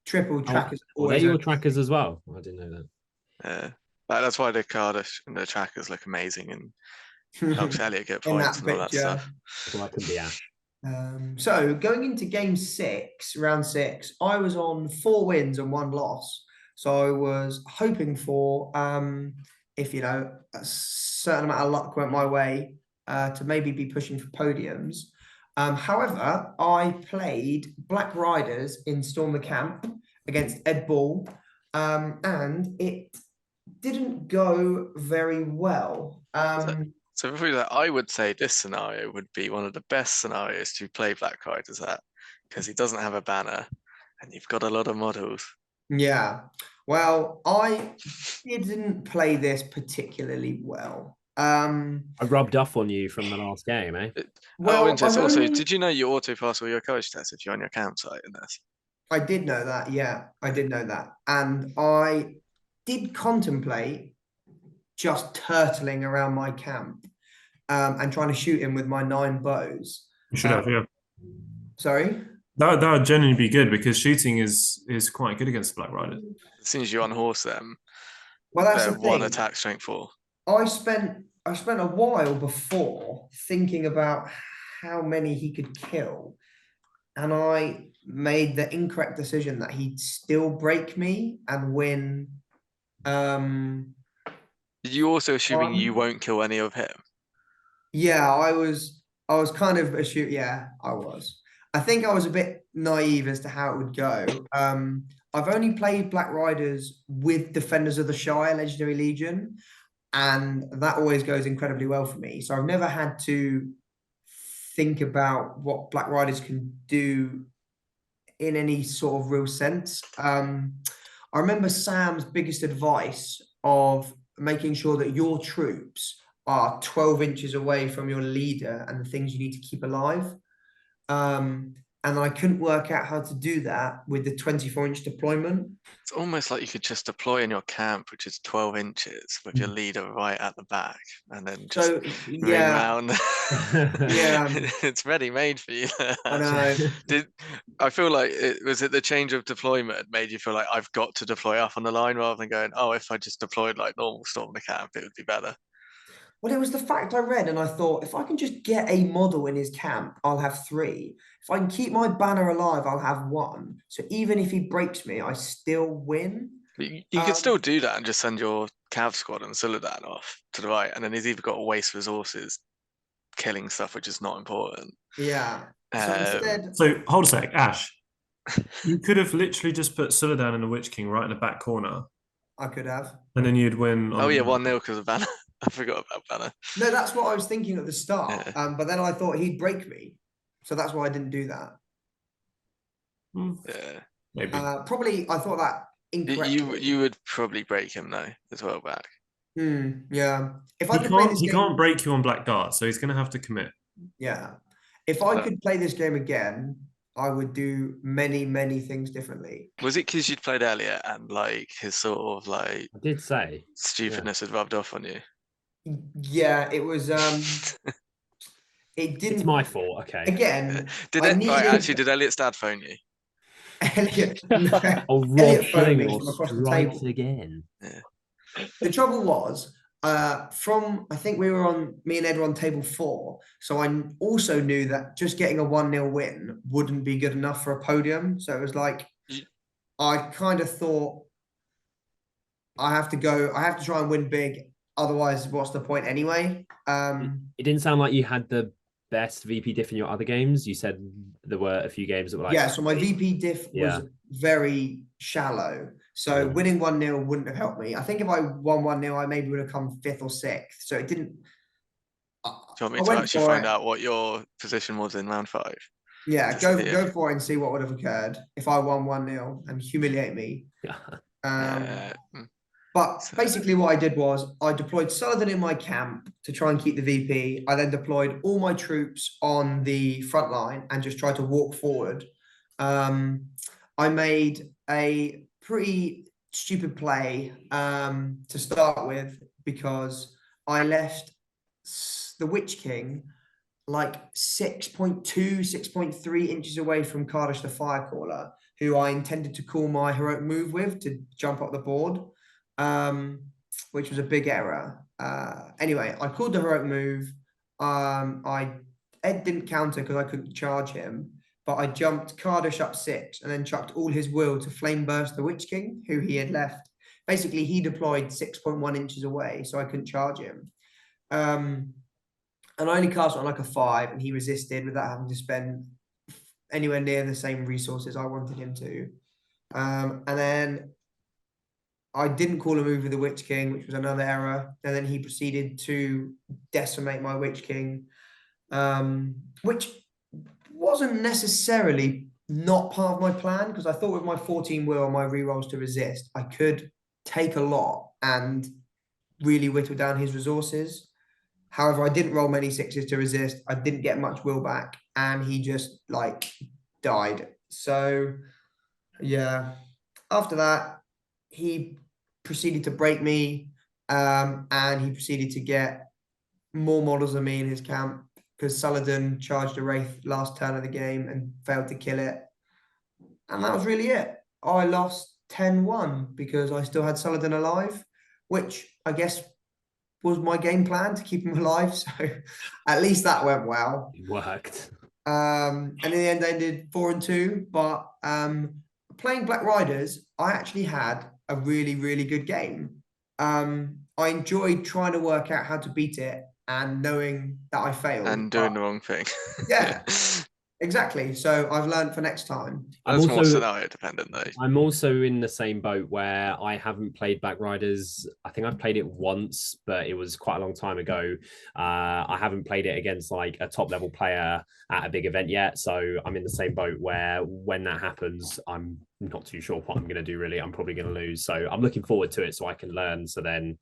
Triple trackers. Were they your trackers as well? I didn't know that. Yeah, that's why the Cardiff and the trackers look amazing and helps Elliot get points and all that stuff. Well, I couldn't be Ash. So going into game 6, round 6, I was on 4 wins and 1 loss. So I was hoping for, if a certain amount of luck went my way, to maybe be pushing for podiums. However, I played Black Riders in Storm the Camp, against Ed Ball, and it didn't go very well. So before that, I would say this scenario would be one of the best scenarios to play Black Riders at, because he doesn't have a banner and you've got a lot of models. Yeah. Well, I didn't play this particularly well. I rubbed off on you from the last game, eh? Well, Interest. I've Also, only- did you know you auto pass all your coach tests if you're on your campsite in this? I did know that. Yeah, I did know that. And I did contemplate just turtling around my camp and trying to shoot him with my 9 bows. You should have, yeah. Sorry? That would genuinely be good, because shooting is quite good against Black Riders. As soon as you unhorse them, Well, that's they're the 1 thing. attack strength 4. I spent a while before thinking about how many he could kill, and I made the incorrect decision that he'd still break me and win. Did you also assuming you One. won't kill any of him? Yeah, I was kind of yeah, I was. I think I was a bit naive as to how it would go. I've only played Black Riders with Defenders of the Shire, Legendary Legion, and that always goes incredibly well for me. So I've never had to think about what Black Riders can do in any sort of real sense. I remember Sam's biggest advice of making sure that your troops are 12 inches away from your leader and the things you need to keep alive. And I couldn't work out how to do that with the 24-inch deployment. It's almost like you could just deploy in your camp, which is 12 inches, with your leader right at the back, and then just ring round. Yeah. It's ready made for you. I know. I feel like was it the change of deployment made you feel like I've got to deploy up on the line rather than going, oh, if I just deployed like normal storm the camp, it would be better. Well, it was the fact I read, and I thought, if I can just get a model in his camp, I'll have 3. If I can keep my banner alive, I'll have 1. So even if he breaks me, I still win. You could still do that and just send your Cav squad and Suladan off to the right, and then he's either got to waste resources killing stuff which is not important. Yeah. So instead, So hold a sec, Ash. You could have literally just put Suladan and the Witch King right in the back corner, I could have. and then you'd win. Oh yeah, 1-0 because of banner. I forgot about banner. No, that's what I was thinking at the start. Yeah. But then I thought he'd break me, so that's why I didn't do that. Yeah, Maybe. Probably I thought that incorrectly. you would probably break him though as well back. Yeah. If I could play this He game, can't break you on Black Dart, so he's going to have to commit. yeah. If I could play this game again, I would do many, many things differently. Was it because you'd played Elliot and like his sort of like I did say stupidness had rubbed off on you? Yeah, it was. It didn't. it's my fault. Okay. Again, Did I it? needed- Right, actually, did Elliot's dad phone you? Elliot, Oh, Rob Elliot phoned me Schlingle from across the strikes table. again. The trouble was, I think me and Ed were on table 4. So I also knew that just getting a 1-0 win wouldn't be good enough for a podium. So it was like, I kind of thought I have to try and win big. Otherwise, what's the point anyway? It didn't sound like you had the best VP diff in your other games. You said there were a few games that were like, yeah, so my VP diff was very shallow. So winning 1-0 wouldn't have helped me. I think if I won 1-0, I maybe would have come 5th or 6th. So it didn't. Do you want me to actually find out what your position was in round 5? Yeah, go for it and see what would have occurred if I won 1-0 and humiliate me. But basically what I did was I deployed Sullivan in my camp to try and keep the VP. I then deployed all my troops on the front line and just tried to walk forward. I made a pretty stupid play to start with because I left the Witch King like 6.2, 6.3 inches away from Kardash the Firecaller, who I intended to call my heroic move with to jump up the board. Which was a big error. Anyway, I called the heroic move. Ed didn't counter because I couldn't charge him, but I jumped Kardash up 6 and then chucked all his will to flame burst the Witch King, who he had left. Basically, he deployed 6.1 inches away, so I couldn't charge him. And I only cast on like a 5, and he resisted without having to spend anywhere near the same resources I wanted him to. And then I didn't call a move with the Witch King, which was another error. And then he proceeded to decimate my Witch King, which wasn't necessarily not part of my plan, because I thought with my 14 will, my rerolls to resist, I could take a lot and really whittle down his resources. However, I didn't roll many sixes to resist. I didn't get much will back, and he just like died. So yeah, after that, he proceeded to break me, and he proceeded to get more models than me in his camp, because Saladin charged a Wraith last turn of the game and failed to kill it. And that was really it. I lost 10-1 because I still had Saladin alive, which I guess was my game plan, to keep him alive. So at least that went well. It worked. And in the end, I did 4-2. But playing Black Riders, I actually had a really, really good game. I enjoyed trying to work out how to beat it and knowing that I failed. And doing the wrong thing. Yeah, exactly. So I've learned for next time. That's more scenario dependent, though. I'm also in the same boat where I haven't played Black Riders. I think I've played it once, but it was quite a long time ago. I haven't played it against like a top level player at a big event yet. So I'm in the same boat where when that happens, I'm not too sure what I'm going to do, really. I'm probably going to lose. So I'm looking forward to it so I can learn. So then,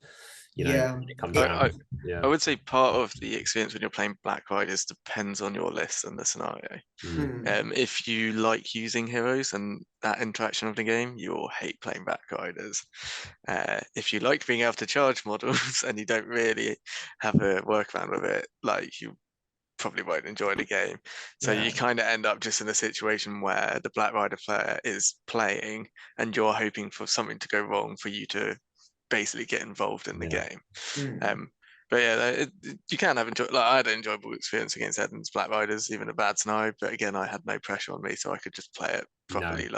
you know, Yeah. it comes around. I would say part of the experience when you're playing Black Riders depends on your list and the scenario. If you like using heroes and that interaction of the game, you'll hate playing Black Riders. If you like being able to charge models and you don't really have a workaround with it, like, you probably won't enjoy the game. So you kind of end up just in a situation where the Black Rider player is playing and you're hoping for something to go wrong for you to basically get involved in the game. But yeah, you can have I had an enjoyable experience against Edmonds Black Riders, even a bad scenario. But again, I had no pressure on me, so I could just play it properly.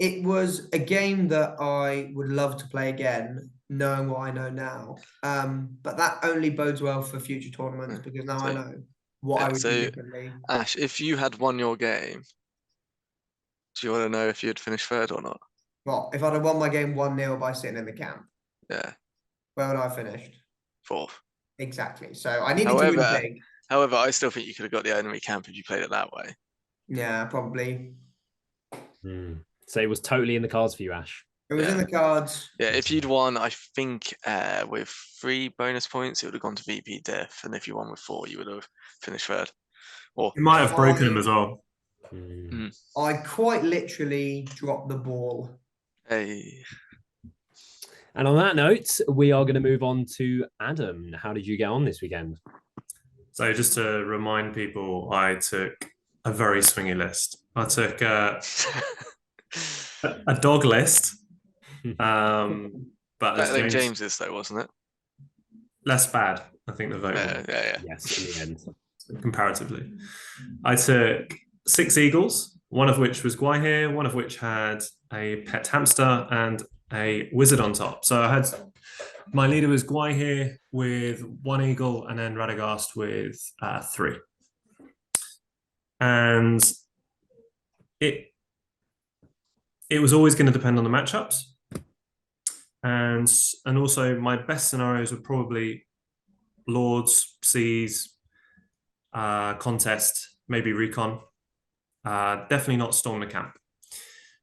It was a game that I would love to play again, knowing what I know now. But that only bodes well for future tournaments, because now I know what I would do differently. Ash, if you had won your game, do you want to know if you'd finished third or not? Well, if I'd have won my game 1-0 by sitting in the camp, where would I have finished? Fourth. Exactly. So I needed to win big. However, I still think you could have got the enemy camp if you played it that way. Yeah, probably. So it was totally in the cards for you, Ash. It was in the cards. Yeah, if you'd won, I think with 3 bonus points, it would have gone to VP Diff, and if you won with 4, you would have finished third. Or you might have broken him as well. I quite literally dropped the ball. Hey. And on that note, we are going to move on to Adam. How did you get on this weekend? So just to remind people, I took a very swingy list. I took a dog list. But better than James's, though, wasn't it? Less bad, I think the vote. Yes, in the end. Comparatively. I took 6 eagles, one of which was Gwaihir, one of which had a pet hamster and a wizard on top. So I had my leader was Gwaihir with 1 eagle, and then Radagast with 3. And it was always going to depend on the matchups. And also my best scenarios were probably Lords, Seas, Contest, maybe Recon. Definitely not Storm the Camp.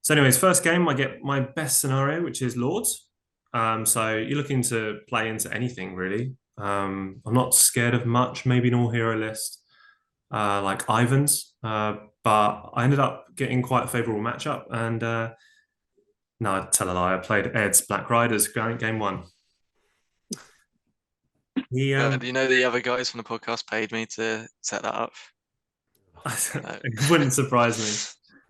So anyways, first game, I get my best scenario, which is Lords. So you're looking to play into anything, really. I'm not scared of much, maybe an all-hero list like Ivan's. But I ended up getting quite a favourable matchup. And no, I'd tell a lie. I played Ed's Black Riders game 1. Do you know the other guys from the podcast paid me to set that up? It wouldn't surprise me.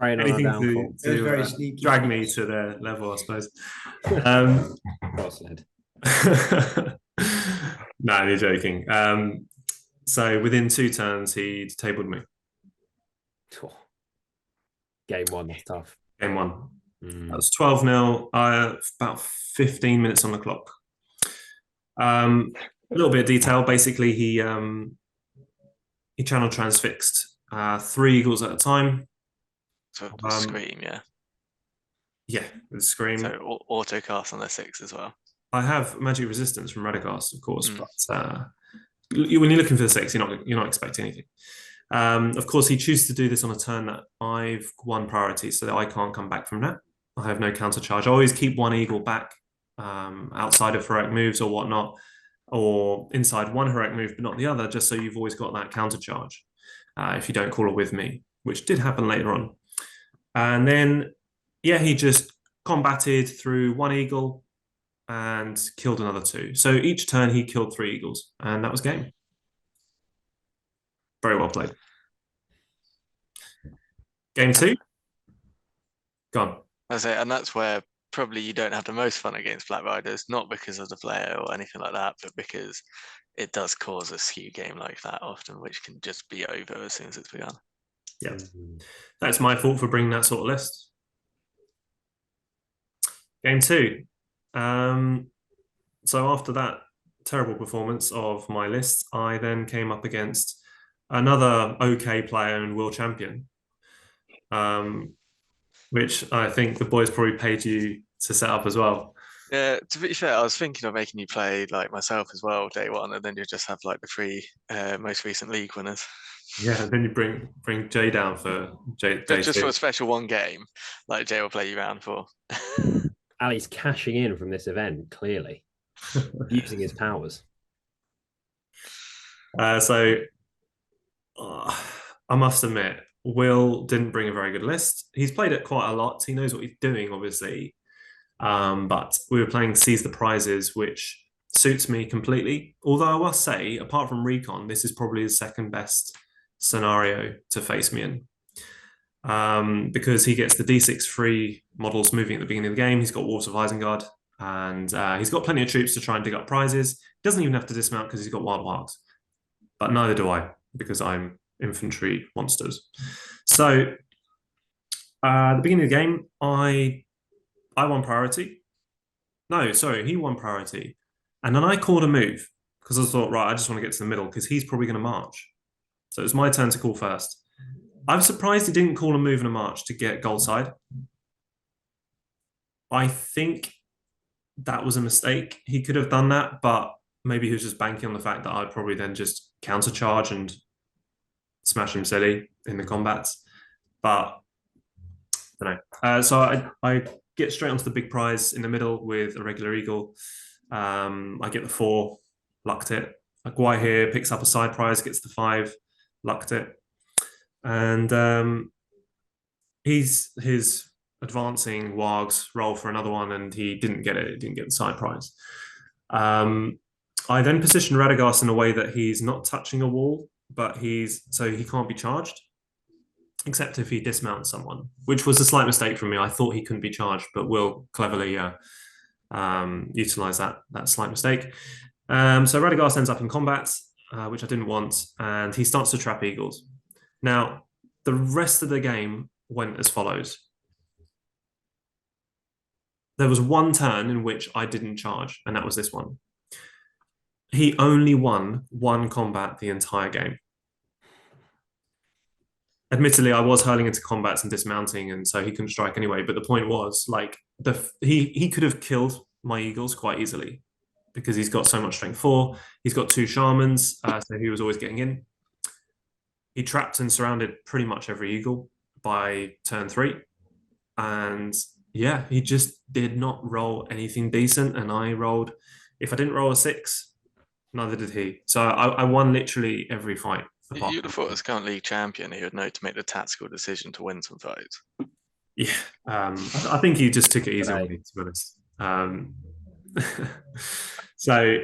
Anything to drag me to their level, I suppose. No, you're joking. So within 2 turns, he tabled me. Game 1, that's tough. Game 1. That was 12-0. About 15 minutes on the clock. A little bit of detail. Basically, he channel transfixed 3 eagles at a time. So Scream, Yeah, with Scream. So auto cast on their 6 as well. I have magic resistance from Radagast, of course, Mm. but when you're looking for the 6, you're not expecting anything. Of course, he chooses to do this on a turn that I've won priority, so that I can't come back from that. I have no counter charge. I always keep one eagle back outside of heroic moves or whatnot, or inside one heroic move but not the other, just so you've always got that counter charge if you don't call it with me, which did happen later on. And then, yeah, he just combated through one eagle and killed another 2. So each turn he killed 3 eagles, and that was game. Very well played. Game 2. Gone. That's it, and that's where probably you don't have the most fun against Black Riders, not because of the player or anything like that, but because it does cause a skew game like that often, which can just be over as soon as it's begun. Yeah, that's my fault for bringing that sort of list. Game 2. So after that terrible performance of my list, I then came up against another okay player and world champion, which I think the boys probably paid you to set up as well. Yeah, to be fair, I was thinking of making you play like myself as well, day one, and then you just have like the 3 most recent league winners. Yeah, and then you bring Jay down for Jay. Just for a special one game, like Jay will play you round 4. Ali's cashing in from this event, clearly. Using his powers. So I must admit, Will didn't bring a very good list. He's played it quite a lot. He knows what he's doing, obviously. But we were playing Seize the Prizes, which suits me completely. Although I must say, apart from Recon, this is probably the second best scenario to face me in. Because he gets the D6 free models moving at the beginning of the game. He's got Wolves of Isengard, and he's got plenty of troops to try and dig up prizes. He doesn't even have to dismount because he's got Wild Hogs. But neither do I, because I'm infantry monsters. So at the beginning of the game, I won priority. No, sorry, he won priority. And then I called a move because I thought, right, I just want to get to the middle because he's probably going to march. So it was my turn to call first. I'm surprised he didn't call a move and a march to get goal side. I think that was a mistake. He could have done that, but maybe he was just banking on the fact that I'd probably then just countercharge and smash him silly in the combats. But I don't know. So I get straight onto the big prize in the middle with a regular eagle. I get the 4, lucked it. Aguai here picks up a side prize, gets the 5, lucked it. And his advancing wargs roll for another one, and he didn't get it. He didn't get the side prize. I then position Radagast in a way that he's not touching a wall, but so he can't be charged, except if he dismounts someone, which was a slight mistake from me. I thought he couldn't be charged, but Will cleverly utilize that slight mistake. So Radagast ends up in combat, which I didn't want, and he starts to trap eagles. Now, the rest of the game went as follows. There was one turn in which I didn't charge, and that was this one. He only won 1 combat the entire game. Admittedly, I was hurling into combats and dismounting, and so he couldn't strike anyway. But the point was, like, he could have killed my eagles quite easily because he's got so much strength 4. He's got 2 shamans, so he was always getting in. He trapped and surrounded pretty much every eagle by turn 3. And yeah, he just did not roll anything decent. And I rolled, if I didn't roll a 6, neither did he. So I won literally every fight. You'd have thought as current league champion, he would know to make the tactical decision to win some fights. Yeah, I think he just took it easy on me, to be honest. So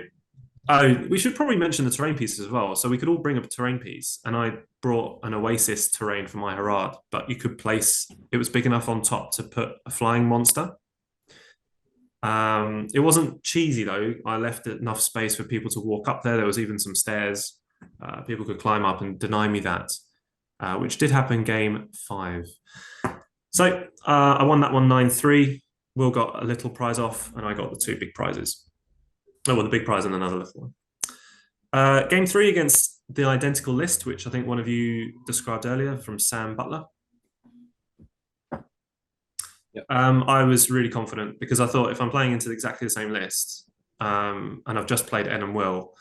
we should probably mention the terrain pieces as well. So we could all bring up a terrain piece, and I brought an Oasis terrain for my Harad, but you could place, it was big enough on top to put a flying monster. It wasn't cheesy though. I left enough space for people to walk up there. There was even some stairs people could climb up and deny me that, which did happen game 5. So I won that one 9-3. Will got a little prize off, and I got the 2 big prizes. Oh, well, the big prize and another little one. Game 3 against the identical list, which I think one of you described earlier, from Sam Butler. I was really confident because I thought if I'm playing into exactly the same list, and I've just played Ed and Will,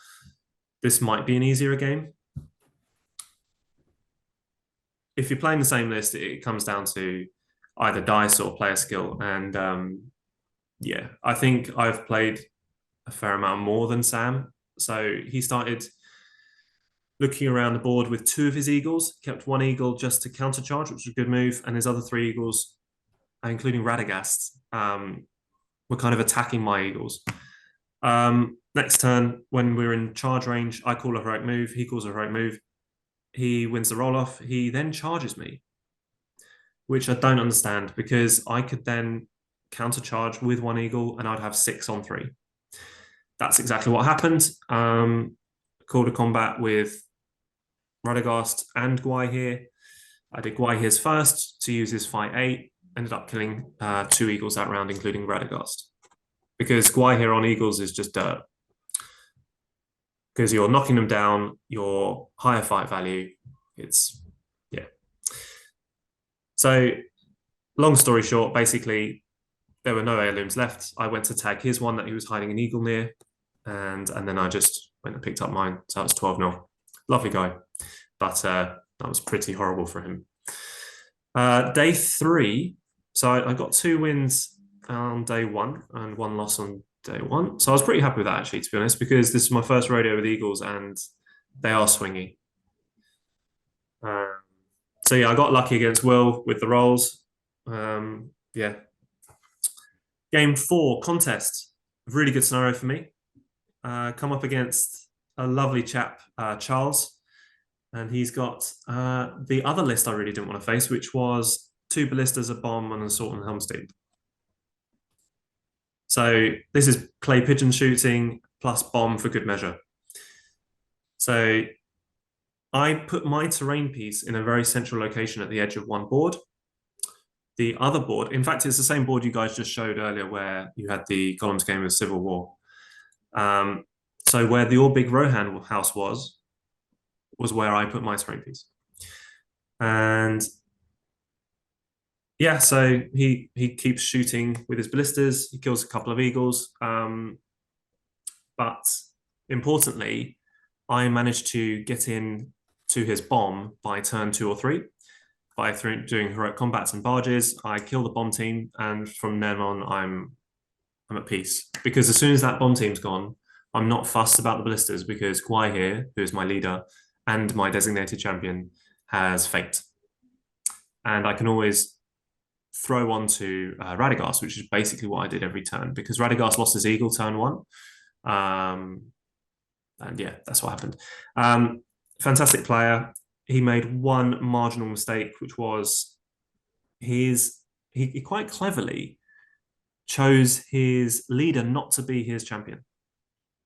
this might be an easier game. If you're playing the same list, it comes down to either dice or player skill. And yeah, I think I've played a fair amount more than Sam. So he started looking around the board with 2 of his eagles, kept 1 eagle just to countercharge, which was a good move, and his other 3 eagles, including Radagast, were kind of attacking my eagles. Next turn, when we're in charge range, I call a heroic move, he calls a heroic move, he wins the roll-off, he then charges me, which I don't understand because I could then countercharge with 1 eagle and I'd have 6 on 3. That's exactly what happened. Called a combat with Radagast and Gwaihir. I did Gwaihir's first to use his fight 8, ended up killing 2 eagles that round, including Radagast. Because Gwaihir on eagles is just dirt. Because you're knocking them down, your higher fight value, it's, yeah. So, long story short, basically, there were no heirlooms left. I went to tag his one that he was hiding an eagle near, and then I just went and picked up mine. So that was 12-0. Lovely guy. But that was pretty horrible for him. Day 3, so I got 2 wins on day 1 and 1 loss on day 1. So I was pretty happy with that, actually, to be honest, because this is my first rodeo with eagles and they are swingy. So yeah, I got lucky against Will with the rolls. Yeah. Game 4, contest. Really good scenario for me. Come up against a lovely chap, Charles. And he's got the other list I really didn't want to face, which was 2 ballistas, a bomb, and an assault and helmsteed. So this is clay pigeon shooting plus bomb for good measure. So I put my terrain piece in a very central location at the edge of one board. The other board, in fact, it's the same board you guys just showed earlier where you had the Gollum's game of Civil War. So where the All Big Rohan house was where I put my terrain piece. And yeah, so he keeps shooting with his ballistas. He kills a couple of eagles. But importantly, I managed to get in to his bomb by turn 2 or 3. By doing heroic combats and barges, I kill the bomb team, and from then on, I'm at peace. Because as soon as that bomb team's gone, I'm not fussed about the ballistas because Gwaihir, who is my leader and my designated champion, has fate. And I can always throw on to Radagast, which is basically what I did every turn, because Radagast lost his eagle turn 1. And yeah, that's what happened. Fantastic player. He made one marginal mistake, which was he quite cleverly chose his leader not to be his champion,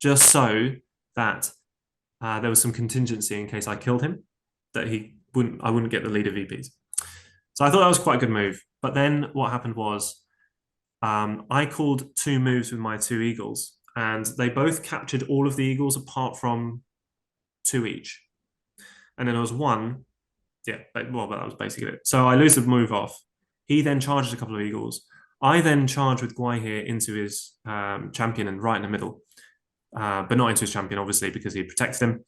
just so that there was some contingency in case I killed him, that I wouldn't get the leader VPs. So I thought that was quite a good move. But then what happened was I called 2 moves with my 2 eagles, and they both captured all of the eagles apart from 2 each. And then there was 1, but that was basically it. So I lose the move off. He then charges a couple of eagles. I then charge with Gwaihir into his champion and right in the middle, but not into his champion, obviously, because he protected him.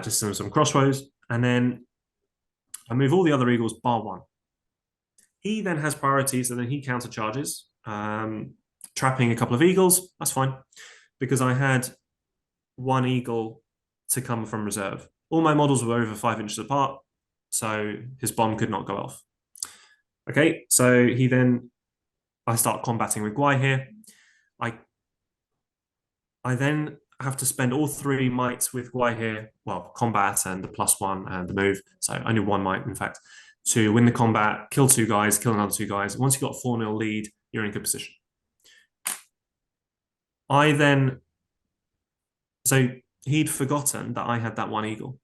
Just some crossroads. And then I move all the other eagles bar 1. He then has priorities, and then he counter charges, trapping a couple of eagles. That's fine, because I had 1 eagle to come from reserve. All my models were over 5 inches apart, so his bomb could not go off. Okay, so I start combating with Gwaihir. I then have to spend all 3 mites with Gwaihir, well, combat and the +1 and the move, so only 1 might, in fact, to win the combat, kill 2 guys, kill another 2 guys. Once you've got 4-0 lead, you're in a good position. So he'd forgotten that I had that 1 eagle.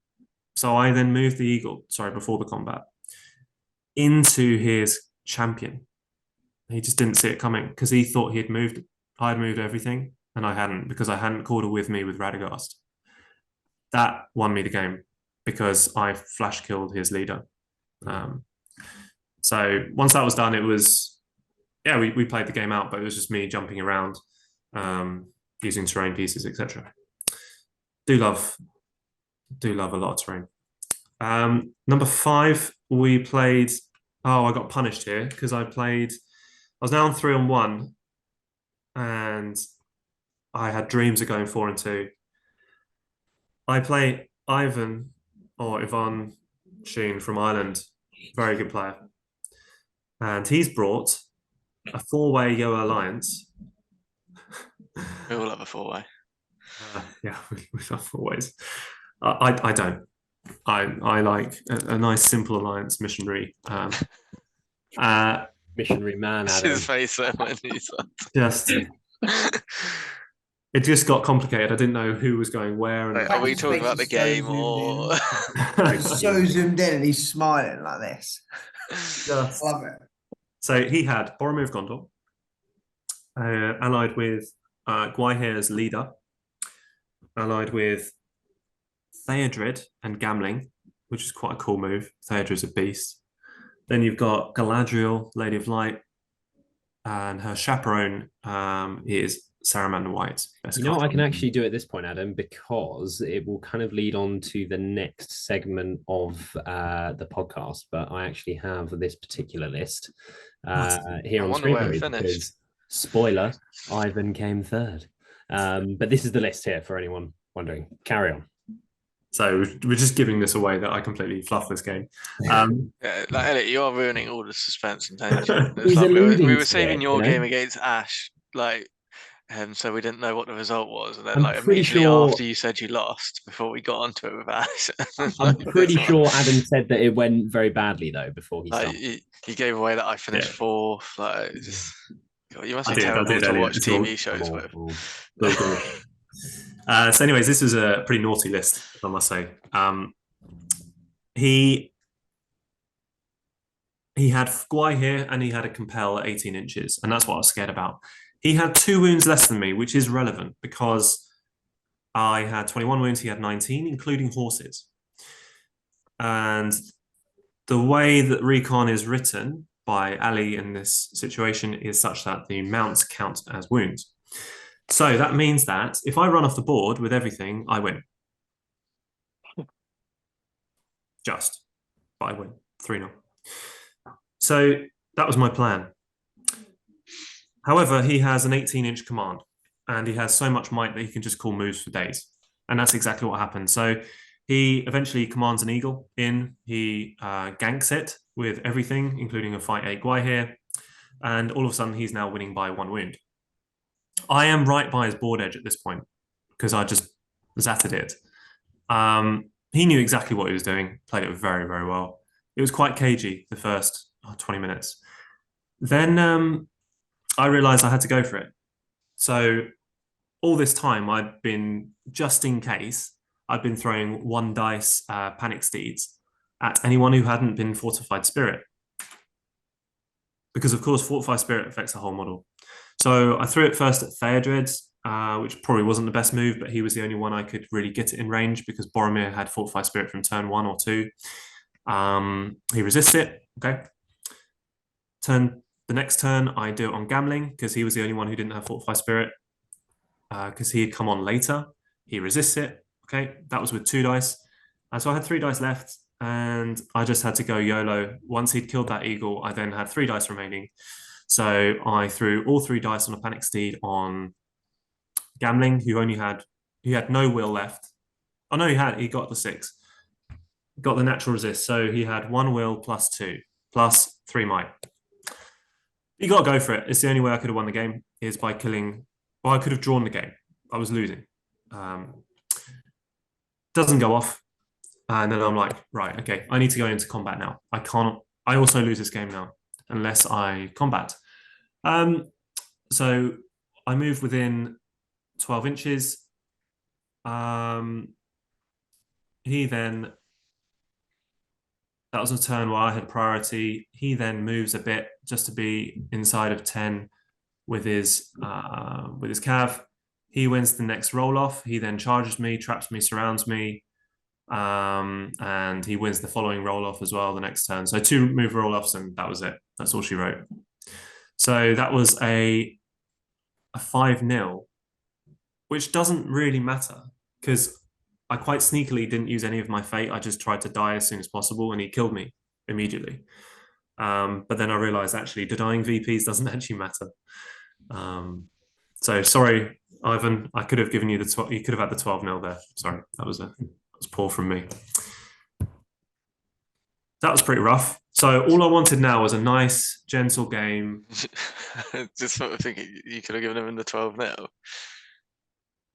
So I then moved the eagle, before the combat, into his champion. He just didn't see it coming because he thought I'd moved everything, and I hadn't, because I hadn't called it with me with Radagast. That won me the game because I flash killed his leader. So once that was done, it was yeah, we played the game out, but it was just me jumping around, using terrain pieces, etc. Do love a lot of terrain. Number 5, we played. Oh, I got punished here because I was now on 3-on-1, and I had dreams of going 4-2. I play Ivan or Ivan Sheen from Ireland, very good player, and he's brought a 4-way Yo Alliance. We all have a 4-way. Yeah, we have 4 ways. I don't. I like a nice simple alliance missionary. Missionary man, Adam. His face there when he's just it just got complicated. I didn't know who was going where. Wait, are we talking about the game or? He's so zoomed in and he's smiling like this. Just... Love it. So he had Boromir of Gondor, allied with Gwaihir as leader, allied with Theodred and Gamling, which is quite a cool move. Theodred's a beast. Then you've got Galadriel, Lady of Light, and her chaperone is Saruman White. You know what I can actually do at this point, Adam, because it will kind of lead on to the next segment of the podcast. But I actually have this particular list here on screen because, spoiler, Ivan came third. But this is the list here for anyone wondering. Carry on. So we're just giving this away that I completely fluffed this game. Yeah, like Elliot, you are ruining all the suspense and tension. We were saving your game against Ash, so we didn't know what the result was, and then immediately after you said you lost, before we got onto it with Ash. I'm pretty sure Adam said that it went very badly though before he started. He gave away that I finished 4th. God, you must be terrible to watch TV shows with. So anyways, this was a pretty naughty list, I must say. He had Gwaihir and he had a compel at 18 inches, and that's what I was scared about. He had 2 wounds less than me, which is relevant because I had 21 wounds, he had 19, including horses. And the way that recon is written by Ali in this situation is such that the mounts count as wounds. So that means that if I run off the board with everything, I win. But I win 3-0. So that was my plan. However, he has an 18-inch command, and he has so much might that he can just call moves for days. And that's exactly what happened. So he eventually commands an eagle in. He ganks it with everything, including a fight 8 Gwaihir. And all of a sudden, he's now winning by 1 wound. I am right by his board edge at this point because I just zatted it. He knew exactly what he was doing, played it very, very well. It was quite cagey the first 20 minutes. Then I realized I had to go for it. So all this time I'd been, just in case, I'd been throwing 1 dice panic steeds at anyone who hadn't been fortified spirit. Because of course, fortified spirit affects the whole model. So I threw it first at Theodred, which probably wasn't the best move, but he was the only one I could really get it in range because Boromir had fortified spirit from turn 1 or 2. He resists it. Okay. The next turn, I do it on Gamling because he was the only one who didn't have fortified spirit because he had come on later. He resists it. Okay, that was with 2 dice. So I had 3 dice left, and I just had to go YOLO. Once he'd killed that eagle, I then had 3 dice remaining. So I threw all 3 dice on a panic steed on Gamling, who had no will left. Oh no, he got the 6. Got the natural resist. So he had 1 will plus 2, plus 3 might. You got to go for it. It's the only way I could have won the game is by killing. Well, I could have drawn the game. I was losing. Doesn't go off. And then I'm like, right, okay, I need to go into combat now. I also lose this game now unless I combat. So I move within 12 inches. That was a turn where I had priority. He then moves a bit just to be inside of 10 with his cav. He wins the next roll off. He then charges me, traps me, surrounds me, and he wins the following roll off as well the next turn. So 2 move roll offs, and that was it. That's all she wrote. So that was a 5-0, which doesn't really matter because I quite sneakily didn't use any of my fate. I just tried to die as soon as possible, and he killed me immediately. But then I realized actually the dying VPs doesn't actually matter. So sorry, Ivan, I could have given you you could have had the 12-0 there. Sorry, that was poor from me. That was pretty rough. So all I wanted now was a nice, gentle game. Just sort of thinking you could have given him the 12-0.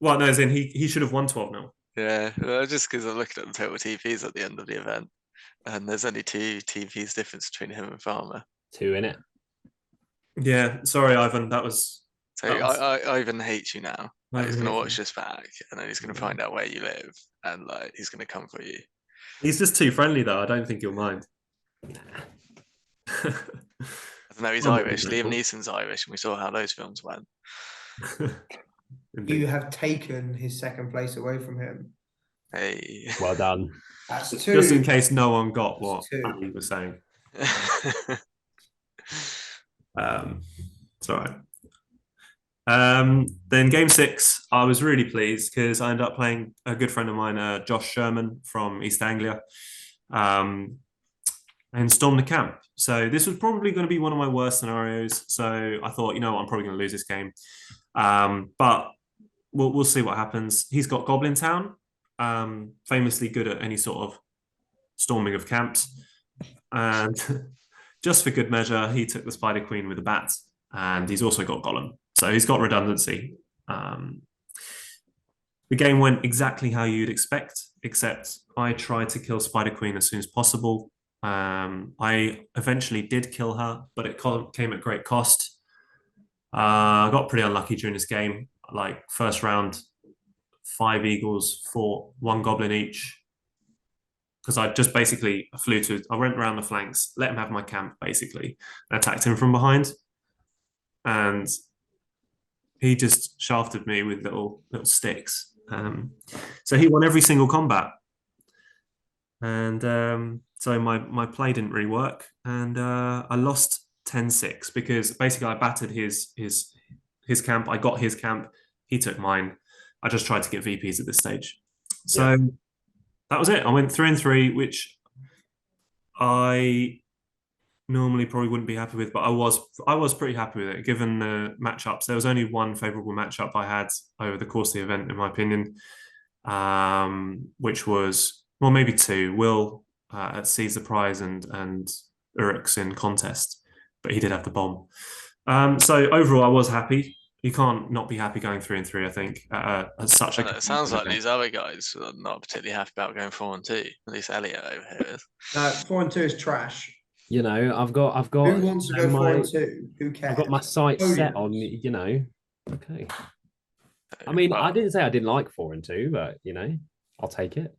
Well, no, as in he should have won 12-0. Yeah, well, just because I'm looking at the total TPs at the end of the event, and there's only 2 TPs difference between him and Farmer. 2 in it. Yeah, sorry, Ivan. That was. So Ivan hates you now. Like, he's going to watch this back, and then he's going to find out where you live, and like he's going to come for you. He's just too friendly, though. I don't think he'll mind. I don't know, he's Irish. Liam Neeson's Irish, and we saw how those films went. You have taken his second place away from him. Hey. Well done. That's 2. Just in case no one got what he was saying. It's all right. Then game 6, I was really pleased because I ended up playing a good friend of mine, Josh Sherman from East Anglia, and stormed the camp. So this was probably going to be one of my worst scenarios. So I thought, I'm probably going to lose this game. But we'll see what happens. He's got Goblin Town, famously good at any sort of storming of camps. And just for good measure, he took the Spider Queen with a bat. And he's also got Gollum. So he's got redundancy. The game went exactly how you'd expect, except I tried to kill Spider Queen as soon as possible. I eventually did kill her, but it came at great cost. I got pretty unlucky during this game. Like first round, 5 eagles fought 1 goblin each. Because I just basically I went around the flanks, let him have my camp basically, and attacked him from behind. And he just shafted me with little sticks. So he won every single combat. And so my play didn't really work. And I lost 10-6 because basically I battered his camp. I got his camp. He took mine. I just tried to get VPs at this stage. So that was it. I went 3-3, which I normally probably wouldn't be happy with, but I was pretty happy with it given the matchups. There was only one favorable matchup I had over the course of the event, in my opinion, which was, well, maybe 2. Will at Seize the Prize and Uruk's in contest, but he did have the bomb. So overall, I was happy. You can't not be happy going 3-3, I think. At such a. It sounds like these other guys are not particularly happy about going 4-2. At least Elliot over here is. 4-2 is trash. I've got. Who wants to go 4-2? Who cares? I've got my sights set on. Okay. I mean, I didn't say I didn't like 4-2, but I'll take it.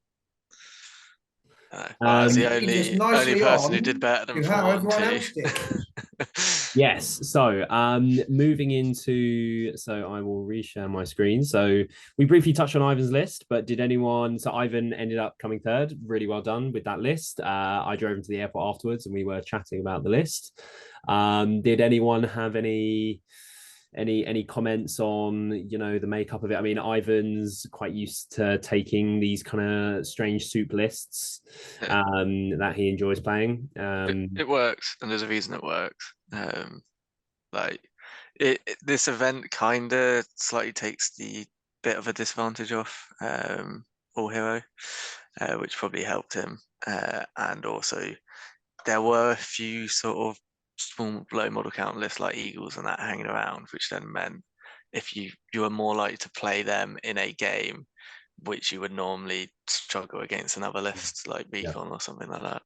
As the only person who did better than 4-2. Yes. So moving into, so I will reshare my screen. So we briefly touched on Ivan's list, but did anyone? So Ivan ended up coming 3rd. Really well done with that list. I drove him to the airport afterwards, and we were chatting about the list. Did anyone have any comments on the makeup of it? I mean, Ivan's quite used to taking these kind of strange soup lists that he enjoys playing. It works, and there's a reason it works. This event kind of slightly takes the bit of a disadvantage off All Hero, which probably helped him, and also there were a few sort of small low model count lists like Eagles and that hanging around, which then meant if you were more likely to play them in a game, which you would normally struggle against another list like Beacon or something like that.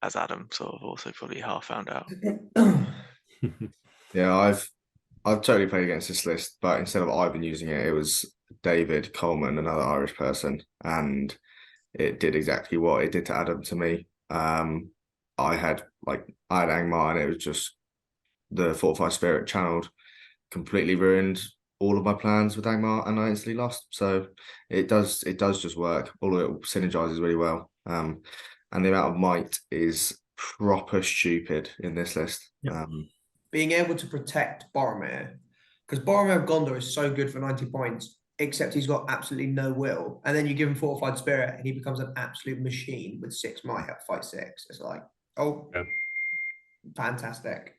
As Adam sort of also probably half found out. Yeah, I've totally played against this list, but instead of Ivan using it, it was David Coleman, another Irish person, and it did exactly what it did to Adam to me. I had Angmar, and it was just the Fortified Spirit channeled, completely ruined all of my plans with Angmar, and I instantly lost. So it does just work. All of it synergizes really well. And the amount of might is proper stupid in this list. Yep. Being able to protect Boromir, because Boromir of Gondor is so good for 90 points, except he's got absolutely no will. And then you give him Fortified Spirit and he becomes an absolute machine with 6 might at fight 6. It's like, oh, Yeah. fantastic.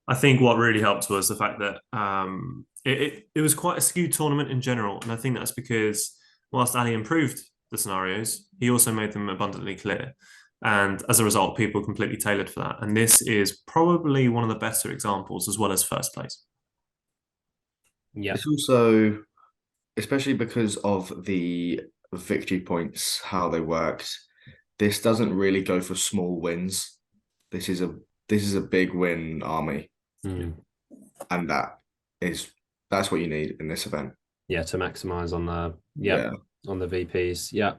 I think what really helped was the fact that it was quite a skewed tournament in general. And I think that's because whilst Ali improved the scenarios, he also made them abundantly clear. And as a result, people completely tailored for that. And this is probably one of the better examples, as well as first place. Yeah. It's also, especially because of the victory points, how they worked, this doesn't really go for small wins. This is a big win army. Mm. And that's what you need in this event. Yeah, to maximize on the on the VPs. Yeah.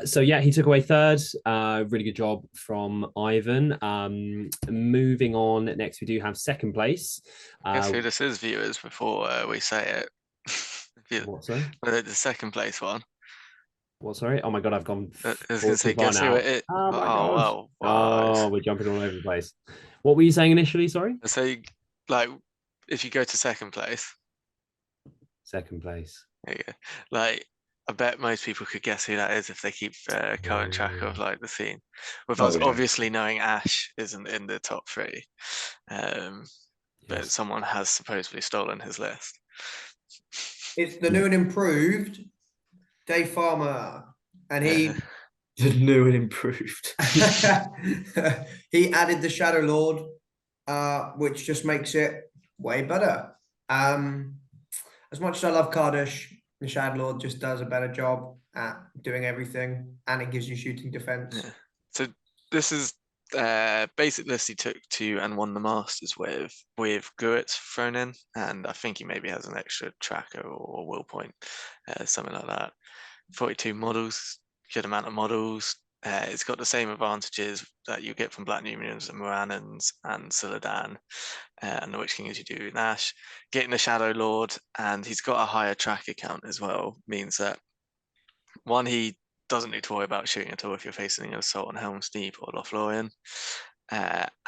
So yeah, he took away third. Really good job from Ivan. Moving on, next we do have second place. Guess who this is, viewers, before we say it. What, sorry? The second place one. What, sorry? Oh my god, I've gone. I was going to say, guess now. who it is. Oh my god. Wow. Oh, we're jumping all over the place. What were you saying initially? Sorry. So, like, if you go to second place. Second place. There you go. Like, I bet most people could guess who that is if they keep current track of like the scene. With us obviously knowing Ash isn't in the top 3, but someone has supposedly stolen his list. It's the new and improved Dave Farmer, and he the new and improved. he added the Shadow Lord, which just makes it way better. As much as I love Kardash, the Shadow Lord just does a better job at doing everything, and it gives you shooting defense. Yeah. So this is basic list he took to and won the Masters with Gurrit thrown in, and I think he maybe has an extra tracker or will point, something like that. 42 models, good amount of models. It's got the same advantages that you get from Black Numenors and Morannons and Celadan and the Witch King as you do in Ash. Getting the Shadow Lord, and he's got a higher tracker count as well, means that one, he doesn't need to worry about shooting at all if you're facing an assault on Helm's Deep or Lothlorien,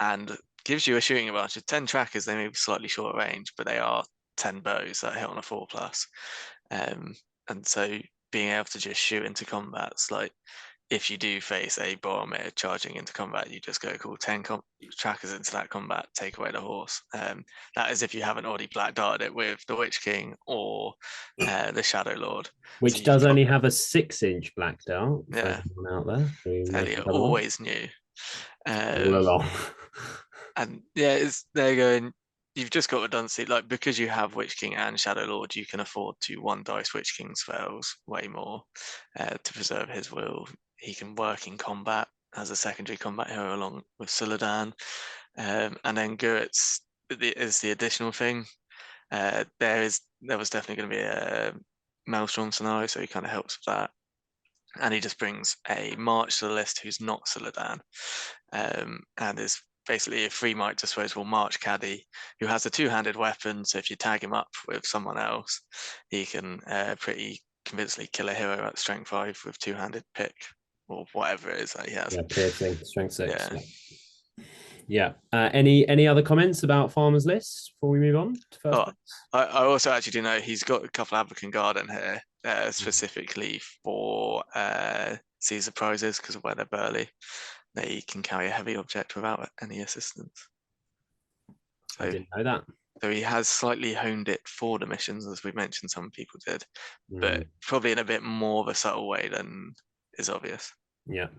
and gives you a shooting advantage. 10 trackers, they may be slightly shorter range, but they are 10 bows that hit on a 4+. And so being able to just shoot into combats, like if you do face a Boromir charging into combat, you just go call 10 trackers into that combat, take away the horse. That is if you haven't already black darted it with the Witch King or the Shadow Lord. Which so does only have a 6-inch black dart. Yeah. Out there. Elliot always knew. All along. And yeah, there you go. And you've just got redundancy, like because you have Witch King and Shadow Lord, you can afford to one dice Witch King spells way more to preserve his will. He can work in combat as a secondary combat hero along with Celadan, and then Gurrit's is the additional thing. There was definitely going to be a Maelstrom scenario, so he kind of helps with that. And he just brings a March to the list who's not Celadan, and is basically a 3 might disposable March caddy who has a 2-handed weapon. So if you tag him up with someone else, he can pretty convincingly kill a hero at strength 5 with 2-handed pick or whatever it is that he has. Yeah, piercing, strength 6. Yeah. Any other comments about Farmer's list before we move on to first? I also actually do know he's got a couple of African Garden here, specifically for Caesar prizes because of where they're burly. They can carry a heavy object without any assistance. So, I didn't know that. So he has slightly honed it for the missions, as we mentioned, some people did, but probably in a bit more of a subtle way than is obvious. Yeah.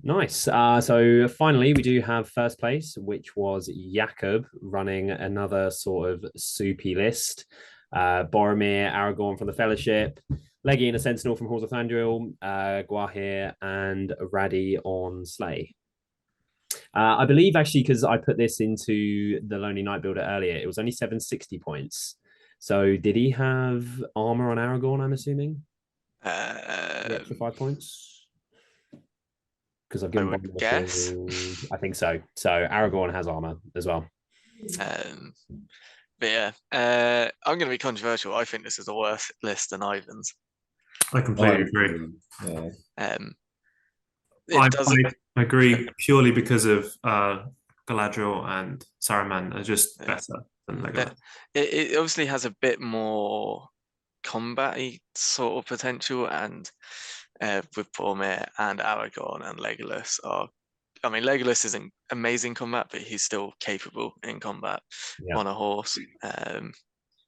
Nice. So finally, we do have first place, which was Jakob running another sort of soupy list. Boromir, Aragorn from the Fellowship, Leggy and a Sentinel from Halls of Thranduil, Guahir, and Raddy on Slay. I believe actually, because I put this into the Lonely Night builder earlier, it was only 760 points. So did he have armor on Aragorn, I'm assuming? The extra 5 points? Because I've given guess. I think so. So Aragorn has armor as well. But yeah, I'm going to be controversial. I think this is a worse list than Ivan's. I completely agree. Yeah. it I agree purely because of Galadriel and Saruman are just better than Legolas. it obviously has a bit more combat-y sort of potential, and with Boromir and Aragorn and Legolas are. I mean, Legolas isn't amazing combat, but he's still capable in combat on a horse.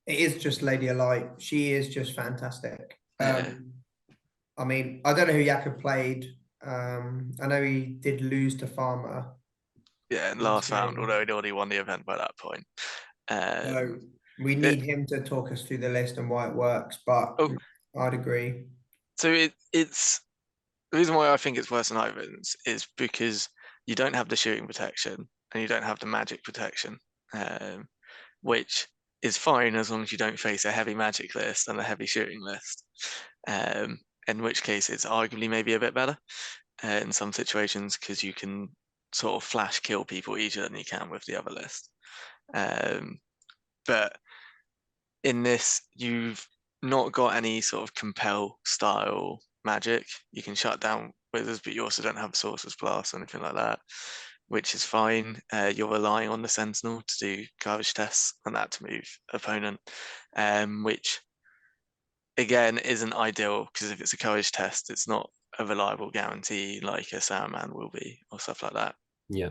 It is just Lady Alight. She is just fantastic. I mean, I don't know who Jakob played. I know he did lose to Farmer. Yeah, in last round, although he'd already won the event by that point. So we need him to talk us through the list and why it works, but I'd agree. So it's the reason why I think it's worse than Ivan's is because you don't have the shooting protection and you don't have the magic protection, which is fine as long as you don't face a heavy magic list and a heavy shooting list. In which case it's arguably maybe a bit better in some situations because you can sort of flash kill people easier than you can with the other list. But in this, you've not got any sort of compel style magic. You can shut down wizards, but you also don't have Sorcerer's Blast or anything like that, which is fine. You're relying on the Sentinel to do courage tests and that to move opponent, which again isn't ideal because if it's a courage test, it's not a reliable guarantee like a Saruman will be or stuff like that. Yeah.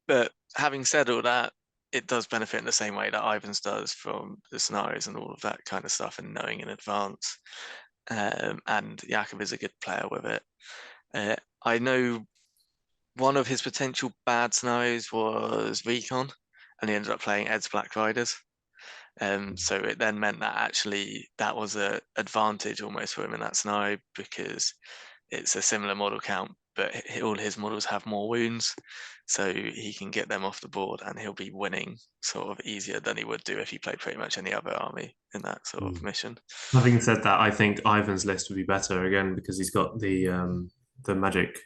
But having said all that, it does benefit in the same way that Ivan's does from the scenarios and all of that kind of stuff and knowing in advance. And Jakob is a good player with it. I know one of his potential bad scenarios was Recon, and he ended up playing Ed's Black Riders. So it then meant that actually that was an advantage almost for him in that scenario because it's a similar model count, but all his models have more wounds, so he can get them off the board and he'll be winning sort of easier than he would do if he played pretty much any other army in that sort of mission. Having said that, I think Ivan's list would be better again because he's got the magic.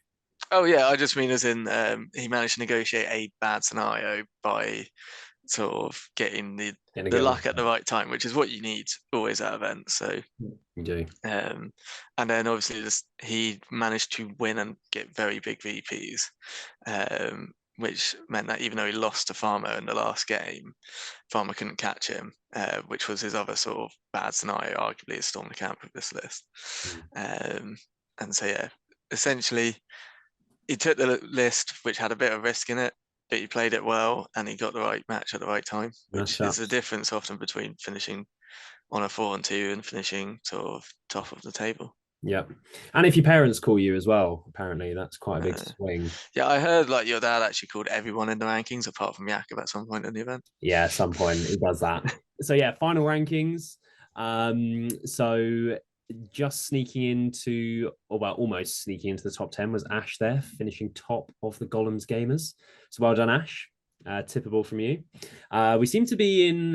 Oh yeah, I just mean as in he managed to negotiate a bad scenario by sort of getting the luck at the right time, which is what you need always at events. So you do. And then obviously he managed to win and get very big VPs, which meant that even though he lost to Farmer in the last game, Farmer couldn't catch him, which was his other sort of bad scenario, arguably is Storm the Camp with this list. And so yeah, essentially he took the list which had a bit of risk in it, but he played it well and he got the right match at the right time, which is the difference often between finishing on a 4-2 and finishing sort of top of the table. Yeah. And if your parents call you as well, apparently that's quite a big swing. Yeah, I heard like your dad actually called everyone in the rankings apart from Jakob at some point in the event. Yeah, at some point he does that. So yeah, final rankings. So just sneaking into, or well, almost sneaking into the top 10 was Ash there, finishing top of the Gollum's Gamers. So well done, Ash. Tippable from you. We seem to be in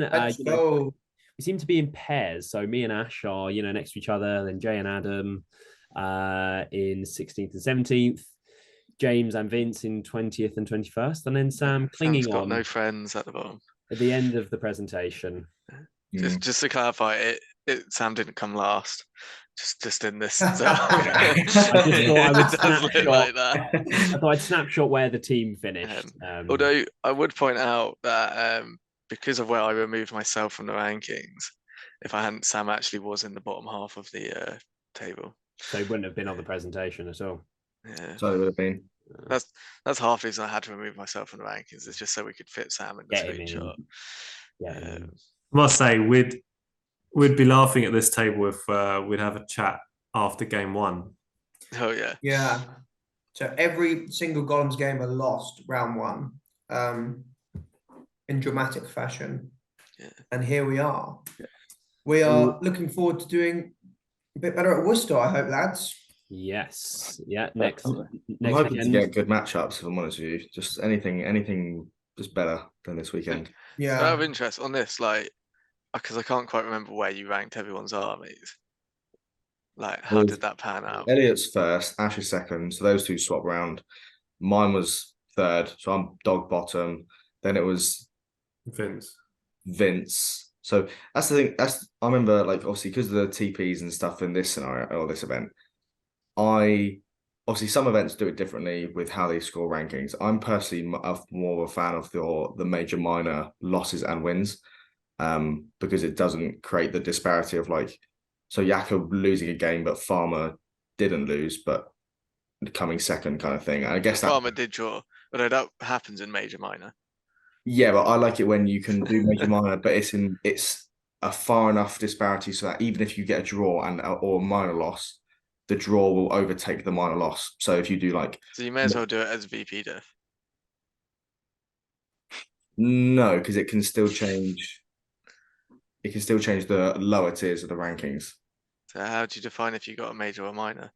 we seem to be in pairs. So me and Ash are, next to each other. Then Jay and Adam in 16th and 17th. James and Vince in 20th and 21st. And then Sam clinging Sam's got on. No friends at the bottom. At the end of the presentation. Just to clarify, Sam didn't come last. Just in this. So. I just thought I would snapshot like that. I thought I'd snapshot where the team finished. Although I would point out that because of where I removed myself from the rankings, if I hadn't, Sam actually was in the bottom half of the table. So he wouldn't have been on the presentation at all. Yeah. So it would have been. That's half the reason I had to remove myself from the rankings. It's just so we could fit Sam in the screenshot. Yeah. I must say, we'd be laughing at this table if we'd have a chat after game one. Oh yeah. Yeah. So every single Gollum's gamer lost round one in dramatic fashion. Yeah. And here we are. Yeah. We are looking forward to doing a bit better at Worcester, I hope, lads. Yes. Yeah. Next I'm hoping to get good matchups, if I'm honest with you. Just anything just better than this weekend. Yeah. I have interest on this, like, because I can't quite remember where you ranked everyone's armies. Like, how did that pan out? Elliot's first, Ash is second, so those two swap round. Mine was third, so I'm dog bottom. Then it was Vince. So that's the thing. I remember, like, obviously because of the TPs and stuff in this scenario or this event, I obviously some events do it differently with how they score rankings. I'm personally more of a fan of the major minor losses and wins, because it doesn't create the disparity of like, so Jakob losing a game, but Farmer didn't lose, but coming second kind of thing. And I guess that Farmer did draw, but that happens in major minor. Yeah, but I like it when you can do major minor, but it's a far enough disparity so that even if you get a draw or a minor loss, the draw will overtake the minor loss. So if you do like, So you may as well do it as VP diff. no, because it can still change. It can still change the lower tiers of the rankings. So how do you define if you got a major or minor?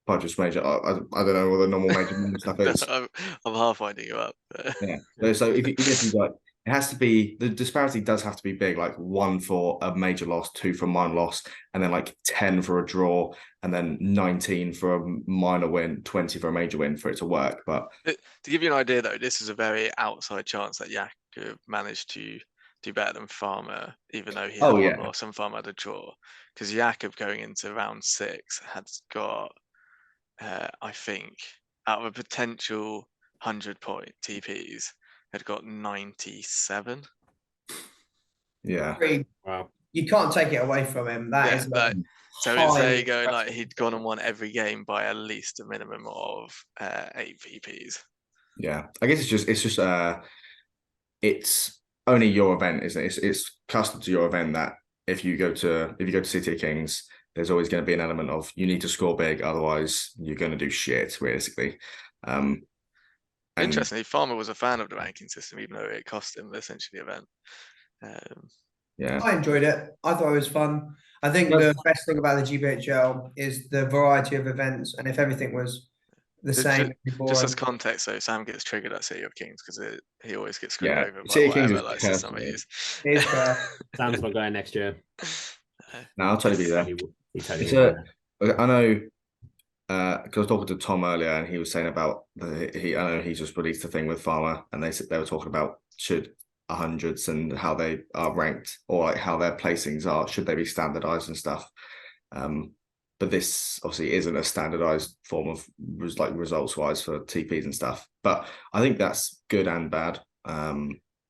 I just major. I don't know what the normal major minor stuff is. I'm half winding you up. Yeah. So even if you got, it has to be, the disparity does have to be big, like 1 for a major loss, 2 for a minor loss, and then like 10 for a draw, and then 19 for a minor win, 20 for a major win for it to work. But to give you an idea, though, this is a very outside chance that Jakob managed to do better than Farmer, even though he had one loss and Farmer had a draw. Because Jakob going into round 6 had got, I think, out of a potential 100-point TPs, had got 97. Yeah. Wow. You can't take it away from him. That is so it's there you go. Like he'd gone and won every game by at least a minimum of 8 VPs. Yeah, I guess it's only your event, isn't it? It's custom to your event that if you go to City of Kings, there's always going to be an element of you need to score big, otherwise you're going to do shit, realistically. Interestingly, Farmer was a fan of the ranking system, even though it cost him essentially the event. Yeah, I enjoyed it. I thought it was fun. I think the best thing about the GBHL is the variety of events, and if everything was the same, just as context, though, Sam gets triggered at City of Kings because he always gets screwed over by City of Kings whatever license number he is. Sam's not going next year. No, I'll totally be there. I know, because I was talking to Tom earlier, and he was saying about I know he's just released a thing with Farmer, and they were talking about should 100s and how they are ranked, or like how their placings are, should they be standardized and stuff. But this obviously isn't a standardized form of results wise for TPs and stuff. But I think that's good and bad. I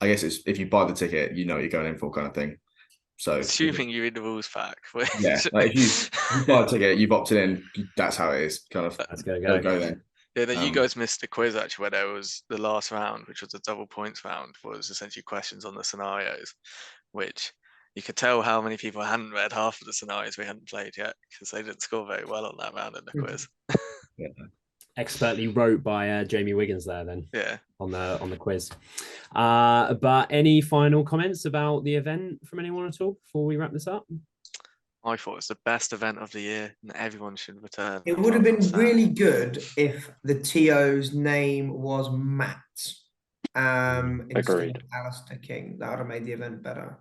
guess it's, if you buy the ticket, you know what you're going in for, kind of thing. So assuming you read the rules pack. Yeah, like if you buy a ticket, you've opted in, that's how it is. Kind of. That's gonna go then. Yeah, then you guys missed the quiz actually, where there was the last round, which was a double points round, was essentially questions on the scenarios, which you could tell how many people hadn't read half of the scenarios we hadn't played yet, because they didn't score very well on that round in the quiz. Yeah. Expertly wrote by Jamie Wiggins there then. Yeah. On the quiz. But any final comments about the event from anyone at all before we wrap this up? I thought it was the best event of the year and everyone should return. It would have been really good if the TO's name was Matt instead of Alistair King. That would have made the event better.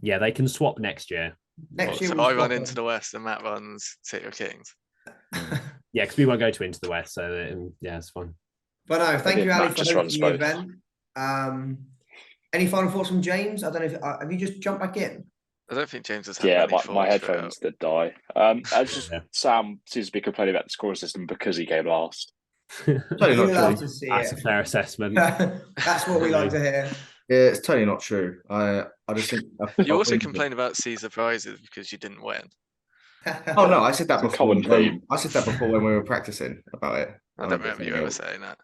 Yeah, they can swap next year. So I run Into the West and Matt runs City of Kings. Yeah, because we won't go to Into the West, so yeah, it's fine. But no, thank you, Ali, for hosting the event. Any final thoughts from James? I don't know if have you just jumped back in? I don't think James has had my headphones did die. Sam seems to be complaining about the scoring system because he came last. Totally not true. That's a fair assessment. That's what we like to hear. Yeah, it's totally not true. I just think you also complain about Caesar prizes because you didn't win. Oh no, I said that before. I said that before when we were practicing about it. I don't remember you ever saying that.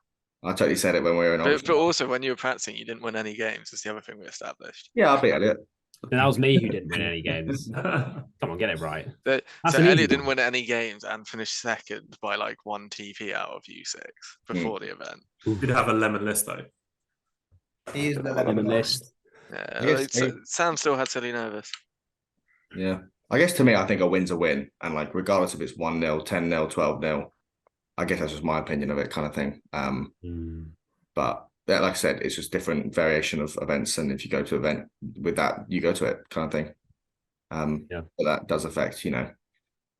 I totally said it when we were in. But also when you were practicing, you didn't win any games. That's the other thing we established. Yeah, I beat Elliot. And that was me who didn't win any games. Come on, get it right. So Elliot didn't win any games and finished second by like 1 TP out of U6 before the event. He did have a lemon list though. He is the lemon list. Yeah, Sam still had silly nervous. Yeah. I guess to me, I think a win's a win. And like, regardless if it's 1-0, 10-0, 12-0, I guess that's just my opinion of it, kind of thing. But like I said, it's just different variation of events. And if you go to an event with that, you go to it, kind of thing. But that does affect,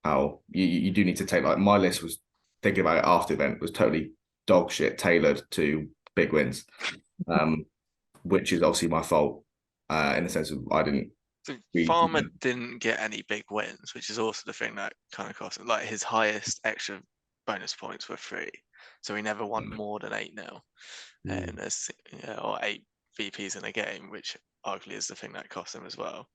how you do need to take, like, my list was thinking about it after the event, was totally dog shit tailored to big wins, which is obviously my fault in the sense of I didn't So We- Farmer didn't get any big wins, which is also the thing that kind of cost him. Like his highest extra bonus points were 3, so he never won more than 8-0, and there's or 8 VPs in a game, which arguably is the thing that cost him as well.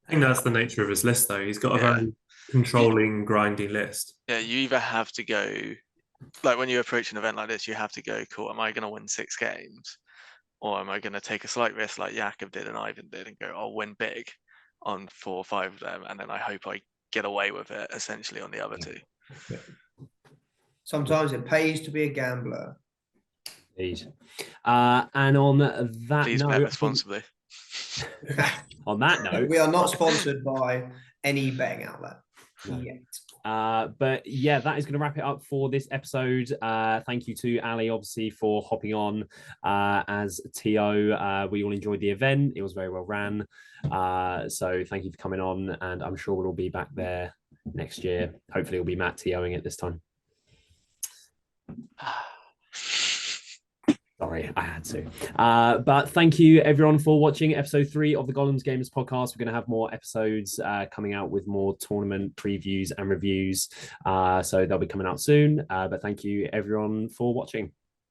I think that's the nature of his list, though. He's got a very controlling, grindy list. Yeah, you either have to go, like when you approach an event like this, you have to go, cool, am I going to win 6 games? Or am I going to take a slight risk like Jakub did and Ivan did and go, I'll win big on 4 or 5 of them, and then I hope I get away with it essentially on the other 2. Yeah. Sometimes it pays to be a gambler. Indeed. And on that Please note, bet responsibly. on that note, We are not sponsored by any betting outlet yet. But yeah, that is going to wrap it up for this episode. Thank you to Ali, obviously, for hopping on as TO. We all enjoyed the event. It was very well ran. So thank you for coming on, and I'm sure we'll all be back there next year. Hopefully it'll be Matt TOing it this time. Sorry, I had to. But thank you, everyone, for watching episode 3 of the Gollum's Gamers podcast. We're going to have more episodes coming out with more tournament previews and reviews. So they'll be coming out soon. But thank you, everyone, for watching.